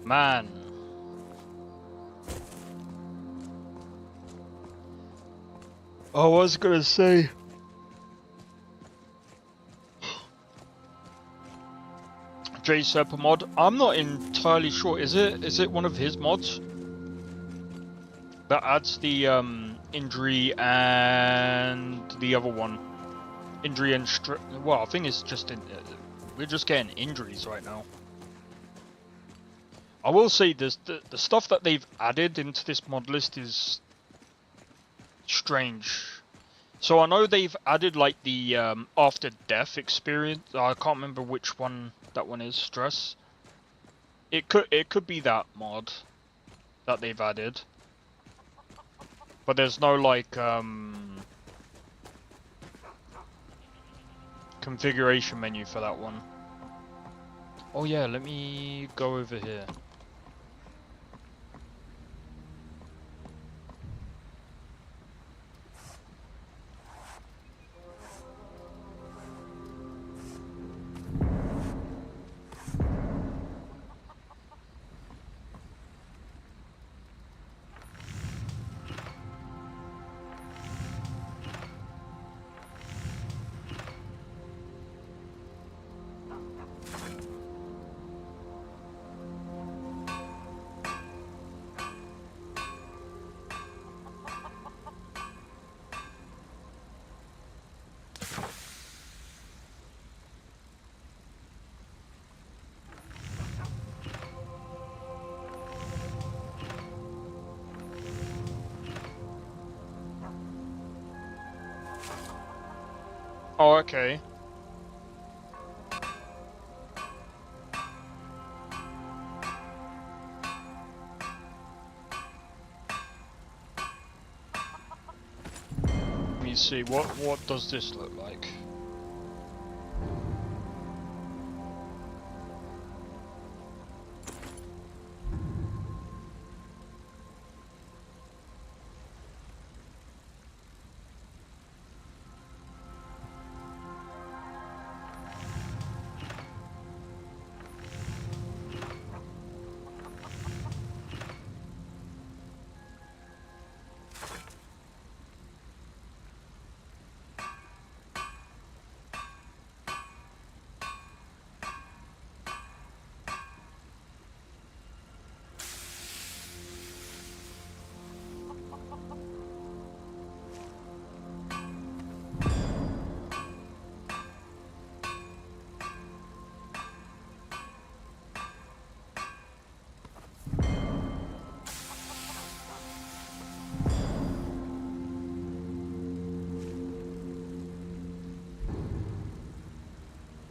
Man. I was gonna say. J Serper mod. I'm not entirely sure. Is it one of his mods that adds the injury and the other one? Injury and well, I think it's just we're just getting injuries right now. I will say this: the stuff that they've added into this mod list is strange. So I know they've added like the after death experience. I can't remember which one that one is. Stress. It could be that mod that they've added, but there's no like configuration menu for that one. Oh yeah, let me go over here. Oh, okay. Let me see, what does this look like?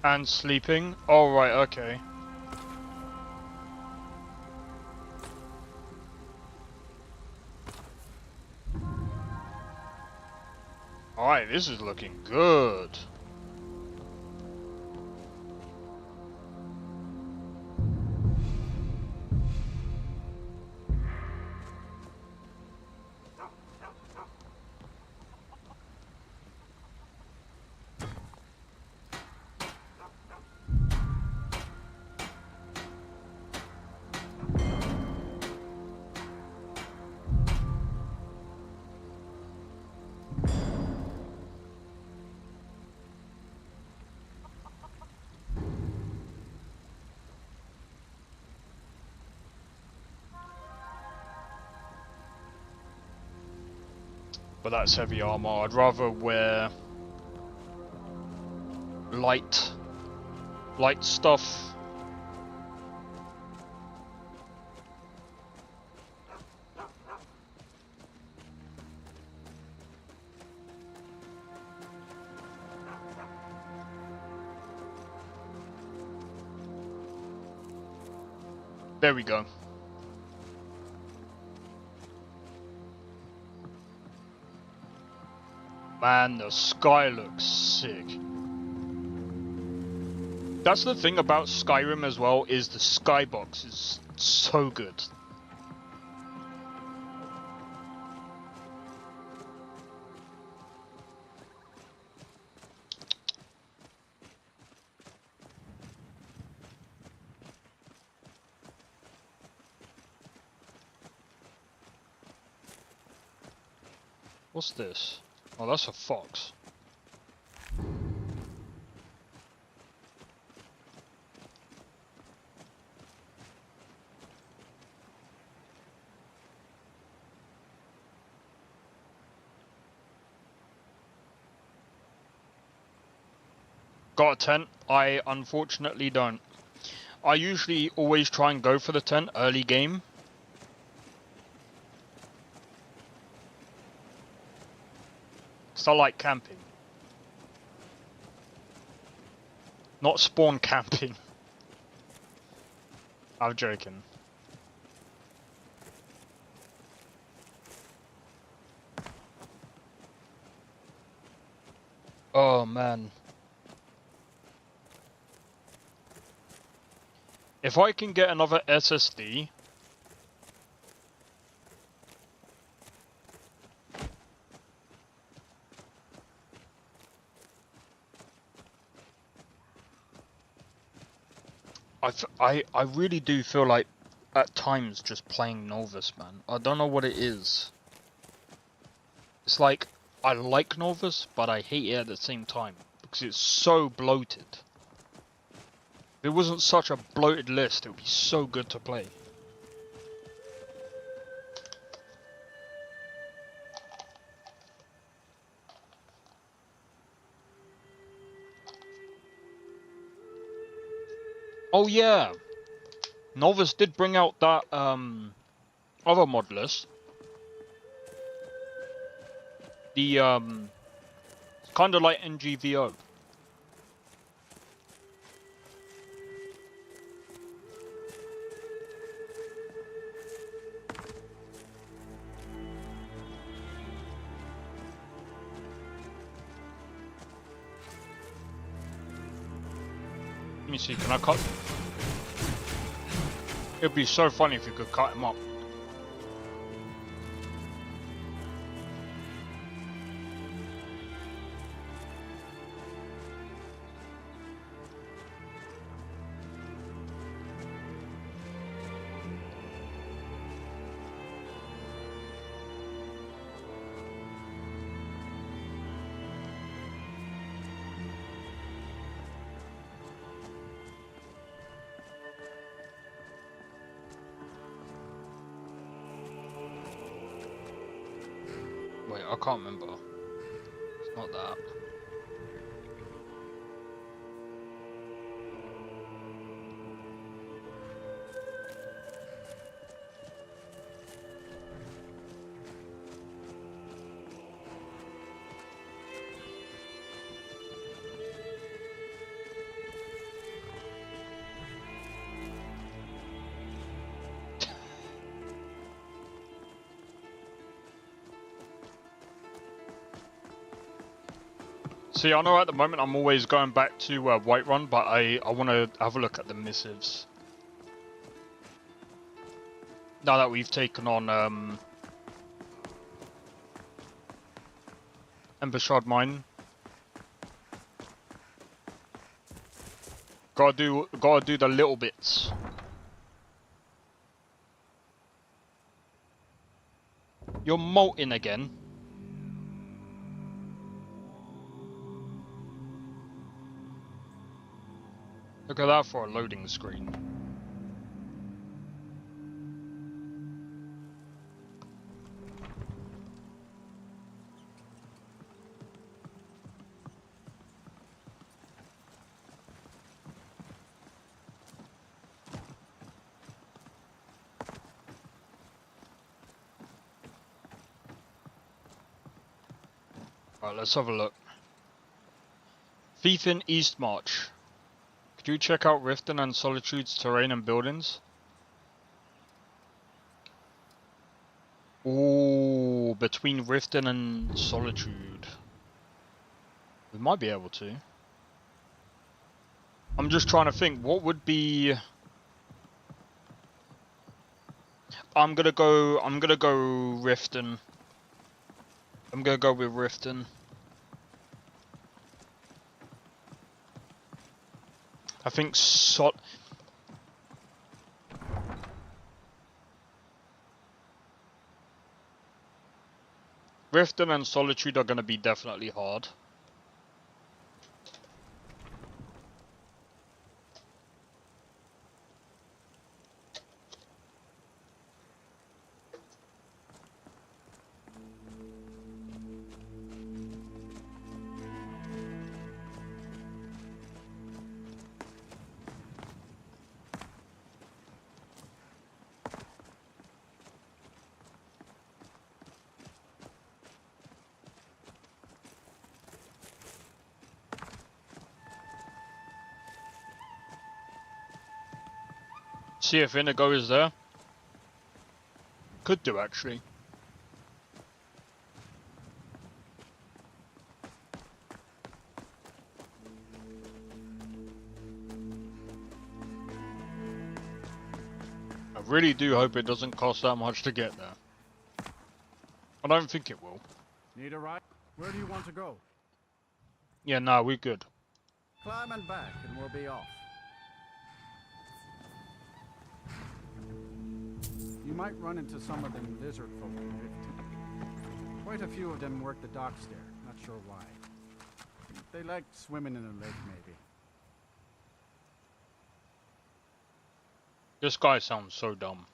And sleeping? Oh, right, okay. Alright, this is looking good. But that's heavy armor. I'd rather wear light stuff. There we go. Man, the sky looks sick. That's the thing about Skyrim as well, is the skybox is so good. What's this? Oh, that's a fox. Got a tent? I unfortunately don't. I usually always try and go for the tent early game. So I like camping. Not spawn camping. I'm joking. Oh man. If I can get another SSD, I really do feel like at times just playing Novus, man. I don't know what it is. It's like I like Novus, but I hate it at the same time because it's so bloated. If it wasn't such a bloated list, it would be so good to play. Oh yeah, Novus did bring out that other mod list. The kind of like NGVO. Let me see, can I cut? It'd be so funny if you could cut him up. Wait, I can't remember. It's not that. See, I know at the moment I'm always going back to Whiterun, but I want to have a look at the missives. Now that we've taken on Embershard Mine. Gotta do the little bits. You're molting again. Look at that for a loading screen. Alright, let's have a look. Thief in East March. Could you check out Riften and Solitude's terrain and buildings? Ooh, between Riften and Solitude. We might be able to. I'm just trying to think, what would be... I'm gonna go Riften. I'm gonna go with Riften. I think Riften and Solitude are going to be definitely hard. See if Inigo is there. Could do, actually. I really do hope it doesn't cost that much to get there. I don't think it will.
Need a ride? Where do you want to go?
Yeah, no, we're good.
Climb and back, and we'll be off. You might run into some of them lizard folk in Riften. Quite a few of them work the docks there, not sure why. They like swimming in a lake, maybe.
This guy sounds so dumb.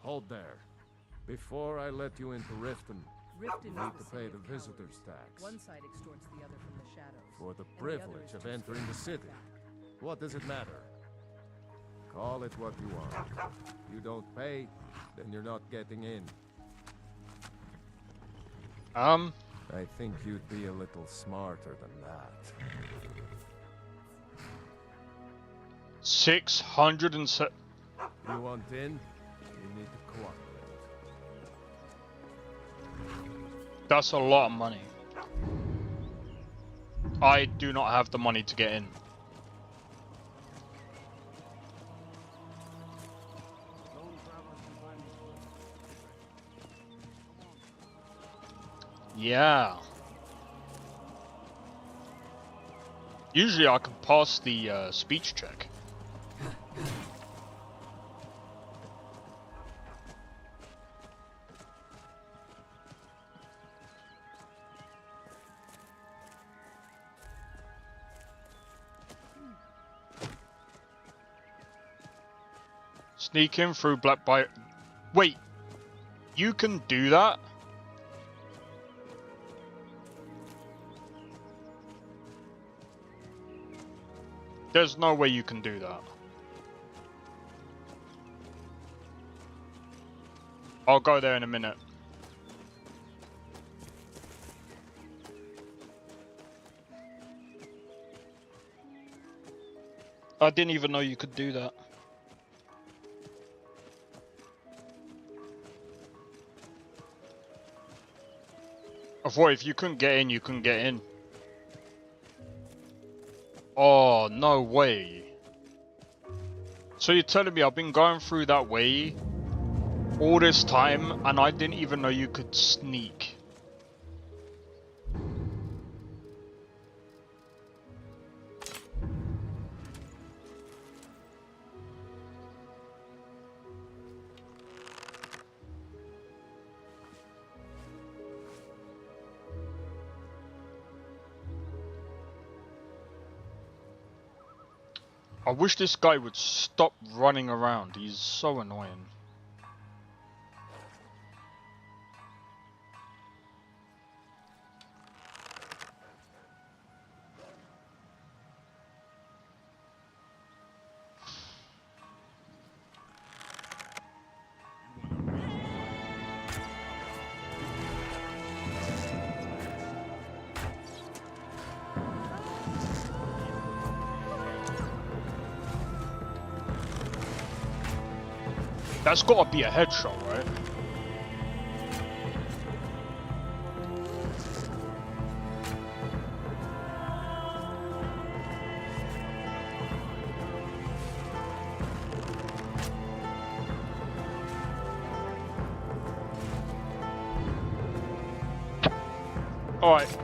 Hold there. Before I let you into Riften, you need to pay the visitor's tax.
One side extorts the other from the shadows.
For the
and the
privilege
other
of
is
entering the city. What does it matter? Call it what you want. You don't pay, then you're not getting in.
I
think you'd be a little smarter than that.
607.
You want in? You need to cooperate.
That's a lot of money. I do not have the money to get in. Yeah. Usually I can pass the speech check. Sneak in through Black Bio. Wait, you can do that? There's no way you can do that. I'll go there in a minute. I didn't even know you could do that. I thought if you couldn't get in, you couldn't get in. Oh, no way. So you're telling me I've been going through that way all this time and I didn't even know you could sneak. I wish this guy would stop running around. He's so annoying. That's gotta be a headshot, right? Alright.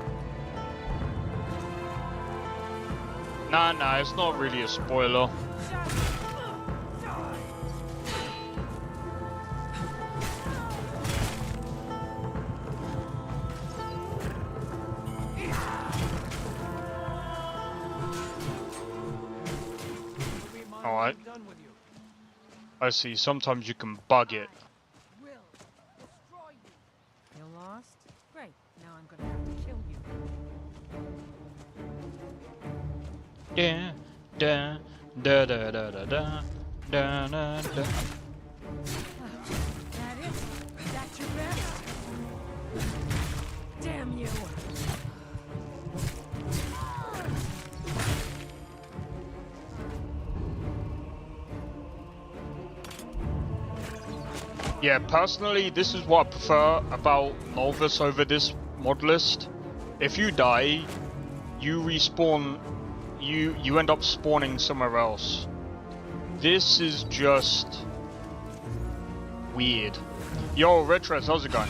Nah, it's not really a spoiler. Alright. I see, sometimes you can bug it.
You're lost? Great. Now I'm gonna have to kill you.
Yeah. Da da da da da da da da da.
That it? That's your best? Damn you!
Yeah, personally, this is what I prefer about Novice over this mod list. If you die, you respawn, you end up spawning somewhere else. This is just weird. Yo, Retres, how's it going?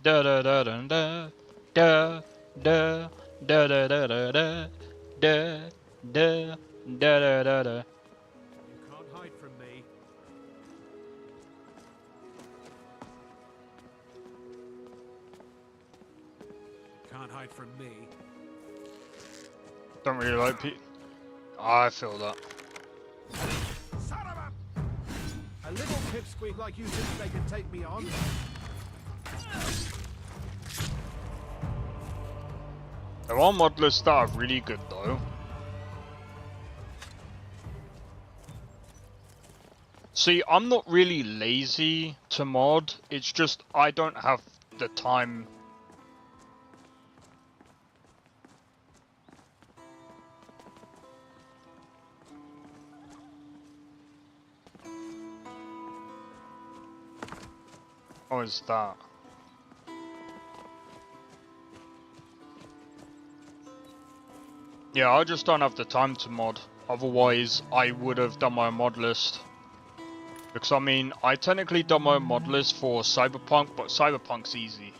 Da da da da da da da da da da da da da da da da da da da.
You can't hide from me. Can't hide from me.
Don't really like Pete. I feel that.
Son of a little pipsqueak like you think they can take me on?
There are mod lists that are really good though. See, I'm not really lazy to mod, it's just I don't have the time. What is that? Yeah, I just don't have the time to mod. Otherwise, I would have done my mod list. Because I mean, I technically done my mod list for Cyberpunk, but Cyberpunk's easy.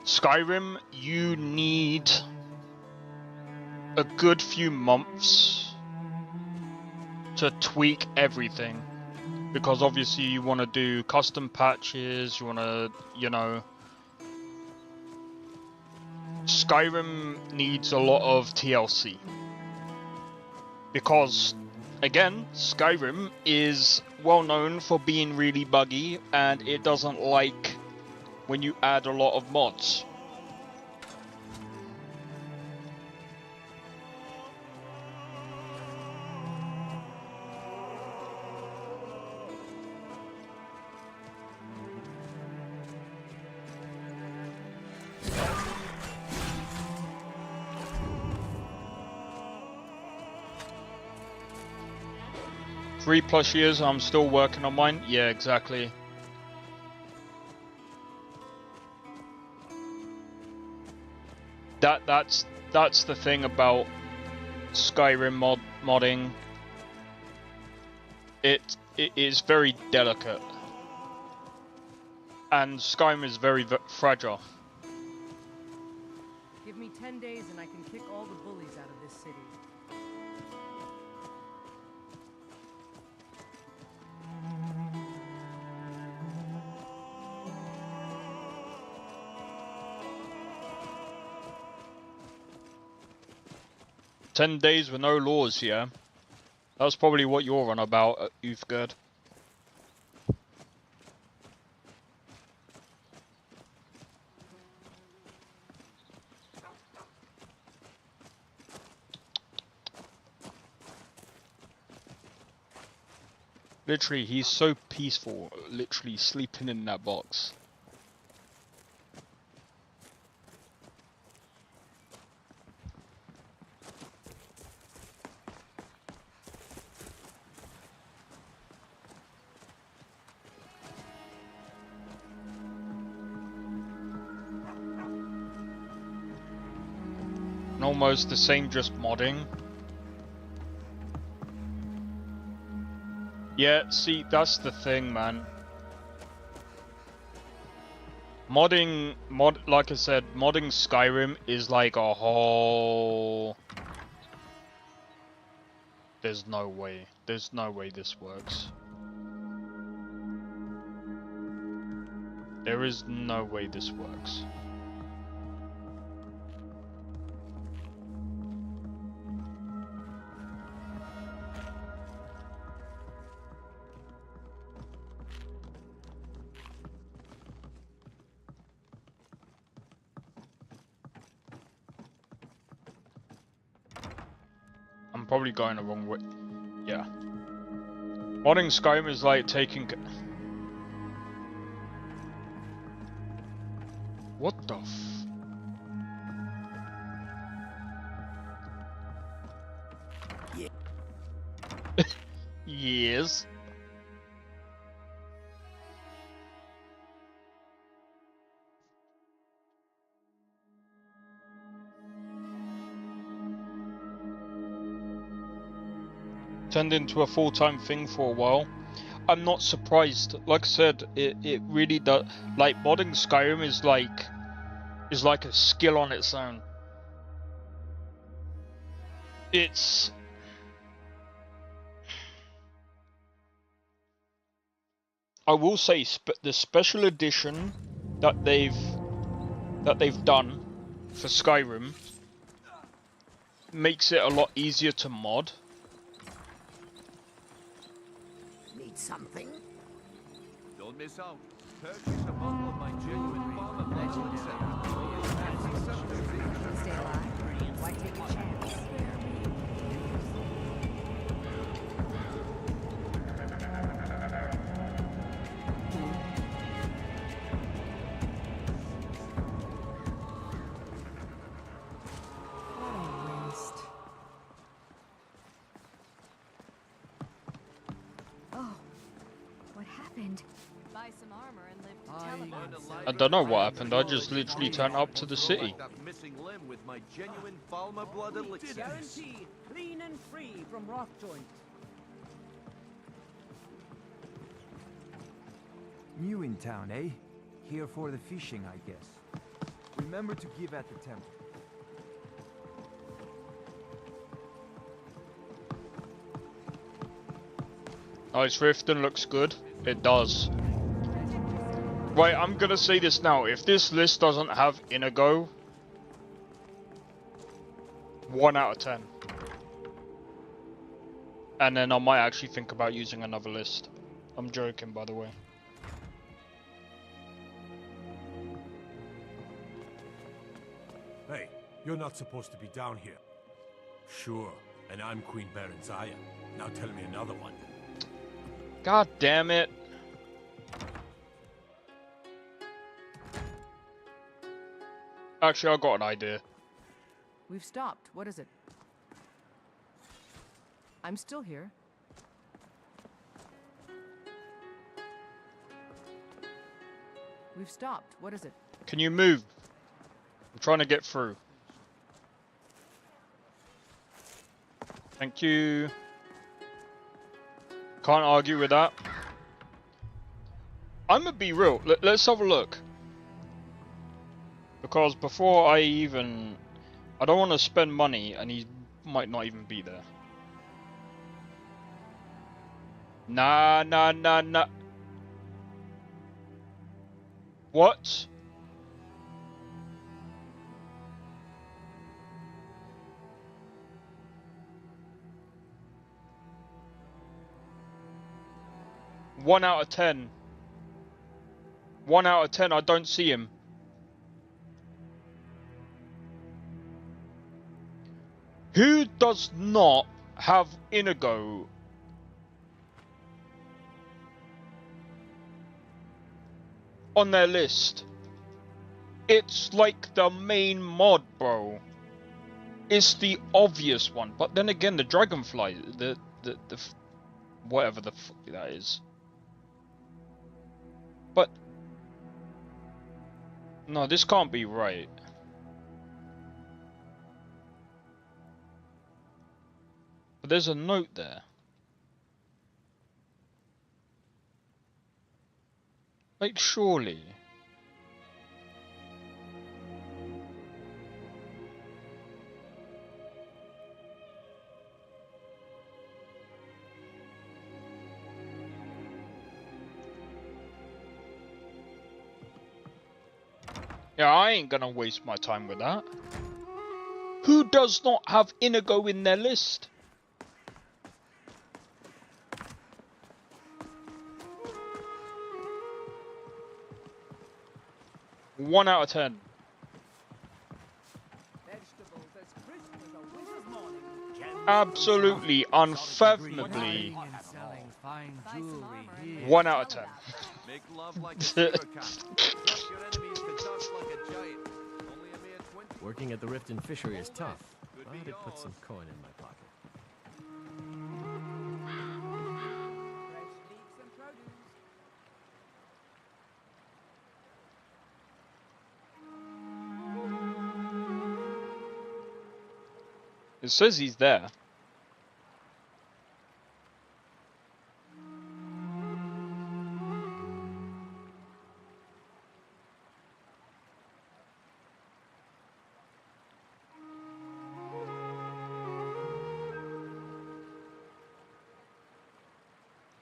Skyrim, you need a good few months to tweak everything. Because obviously you want to do custom patches, you want to, you know... Skyrim needs a lot of TLC. Because, again, Skyrim is well known for being really buggy, and it doesn't like when you add a lot of mods. +3 years, I'm still working on mine. Yeah, exactly. That's the thing about Skyrim modding. It is very delicate, and Skyrim is very fragile.
Give me 10 days and I can kick all the bullies out of this city.
"10 days with no laws, yeah? That's probably what you're on about, Uthgerd. Literally, he's so peaceful, literally sleeping in that box. And almost the same, just modding. Yeah, see, that's the thing, man. Like I said, modding Skyrim is like a whole... There's no way this works. There is no way this works. I'm probably going the wrong way. Yeah. Modding Skyrim is like taking... What the f...
Yeah.
Yes. Turned into a full-time thing for a while. I'm not surprised. Like I said, it really does. Like modding Skyrim is like a skill on its own. It's I will say the special edition that they've done for Skyrim makes it a lot easier to mod.
Need something?
Don't miss out. Purchase a bottle of my genuine farmer blend.
Stay alive. Why take a chance?
Buy some armor and live to tell about it.
I don't know what happened. I just literally turned up to the city.
Guaranteed, clean and free from rock joint.
New in town, eh? Here for the fishing, I guess. Remember to give at the temple.
Nice Riften looks good. It does. Right, I'm gonna say this now. If this list doesn't have Inigo, 1 out of 10. And then I might actually think about using another list. I'm joking, by the way.
Hey, you're not supposed to be down here. Sure, and I'm Queen Berenzaya. Now tell me another one.
God damn it. Actually, I got an idea.
We've stopped. What is it? I'm still here. We've stopped. What is it?
Can you move? I'm trying to get through. Thank you. Can't argue with that. I'm gonna be real. Let's have a look. Because before I don't want to spend money and he might not even be there. Nah. What? One out of 10. 1 out of 10, I don't see him. Who does not have Inigo? on their list. It's like the main mod, bro. It's the obvious one, but then again, the dragonfly, the whatever the fuck that is. But no, this can't be right. But there's a note there. Like, surely. Yeah, I ain't gonna waste my time with that. Who does not have Inigo in their list? One out of 10. Absolutely, unfathomably. 1 out of 10.
Make love like a steamer captain. Crush your enemies to dust like a giant. Only a mere 20.
Working at the Rift and Fishery is tough, but it put some coin in my pocket.
It says he's there.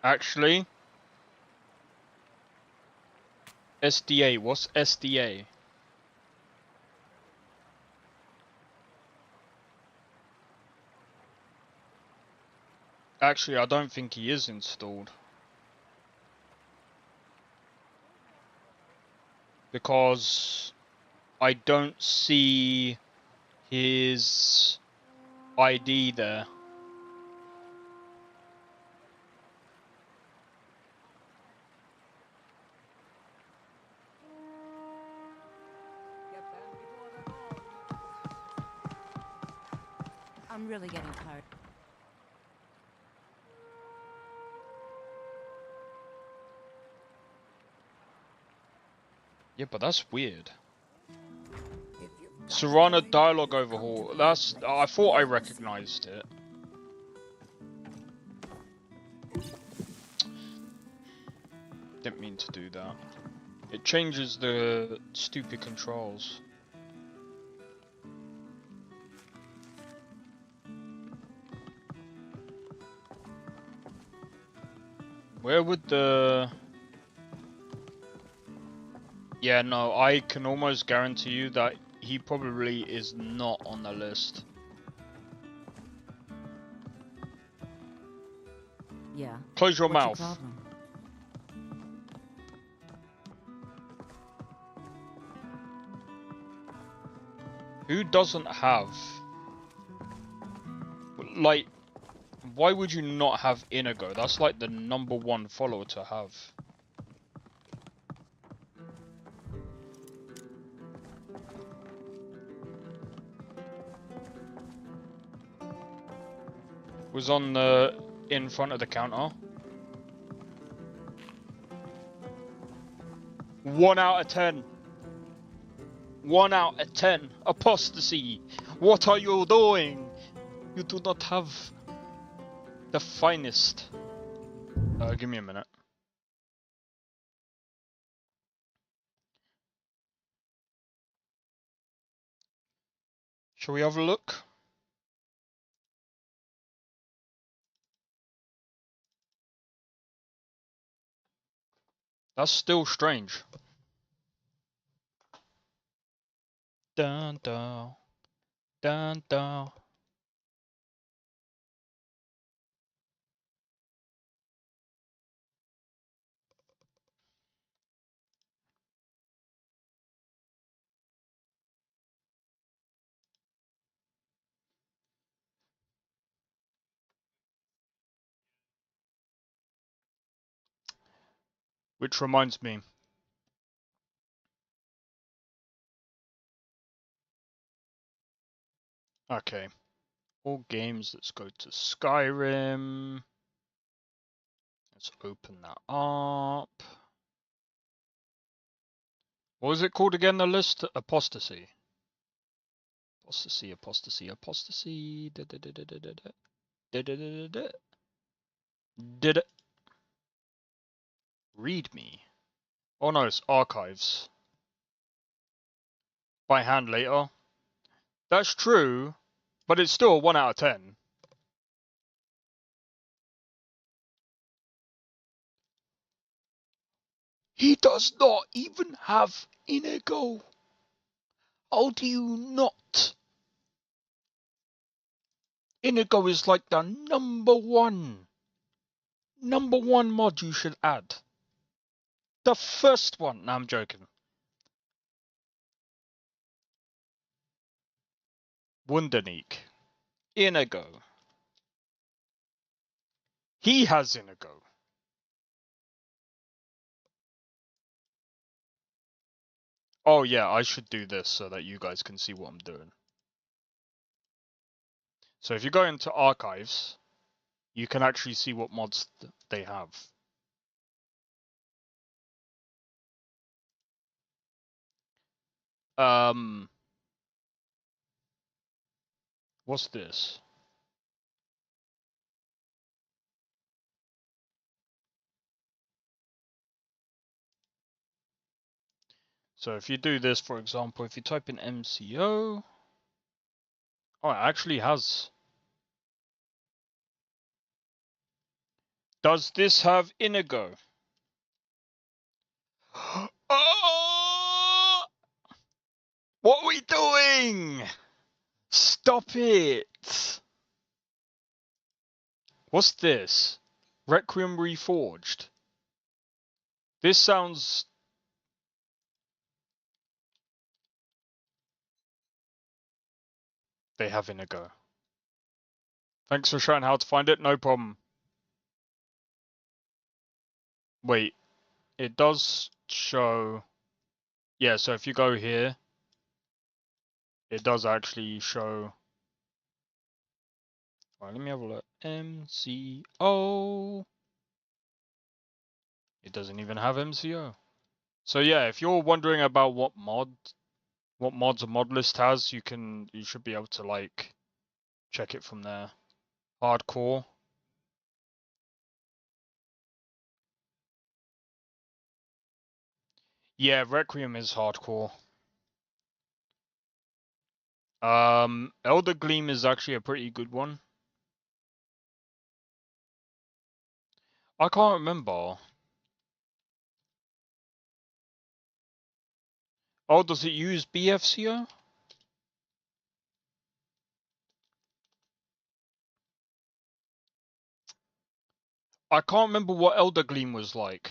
Actually, SDA, what's SDA? Actually, I don't think he is installed. Because I don't see his ID there.
I'm really getting tired.
Yeah, but that's weird. Serrano dialogue overhaul. That's. I thought I recognized it. Didn't mean to do that. It changes the stupid controls. Where would the... Yeah, no, I can almost guarantee you that he probably is not on the list.
Yeah.
Close your
What's
mouth.
problem?
Who doesn't have... Like, why would you not have Inigo? That's like the #1 follower to have. Was on the... in front of the counter. 1 out of 10. 1 out of 10. Apostasy. What are you doing? You do not have the finest. Give me a minute. Shall we have a look? That's still strange. Dun dun. Dun dun. Which reminds me, Okay. All games, let's go to Skyrim. Let's open that up. What was it called again, the list? Apostasy. Apostasy, apostasy, apostasy. Did it? Read me. Oh no, it's archives. By hand later. That's true, but it's still a 1 out of 10. He does not even have Inigo. How do you not? Inigo is like the number one mod you should add. The first one. No, I'm joking. Wunderneek. Inigo. He has Inigo. Oh yeah, I should do this so that you guys can see what I'm doing. So if you go into archives, you can actually see what mods they have. What's this? So if you do this, for example, if you type in MCO, oh, it actually has. Does this have Inigo? Oh! What are we doing? Stop it! What's this? Requiem Reforged. This sounds... They have Inigo. Thanks for showing how to find it, no problem. Wait, it does show... Yeah, so if you go here, it does actually show... Alright, let me have a look. MCO. It doesn't even have MCO. So yeah, if you're wondering about what mods a mod list has, you should be able to like check it from there. Hardcore. Yeah, Requiem is hardcore. Elder Gleam is actually a pretty good one. I can't remember. Oh, does it use BFCO? I can't remember what Elder Gleam was like.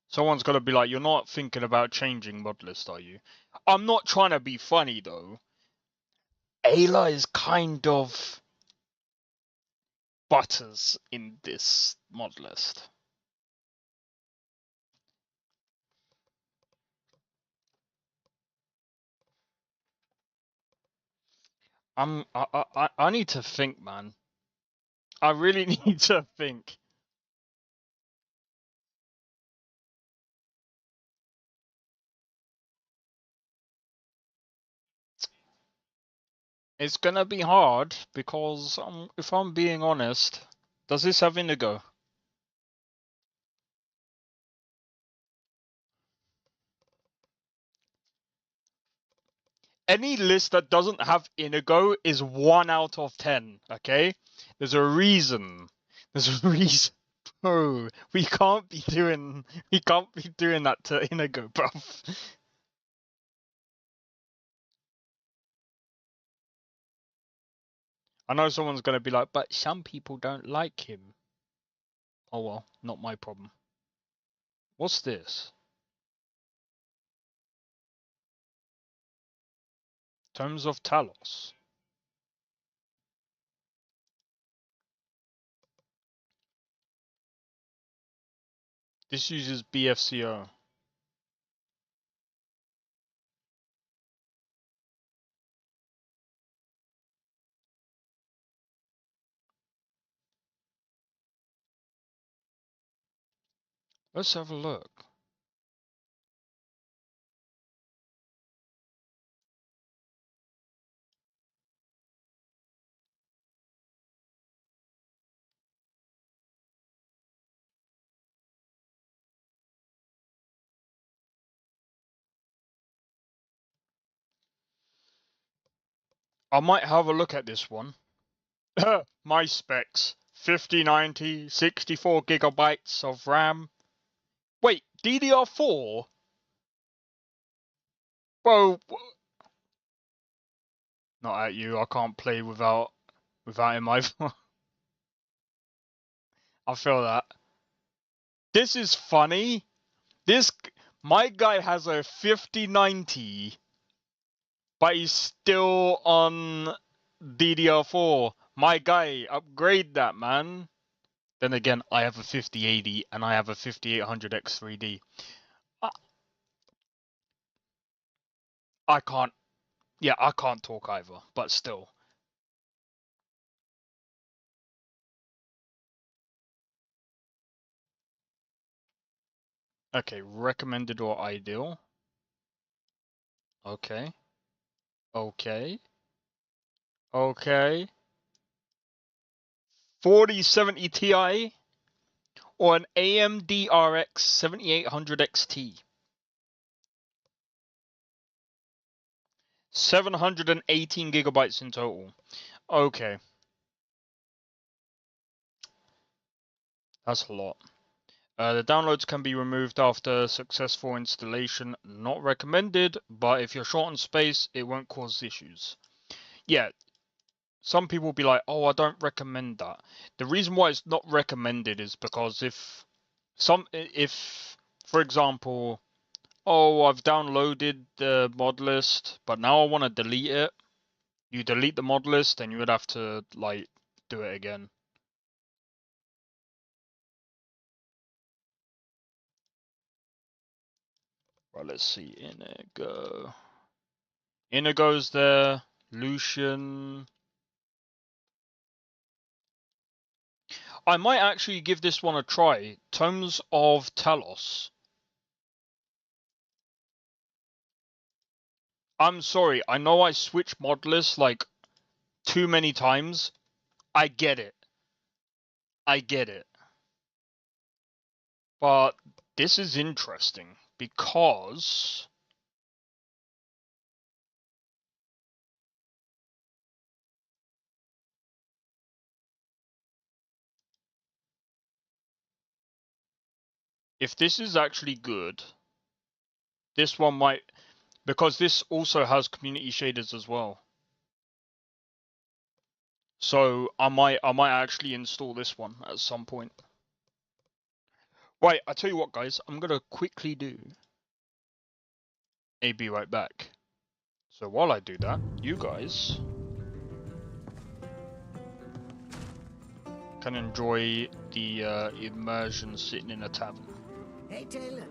Someone's got to be like, you're not thinking about changing mod list, are you? I'm not trying to be funny, though. Ayla is kind of butters in this mod list. I need to think, man. I really need to think. It's gonna be hard because if I'm being honest, does this have Indigo? Any list that doesn't have Inigo is 1 out of 10, okay? There's a reason. There's a reason. Bro, we can't be doing that to Inigo, bruv. I know someone's gonna be like, but some people don't like him. Oh well, not my problem. What's this? Tomes of Talos. This uses BFCO. Let's have a look. I might have a look at this one. My specs. 5090, 64 gigabytes of RAM. Wait, DDR4? Bro, not at you. I can't play without in my phone. I feel that. This is funny. My guy has a 5090, but he's still on DDR4. My guy, upgrade that, man. Then again, I have a 5080 and I have a 5800X3D. I can't. Yeah, I can't talk either, but still. Okay, recommended or ideal. Okay. Okay. Okay. 4070 Ti or an AMD RX 7800 XT. 718 gigabytes in total. Okay. That's a lot. The downloads can be removed after successful installation. Not recommended, but if you're short on space, it won't cause issues. Yeah, some people will be like, oh, I don't recommend that. The reason why it's not recommended is because if, for example, oh, I've downloaded the mod list, but now I want to delete it. You delete the mod list, and you would have to, like, do it again. Right, let's see. Inigo. Inigo's there. Lucian. I might actually give this one a try. Tomes of Talos. I'm sorry, I know I switch mod lists like too many times. I get it. I get it. But this is interesting because if this is actually good, this one might, because this also has community shaders as well. So I might actually install this one at some point. Right, I tell you what, guys, I'm gonna quickly do a be right back. So while I do that, you guys can enjoy the immersion sitting in a tavern.
Hey, Taylor,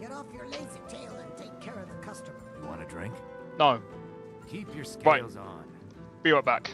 get off your lazy tail and take care of the customer.
You want a drink?
No.
Keep your scales on.
Be right back.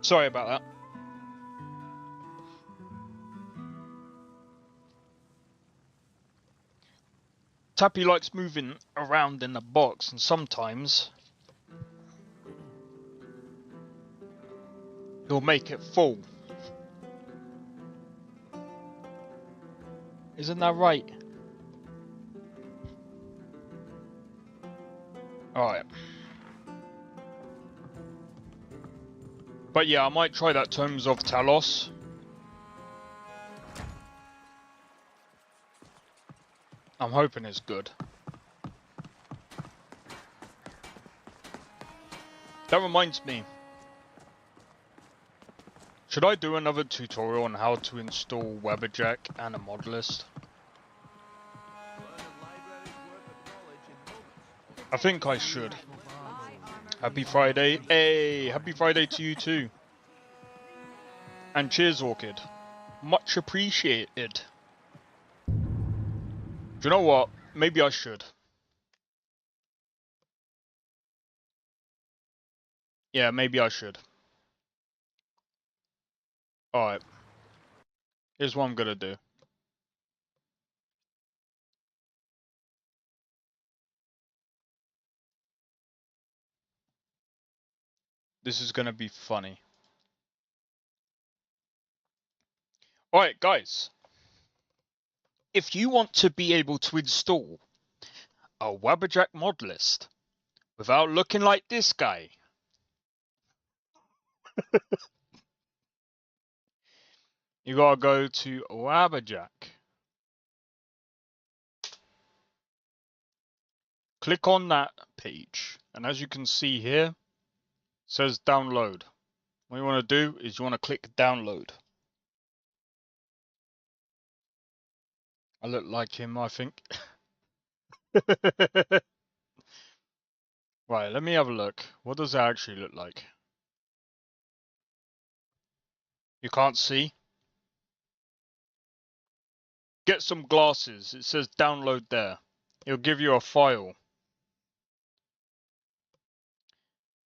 Sorry about that. Tappy likes moving around in the box, and sometimes he'll make it full. Isn't that right? Alright. But yeah, I might try that Tomes of Talos. I'm hoping it's good. That reminds me. Should I do another tutorial on how to install Webberjack and a mod list? I think I should. Happy Friday. Hey, happy Friday to you too. And cheers, Orchid. Much appreciated. Do you know what? Maybe I should. Yeah, maybe I should. Alright. Here's what I'm gonna do. This is gonna be funny. Alright, guys. If you want to be able to install a Webberjack mod list without looking like this guy, you gotta go to Webberjack. Click on that page, and as you can see here, it says download. What you want to do is you want to click download. I look like him, I think. Right, let me have a look. What does that actually look like? You can't see? Get some glasses. It says download there. It'll give you a file.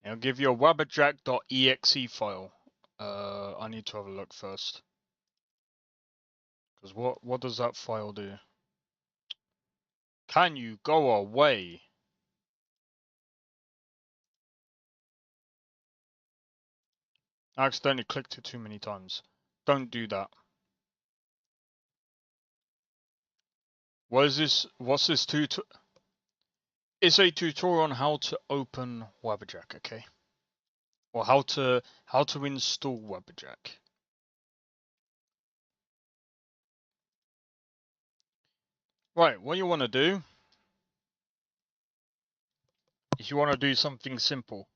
It'll give you a wabberjack.exe file. I need to have a look first. Because what does that file do? Can you go away? I accidentally clicked it too many times. Don't do that. What is this? What's this It's a tutorial on how to open Webberjack, okay? Or how to install Webberjack. Right, what you want to do is you want to do something simple.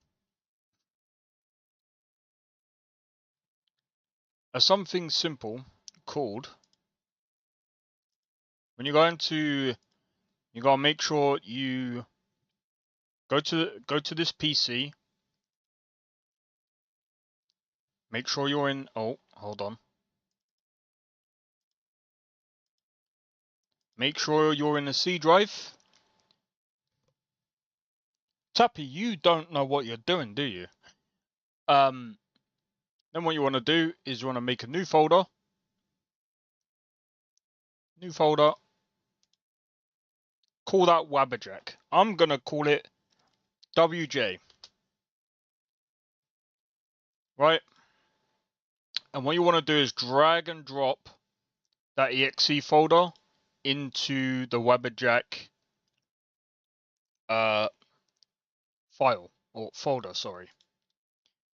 Something simple called, when you go into, you gotta make sure you go to this PC. Make sure you're in. Oh, hold on. Make sure you're in the C drive. Tappy, you don't know what you're doing, do you? Then what you want to do is you want to make a new folder. New folder. Call that Wabberjack. I'm gonna call it WJ. Right? And what you want to do is drag and drop that exe folder into the Wabberjack file or folder, sorry.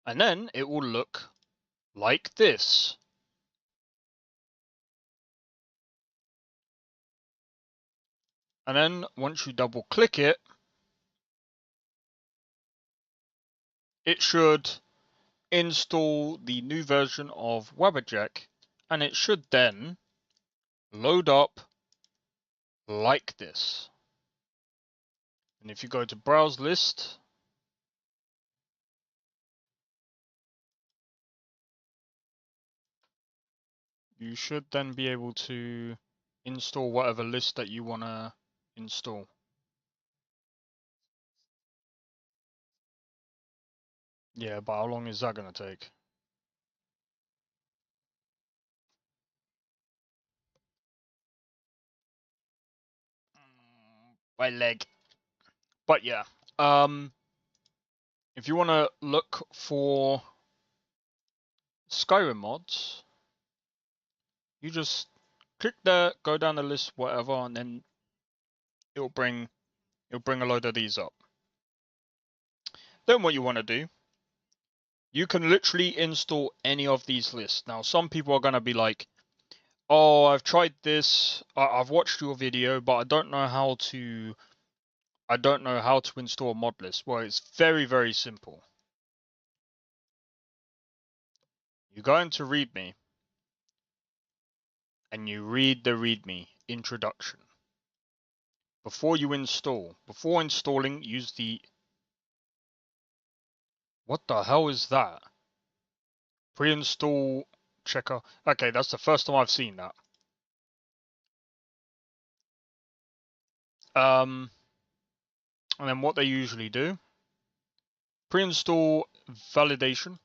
And then it will look like this. And then once you double click it, it should install the new version of Wabberjack, and it should then load up like this. And if you go to browse list, you should then be able to install whatever list that you want to install. Yeah, but how long is that going to take? my leg. But yeah, if you want to look for Skyrim mods, you just click there, go down the list, whatever, and then it'll bring a load of these up. Then what you want to do, you can literally install any of these lists. Now, some people are going to be like, oh, I've tried this, I've watched your video, but I don't know how to install a mod list. Well, it's very, very simple. You go into README, and you read the README introduction. Before installing, use the... What the hell is that? Pre-install checker. Okay, that's the first time I've seen that. And then what they usually do, pre-install validation.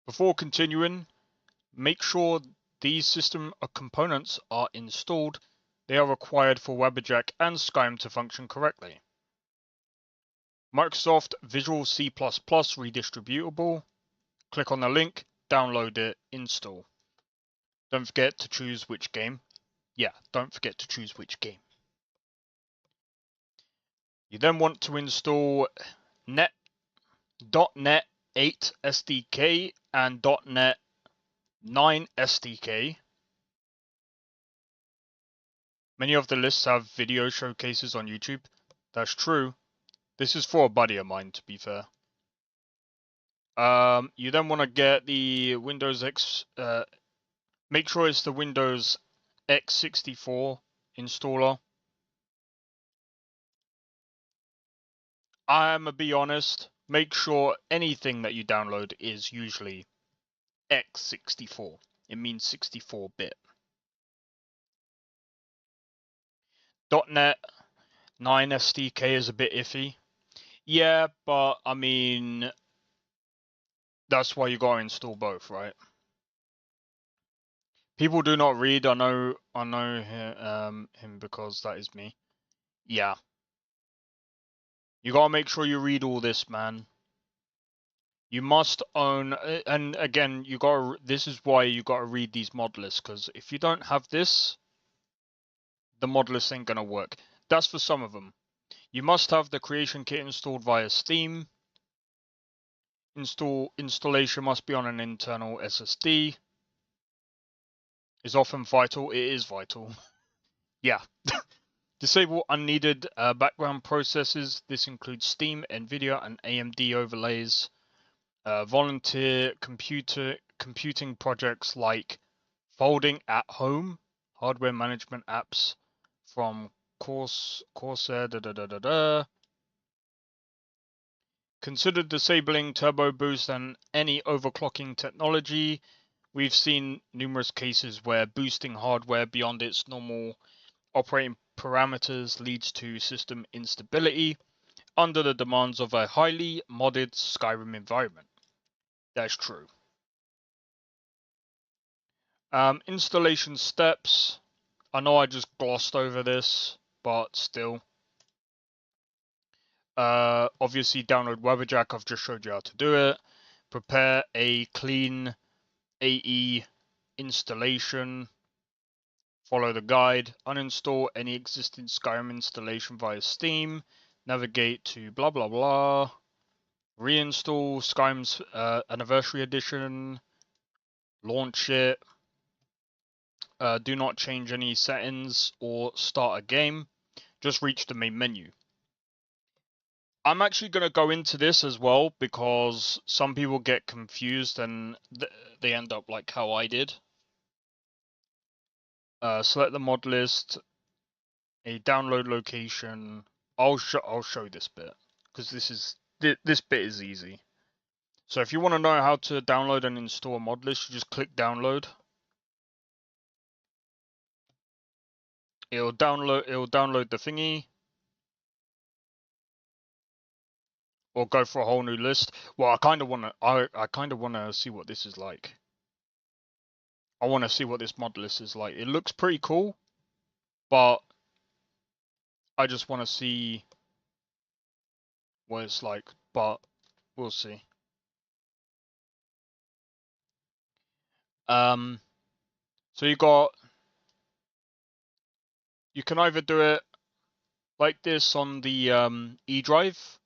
Before continuing, make sure these system components are installed. They are required for Webberjack and Skyrim to function correctly. Microsoft Visual C++ redistributable. Click on the link, download it, install. Don't forget to choose which game. Yeah, don't forget to choose which game. You then want to install .NET 8 SDK and .NET 9 SDK. Many of the lists have video showcases on YouTube. That's true. This is for a buddy of mine, to be fair. You then want to get the Windows X. Make sure it's the Windows x64 installer. I'm gonna be honest. Make sure anything that you download is usually x64. It means 64-bit. .NET 9 SDK is a bit iffy. Yeah, but I mean, that's why you gotta install both, right? People do not read. I know him because that is me. Yeah. You gotta make sure you read all this, man. You must own, and again, this is why you gotta read these mod lists, because if you don't have this, the mod list ain't gonna work. That's for some of them. You must have the creation kit installed via Steam. Installation must be on an internal SSD. Is often vital. It is vital. Yeah. Disable unneeded background processes. This includes Steam, NVIDIA, and AMD overlays. Volunteer computing projects like Folding at Home, hardware management apps from Corsair. Consider disabling turbo boost and any overclocking technology. We've seen numerous cases where boosting hardware beyond its normal operating parameters leads to system instability under the demands of a highly modded Skyrim environment. That's true. Installation steps. I know I just glossed over this, but still. Obviously download Webberjack, I've just showed you how to do it. Prepare a clean AE installation. Follow the guide. Uninstall any existing Skyrim installation via Steam. Navigate to blah blah blah. Reinstall Skyrim's Anniversary Edition. Launch it. Do not change any settings or start a game. Just reach the main menu. I'm actually going to go into this as well because some people get confused and they end up like how I did. Select the mod list, a download location. I'll show this bit because this bit is easy. So if you want to know how to download and install a mod list, you just click download. It'll download the thingy. Or go for a whole new list. Well, I kind of wanna see what this is like. I want to see what this mod list is like. It looks pretty cool, but I just want to see what it's like, but we'll see. So you can either do it like this on the E drive,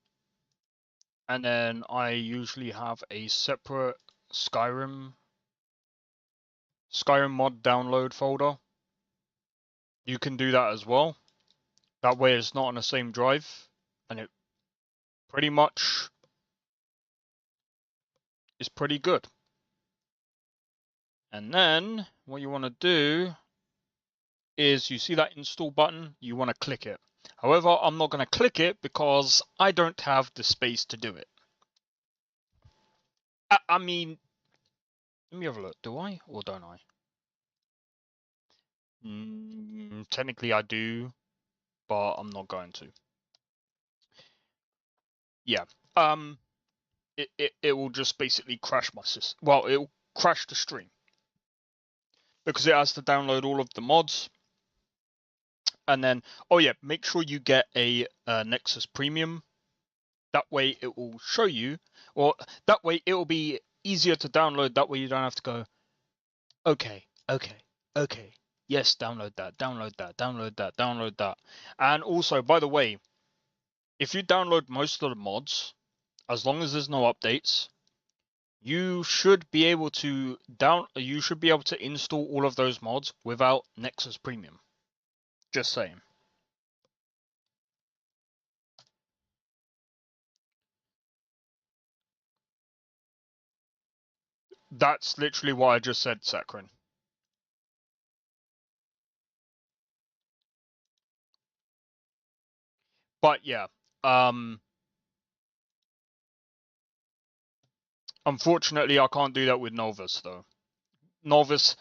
and then I usually have a separate Skyrim mod download folder. You can do that as well. That way it's not on the same drive, and it pretty much is pretty good. And then what you want to do is you see that install button, you want to click it. However, I'm not going to click it because I don't have the space to do it. I mean, let me have a look. Do I or don't I? Technically I do, but I'm not going to. Yeah. It will just basically crash my system. Well, it will crash the stream because it has to download all of the mods. And then, oh yeah, make sure you get a Nexus Premium. That way it will show you, or that way it will be easier to download. That way you don't have to go, okay, yes, download that. And also, by the way, if you download most of the mods, as long as there's no updates, you should be able to install all of those mods without Nexus Premium. Just saying. That's literally what I just said, Sakrin. But yeah, unfortunately I can't do that with Novus though. Novus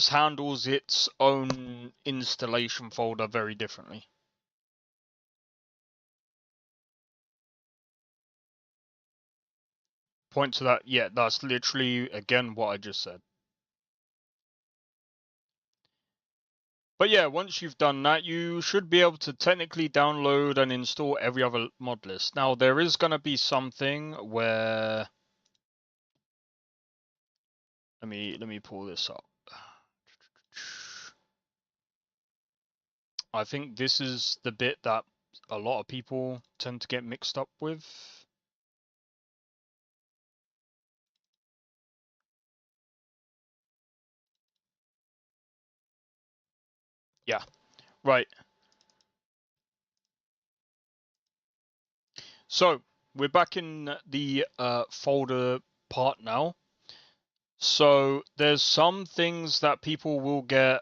handles its own installation folder very differently. Point to that, yeah, that's literally again what I just said. But yeah, once you've done that, you should be able to technically download and install every other mod list. Now, there is going to be something where... Let me pull this up. I think this is the bit that a lot of people tend to get mixed up with. Yeah, right. So, we're back in the folder part now. So, there's some things that people will get...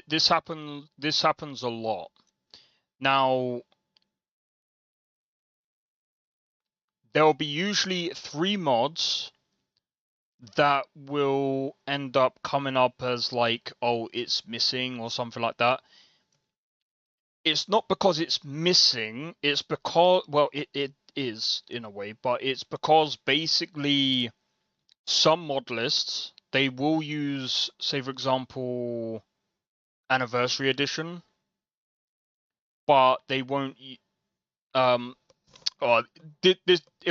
this happens a lot. Now, there will be usually 3 mods that will end up coming up as like, oh, it's missing or something like that. It's not because it's missing, it's because, well, it is in a way, but it's because basically some mod lists, they will use, say for example, Anniversary Edition, but they won't, it'll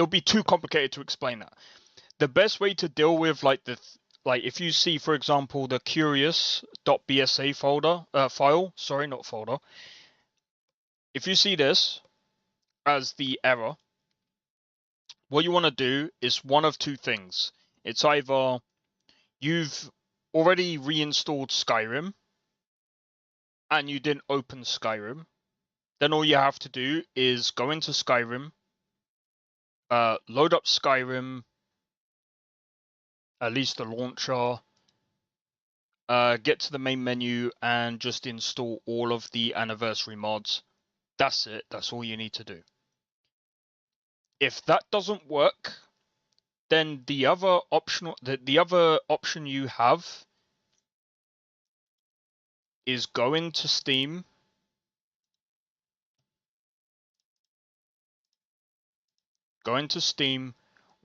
be too complicated to explain that. The best way to deal with like if you see, for example, the curious.bsa file, sorry, not folder. If you see this as the error, what you want to do is one of two things. It's either you've already reinstalled Skyrim and you didn't open Skyrim, then all you have to do is go into Skyrim, load up Skyrim, at least the launcher, get to the main menu and just install all of the anniversary mods. That's it. That's all you need to do. If that doesn't work, then the other option you have is go into Steam,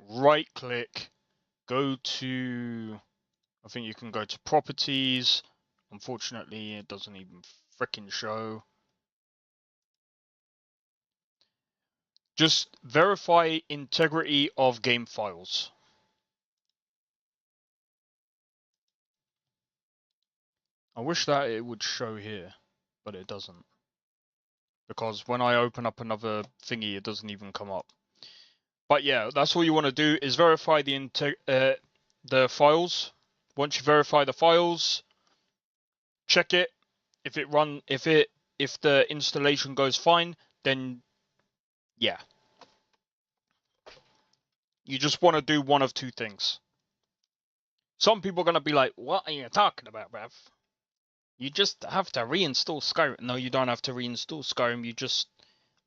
right click, go to, I think you can go to properties, Unfortunately, it doesn't even frickin' show. Just verify integrity of game files. I wish that it would show here, but it doesn't. Because when I open up another thingy, it doesn't even come up. But yeah, that's all you want to do is verify the files. Once you verify the files, check it. If the installation goes fine, then yeah. You just want to do one of two things. Some people are going to be like, what are you talking about, bruv? You just have to reinstall Skyrim. No, you don't have to reinstall Skyrim. You just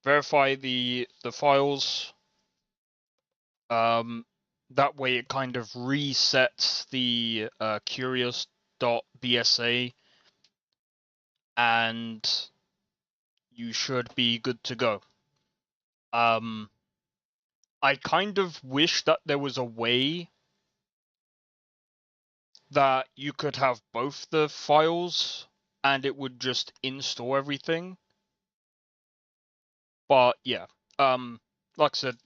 verify the files. That way it kind of resets the curious.bsa and you should be good to go. I kind of wish that there was a way that you could have both the files and it would just install everything. But yeah, like I said,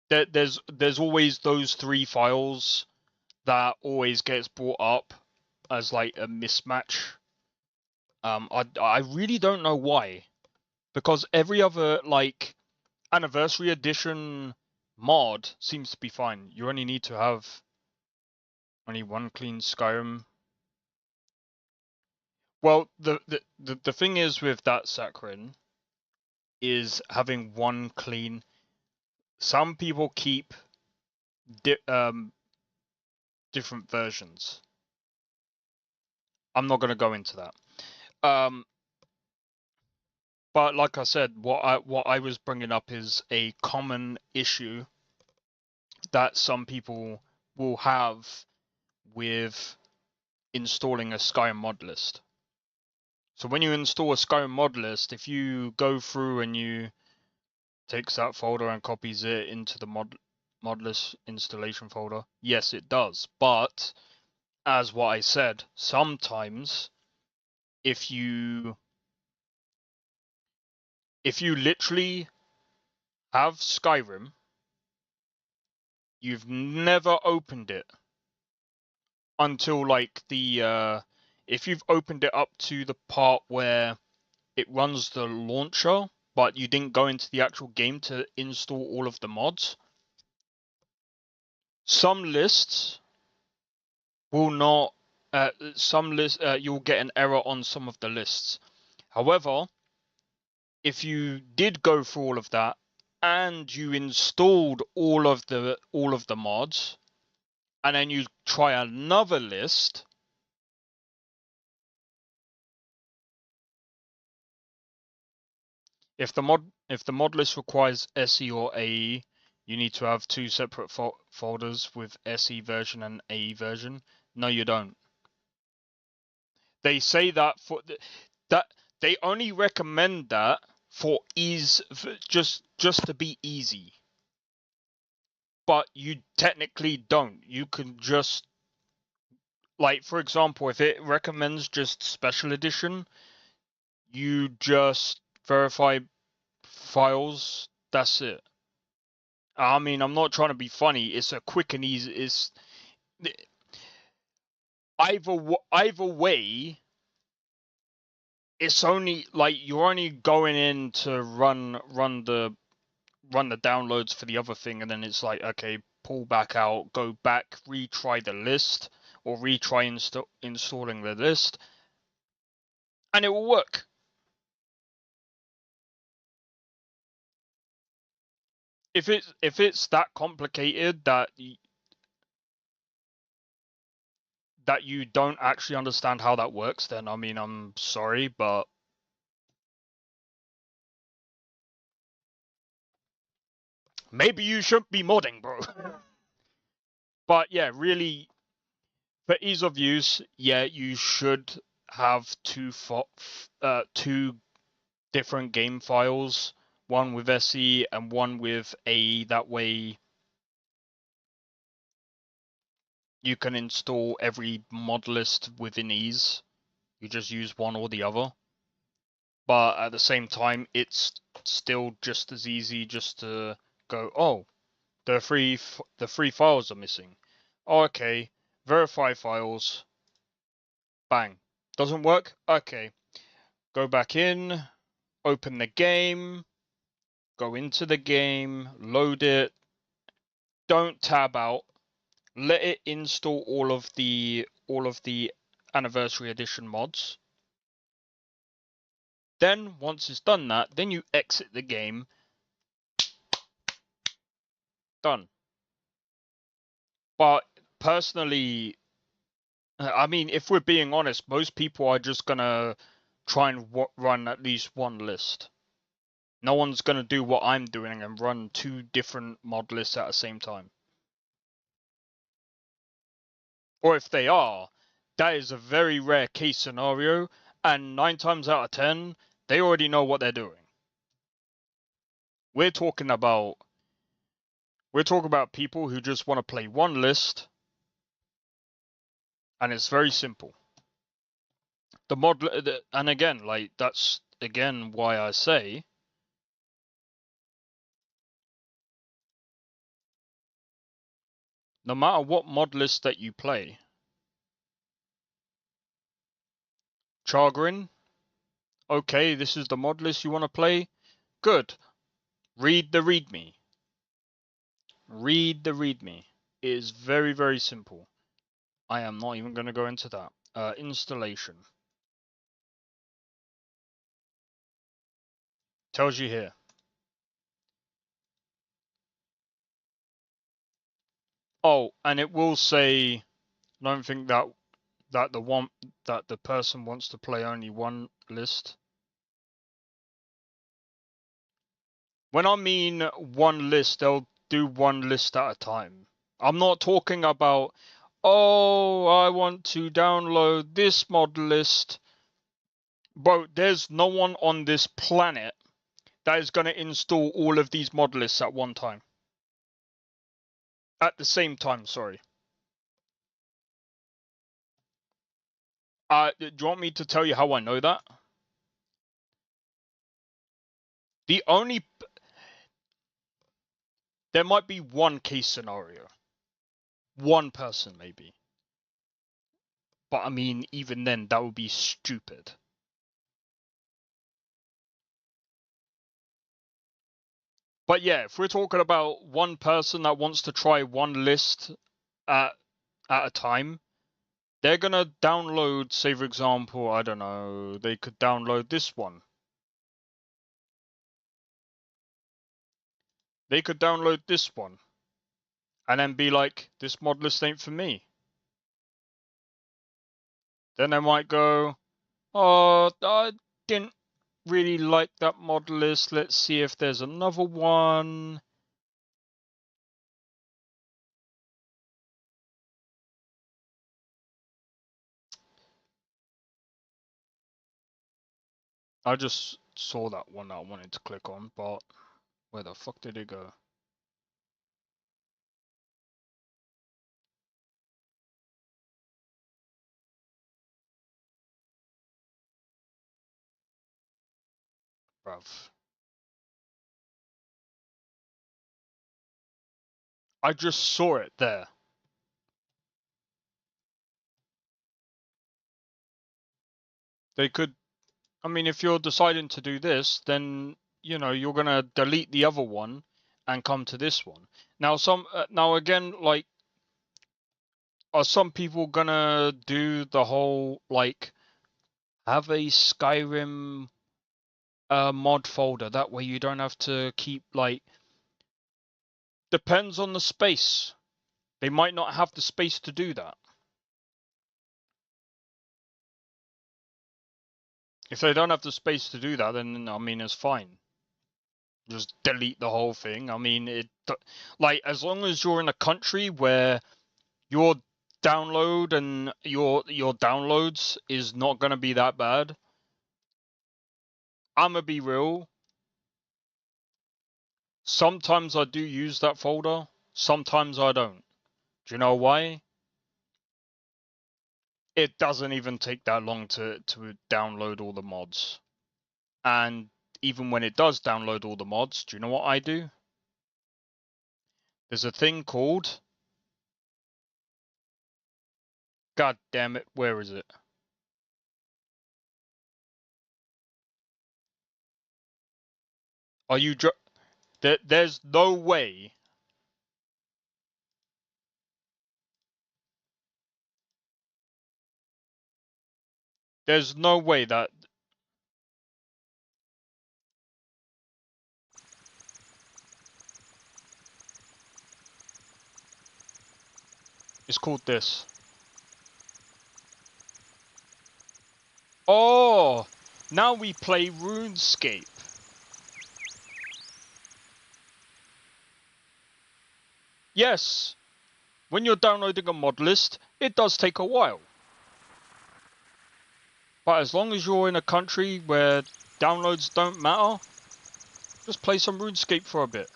there's always those 3 files that always gets brought up as like a mismatch. I really don't know why, because every other like anniversary edition mod seems to be fine. You only need to have only one clean Skyrim. Well, the thing is with that Saccharin is having one clean. Some people keep different versions. I'm not going to go into that. But like I said, what I was bringing up is a common issue that some people will have with installing a Skyrim mod list. So when you install a Skyrim mod list, if you go through and you takes that folder and copies it into the mod list installation folder, yes, it does. But as what I said, sometimes if you literally have Skyrim, you've never opened it until like if you've opened it up to the part where it runs the launcher, but you didn't go into the actual game to install all of the mods, some lists will not. You'll get an error on some of the lists. However, if you did go through all of that and you installed all of the mods, and then you try another list, if the mod list requires SE or AE, you need to have 2 separate folders with SE version and AE version. No, you don't. They say that they only recommend that for ease, just to be easy. But you technically don't. You can just, like, for example, if it recommends just special edition, you just verify files. That's it. I mean, I'm not trying to be funny. It's a quick and easy. It's either way. It's only like you're only going in to run the downloads for the other thing, and then it's like, okay, pull back out, go back, retry the list, or retry installing the list, and it will work. If it's that complicated that you don't actually understand how that works, then I mean, I'm sorry, but maybe you shouldn't be modding, bro. But yeah, really, for ease of use, yeah, you should have two different game files, one with SE and one with AE. That way you can install every mod list within ease. You just use one or the other. But at the same time, it's still just as easy just to go, oh, the three files are missing. Oh, okay, verify files. Bang. Doesn't work? Okay. Go back in, open the game, go into the game, load it. Don't tab out. Let it install all of the anniversary edition mods. Then once it's done that, then you exit the game. Done. But personally, I mean, if we're being honest, most people are just gonna try and run at least one list. No one's gonna do what I'm doing and run 2 different mod lists at the same time. Or if they are, that is a very rare case scenario, and 9 times out of 10, they already know what they're doing. We're talking about people who just want to play one list, and it's very simple. The mod, and again, like, that's again why I say no matter what mod list that you play, Chagrin, okay, this is the mod list you want to play, good. Read the README. Read the README. It is very, very simple. I am not even going to go into that. Installation. Tells you here. Oh, and it will say, don't think that the person wants to play only one list. When I mean one list, they'll do one list at a time. I'm not talking about, oh, I want to download this mod list. Bro, there's no one on this planet that is going to install all of these mod lists at one time. At the same time, sorry. Do you want me to tell you how I know that? There might be one case scenario. One person, maybe. But I mean, even then, that would be stupid. But yeah, if we're talking about one person that wants to try one list at a time, they're gonna download, say for example, I don't know, they could download this one. They could download this one. And then be like, this mod list ain't for me. Then they might go, oh, I didn't really like that mod list. Let's see if there's another one. I just saw that one that I wanted to click on, but where the fuck did it go? Bruv. I just saw it there. They could, I mean, if you're deciding to do this, then, you know, you're going to delete the other one and come to this one. Now, now again, like, are some people going to do the whole, like, have a Skyrim mod folder? That way you don't have to keep, like, depends on the space. They might not have the space to do that. If they don't have the space to do that, then, I mean, it's fine. Just delete the whole thing. I mean, like, as long as you're in a country where your download and your downloads is not going to be that bad, I'm going to be real. Sometimes I do use that folder. Sometimes I don't. Do you know why? it doesn't even take that long to download all the mods. And even when it does download all the mods, do you know what I do? There's a thing called... God damn it, where is it? Are you there's no way. There's no way that... It's called this. Oh! Now we play RuneScape. Yes! When you're downloading a mod list, it does take a while. But as long as you're in a country where downloads don't matter, just play some RuneScape for a bit.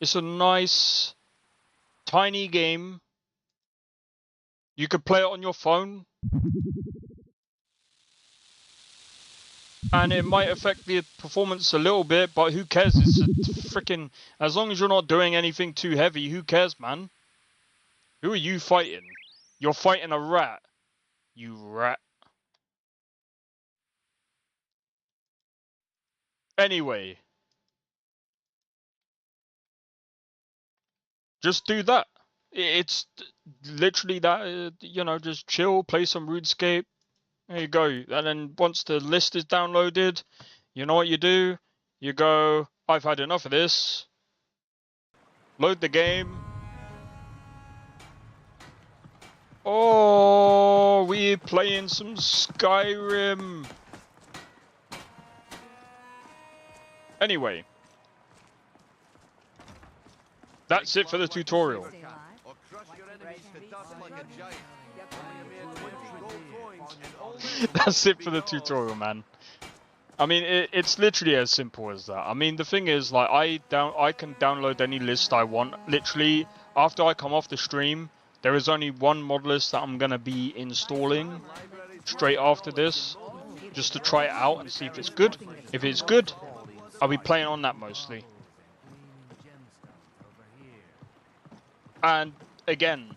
It's a nice, tiny game. You could play it on your phone. And it might affect the performance a little bit, but who cares? It's a freaking... As long as you're not doing anything too heavy, who cares, man? Who are you fighting? You're fighting a rat. You rat. Anyway. Just do that. It's literally that, you know, just chill, play some RuneScape. There you go. And then once the list is downloaded, you know what you do? You go, I've had enough of this. Load the game. Oh, we're playing some Skyrim. Anyway. That's it for the tutorial. That's it for the tutorial, man. I mean, it's literally as simple as that. I mean, the thing is, like, I can download any list I want. Literally, after I come off the stream, there is only one mod list that I'm gonna be installing straight after this, just to try it out and see if it's good. If it's good, I'll be playing on that mostly. And again,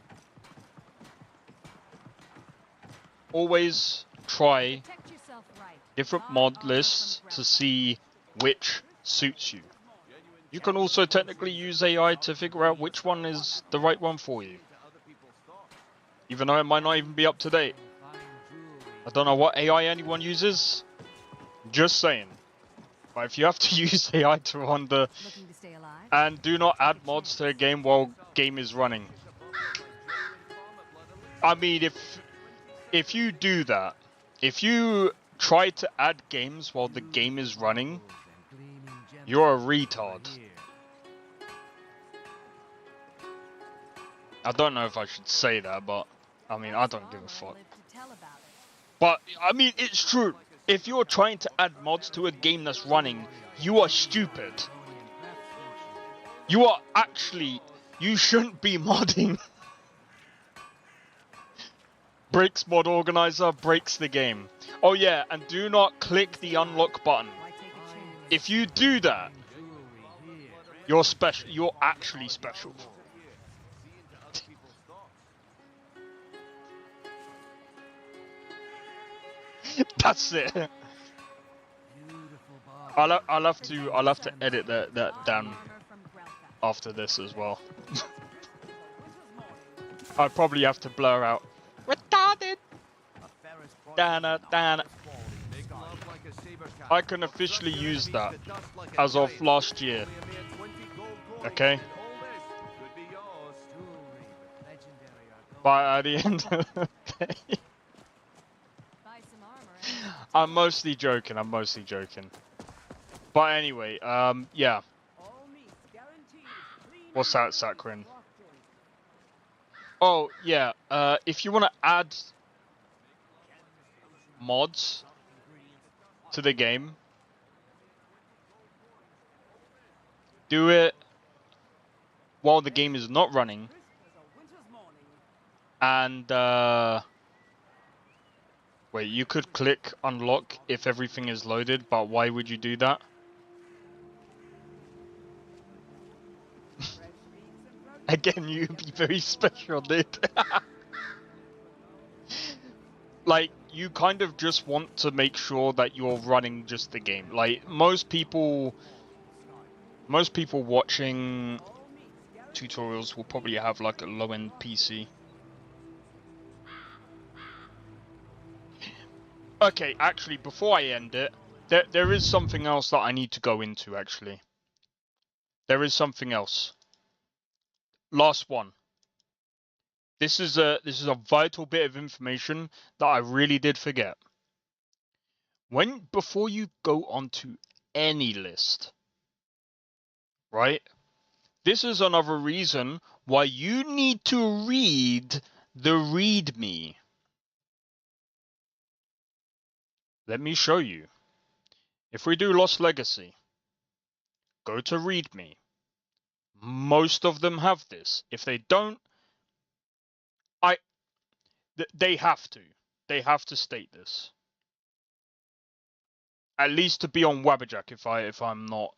always try different mod lists to see which suits you. You can also technically use AI to figure out which one is the right one for you. Even though it might not even be up to date. I don't know what AI anyone uses. Just saying. But if you have to use AI to run the... And do not add mods to a game while game is running. I mean, if you do that, if you try to add games while the game is running, you're a retard. I don't know if I should say that, but I mean, I don't give a fuck. But I mean, it's true. If you're trying to add mods to a game that's running, you are stupid. You are actually... You shouldn't be modding. Breaks mod organizer, breaks the game. Oh yeah, and do not click the unlock button. If you do that, you're special. You're actually special. That's it. I'll have to edit that down after this as well. I'll probably have to blur out retarded. Dana. I can officially use that as of last year. Okay. But at the end of the day, I'm mostly joking. But anyway, yeah. What's that, Sakrin? Oh, yeah. If you want to add mods to the game, do it while the game is not running. And Wait, you could click unlock if everything is loaded, but why would you do that? Again, you'd be very special, dude. Like, you kind of just want to make sure that you're running just the game. Like, most people watching tutorials will probably have like a low-end PC. Okay, actually, before I end it, there is something else that I need to go into, actually. There is something else. Last one. This is a vital bit of information that I really did forget. Before you go onto any list, right? This is another reason why you need to read the README. Let me show you. If we do Lost Legacy, go to README. Most of them have this. If they don't, they have to. They have to state this. At least to be on Wabberjack if I'm not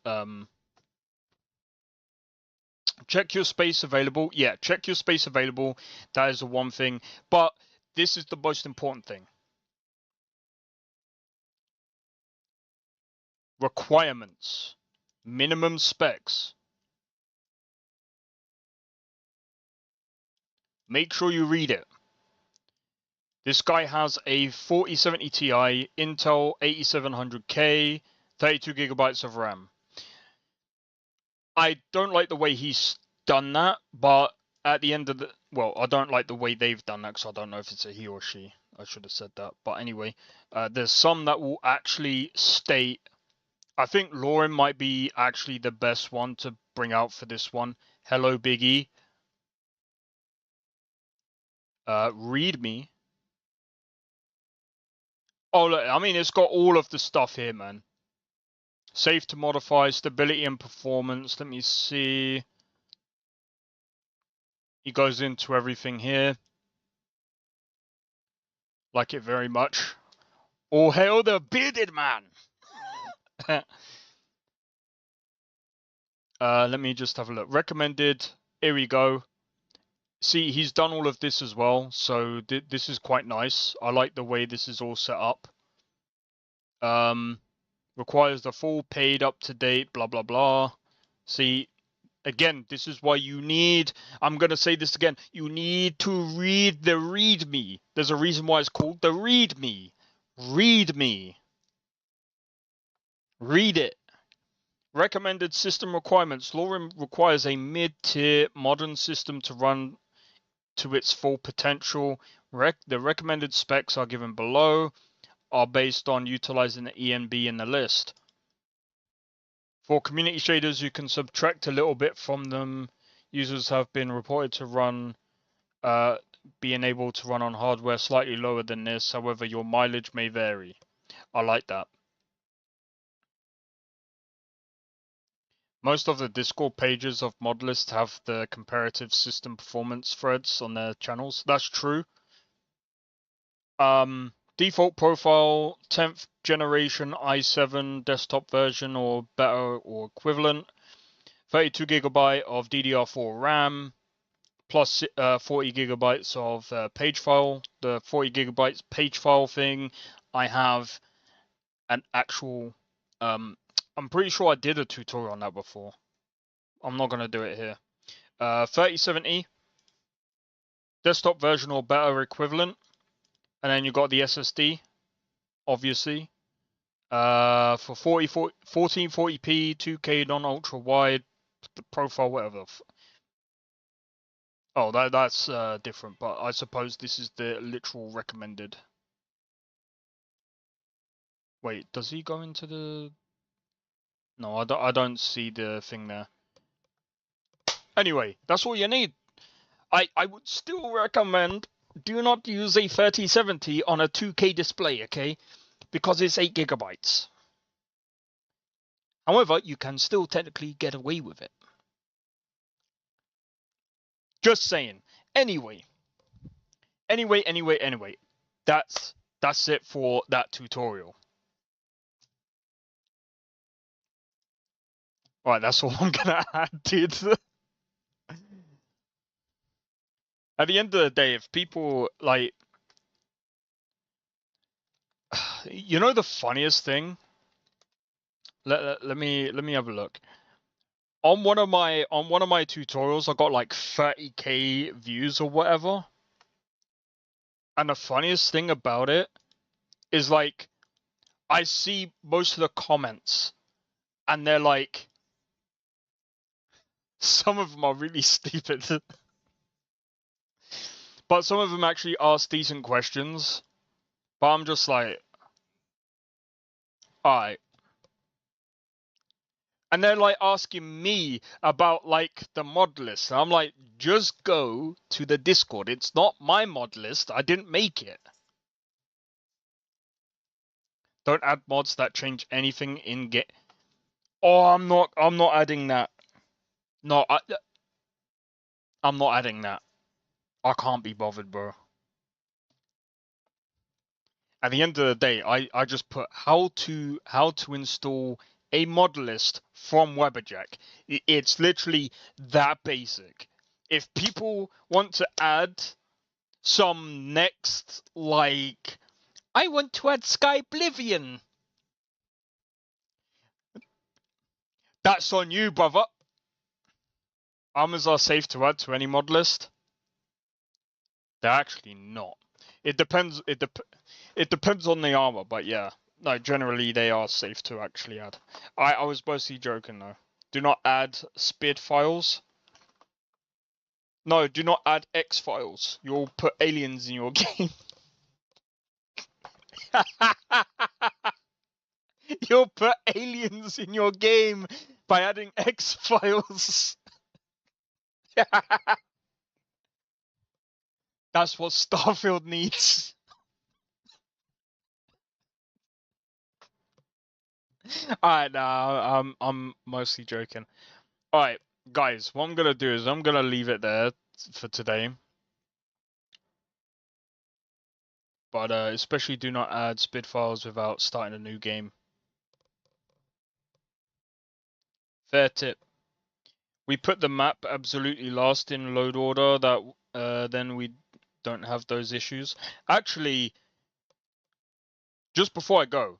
check your space available. Yeah, check your space available. That is the one thing. But this is the most important thing. Requirements. Minimum specs. Make sure you read it. This guy has a 4070 Ti, Intel 8700K, 32 gigabytes of RAM. I don't like the way he's done that, but at the end of the... Well, I don't like the way they've done that, because I don't know if it's a he or she. I should have said that. But anyway, there's some that will actually state... I think Lauren might be actually the best one to bring out for this one. Hello, Biggie. Read me. Oh, look, I mean, it's got all of the stuff here, man. Safe to modify, stability and performance. Let me see. He goes into everything here. Like it very much. All hail the bearded man! Let me just have a look. Recommended. Here we go. See, he's done all of this as well, so this is quite nice. I like the way this is all set up. Requires the full paid up-to-date, blah, blah, blah. See, again, this is why you need... I'm going to say this again. You need to read the README. There's a reason why it's called the README. Read me. Read it. Recommended system requirements. Lauren requires a mid-tier modern system to run to its full potential. The recommended specs are given below, are based on utilizing the ENB in the list. For community shaders, you can subtract a little bit from them. Users have been reported to run, being able to run on hardware slightly lower than this. However, your mileage may vary. I like that. Most of the Discord pages of Modlist have the comparative system performance threads on their channels. That's true. Default profile, 10th generation i7 desktop version or better or equivalent. 32 gigabyte of DDR4 RAM, plus 40 gigabytes of page file. The 40 gigabytes page file thing, I have an actual... I'm pretty sure I did a tutorial on that before. I'm not going to do it here. 3070 desktop version or better equivalent, and then you got the SSD, obviously. For 1440p, 2K non-ultra wide, the profile, whatever. Oh, that's different, but I suppose this is the literal recommended. Wait, does he go into the... No, I don't see the thing there. Anyway, that's all you need. I would still recommend do not use a 3070 on a 2K display, okay? Because it's 8 gigabytes. However, you can still technically get away with it. Just saying. Anyway. That's That's it for that tutorial. Right, that's all I'm gonna add, dude. At the end of the day, if people like, you know, the funniest thing. Let me have a look. On one of my tutorials, I got like 30k views or whatever. And the funniest thing about it is like, I see most of the comments, and they're like, some of them are really stupid. But some of them actually ask decent questions. But I'm just like, alright. And they're like asking me about like the mod list. And I'm like, just go to the Discord. It's not my mod list. I didn't make it. Don't add mods that change anything in game. Oh, I'm not adding that. No, I'm not adding that. I can't be bothered, bro. At the end of the day, I just put how to install a mod list from Weberjack. It's literally that basic. If people want to add some next, like, I want to add Skyblivion, that's on you, brother. Armors are safe to add to any mod list. They're actually not. It depends. It depends on the armor, but yeah. No, generally they are safe to actually add. I was mostly joking though. Do not add SPID files. No, do not add X files. You'll put aliens in your game. You'll put aliens in your game by adding X files. That's what Starfield needs. Alright, nah, I'm mostly joking. Alright, guys, what I'm gonna do is I'm gonna leave it there for today. But especially do not add SPID files without starting a new game. Fair tip. We put the map absolutely last in load order, that then we don't have those issues. Actually, just before I go,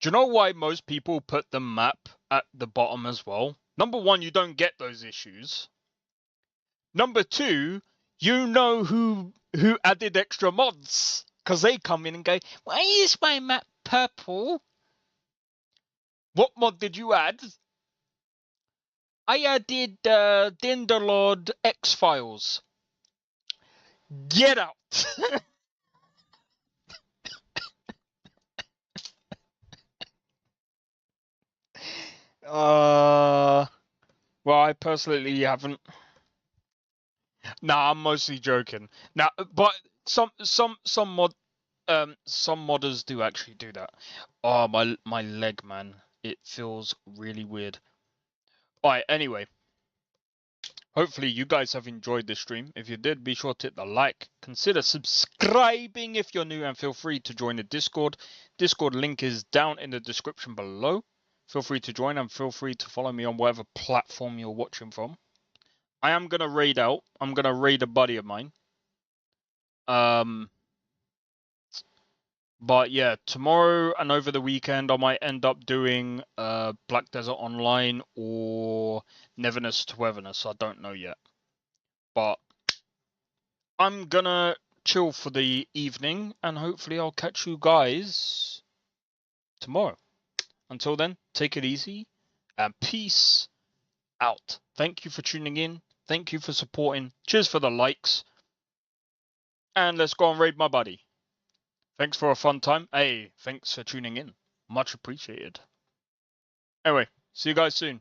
do you know why most people put the map at the bottom as well? Number one, you don't get those issues. Number two, you know who added extra mods, because they come in and go, why is my map purple? What mod did you add? I added Dinderlord X-Files. Get out! Well, I personally haven't. Nah, I'm mostly joking. Now, but some modders do actually do that. Oh, my leg, man. It feels really weird. Alright, anyway. Hopefully you guys have enjoyed this stream. If you did, be sure to hit the like. Consider subscribing if you're new, and feel free to join the Discord. Discord link is down in the description below. Feel free to join, and feel free to follow me on whatever platform you're watching from. I am going to raid out. I'm going to raid a buddy of mine. But yeah, tomorrow and over the weekend I might end up doing Black Desert Online or Neverness to Wetherness. I don't know yet. But I'm gonna chill for the evening, and hopefully I'll catch you guys tomorrow. Until then, take it easy and peace out. Thank you for tuning in. Thank you for supporting. Cheers for the likes. And let's go and raid my buddy. Thanks for a fun time. Hey, thanks for tuning in. Much appreciated. Anyway, see you guys soon.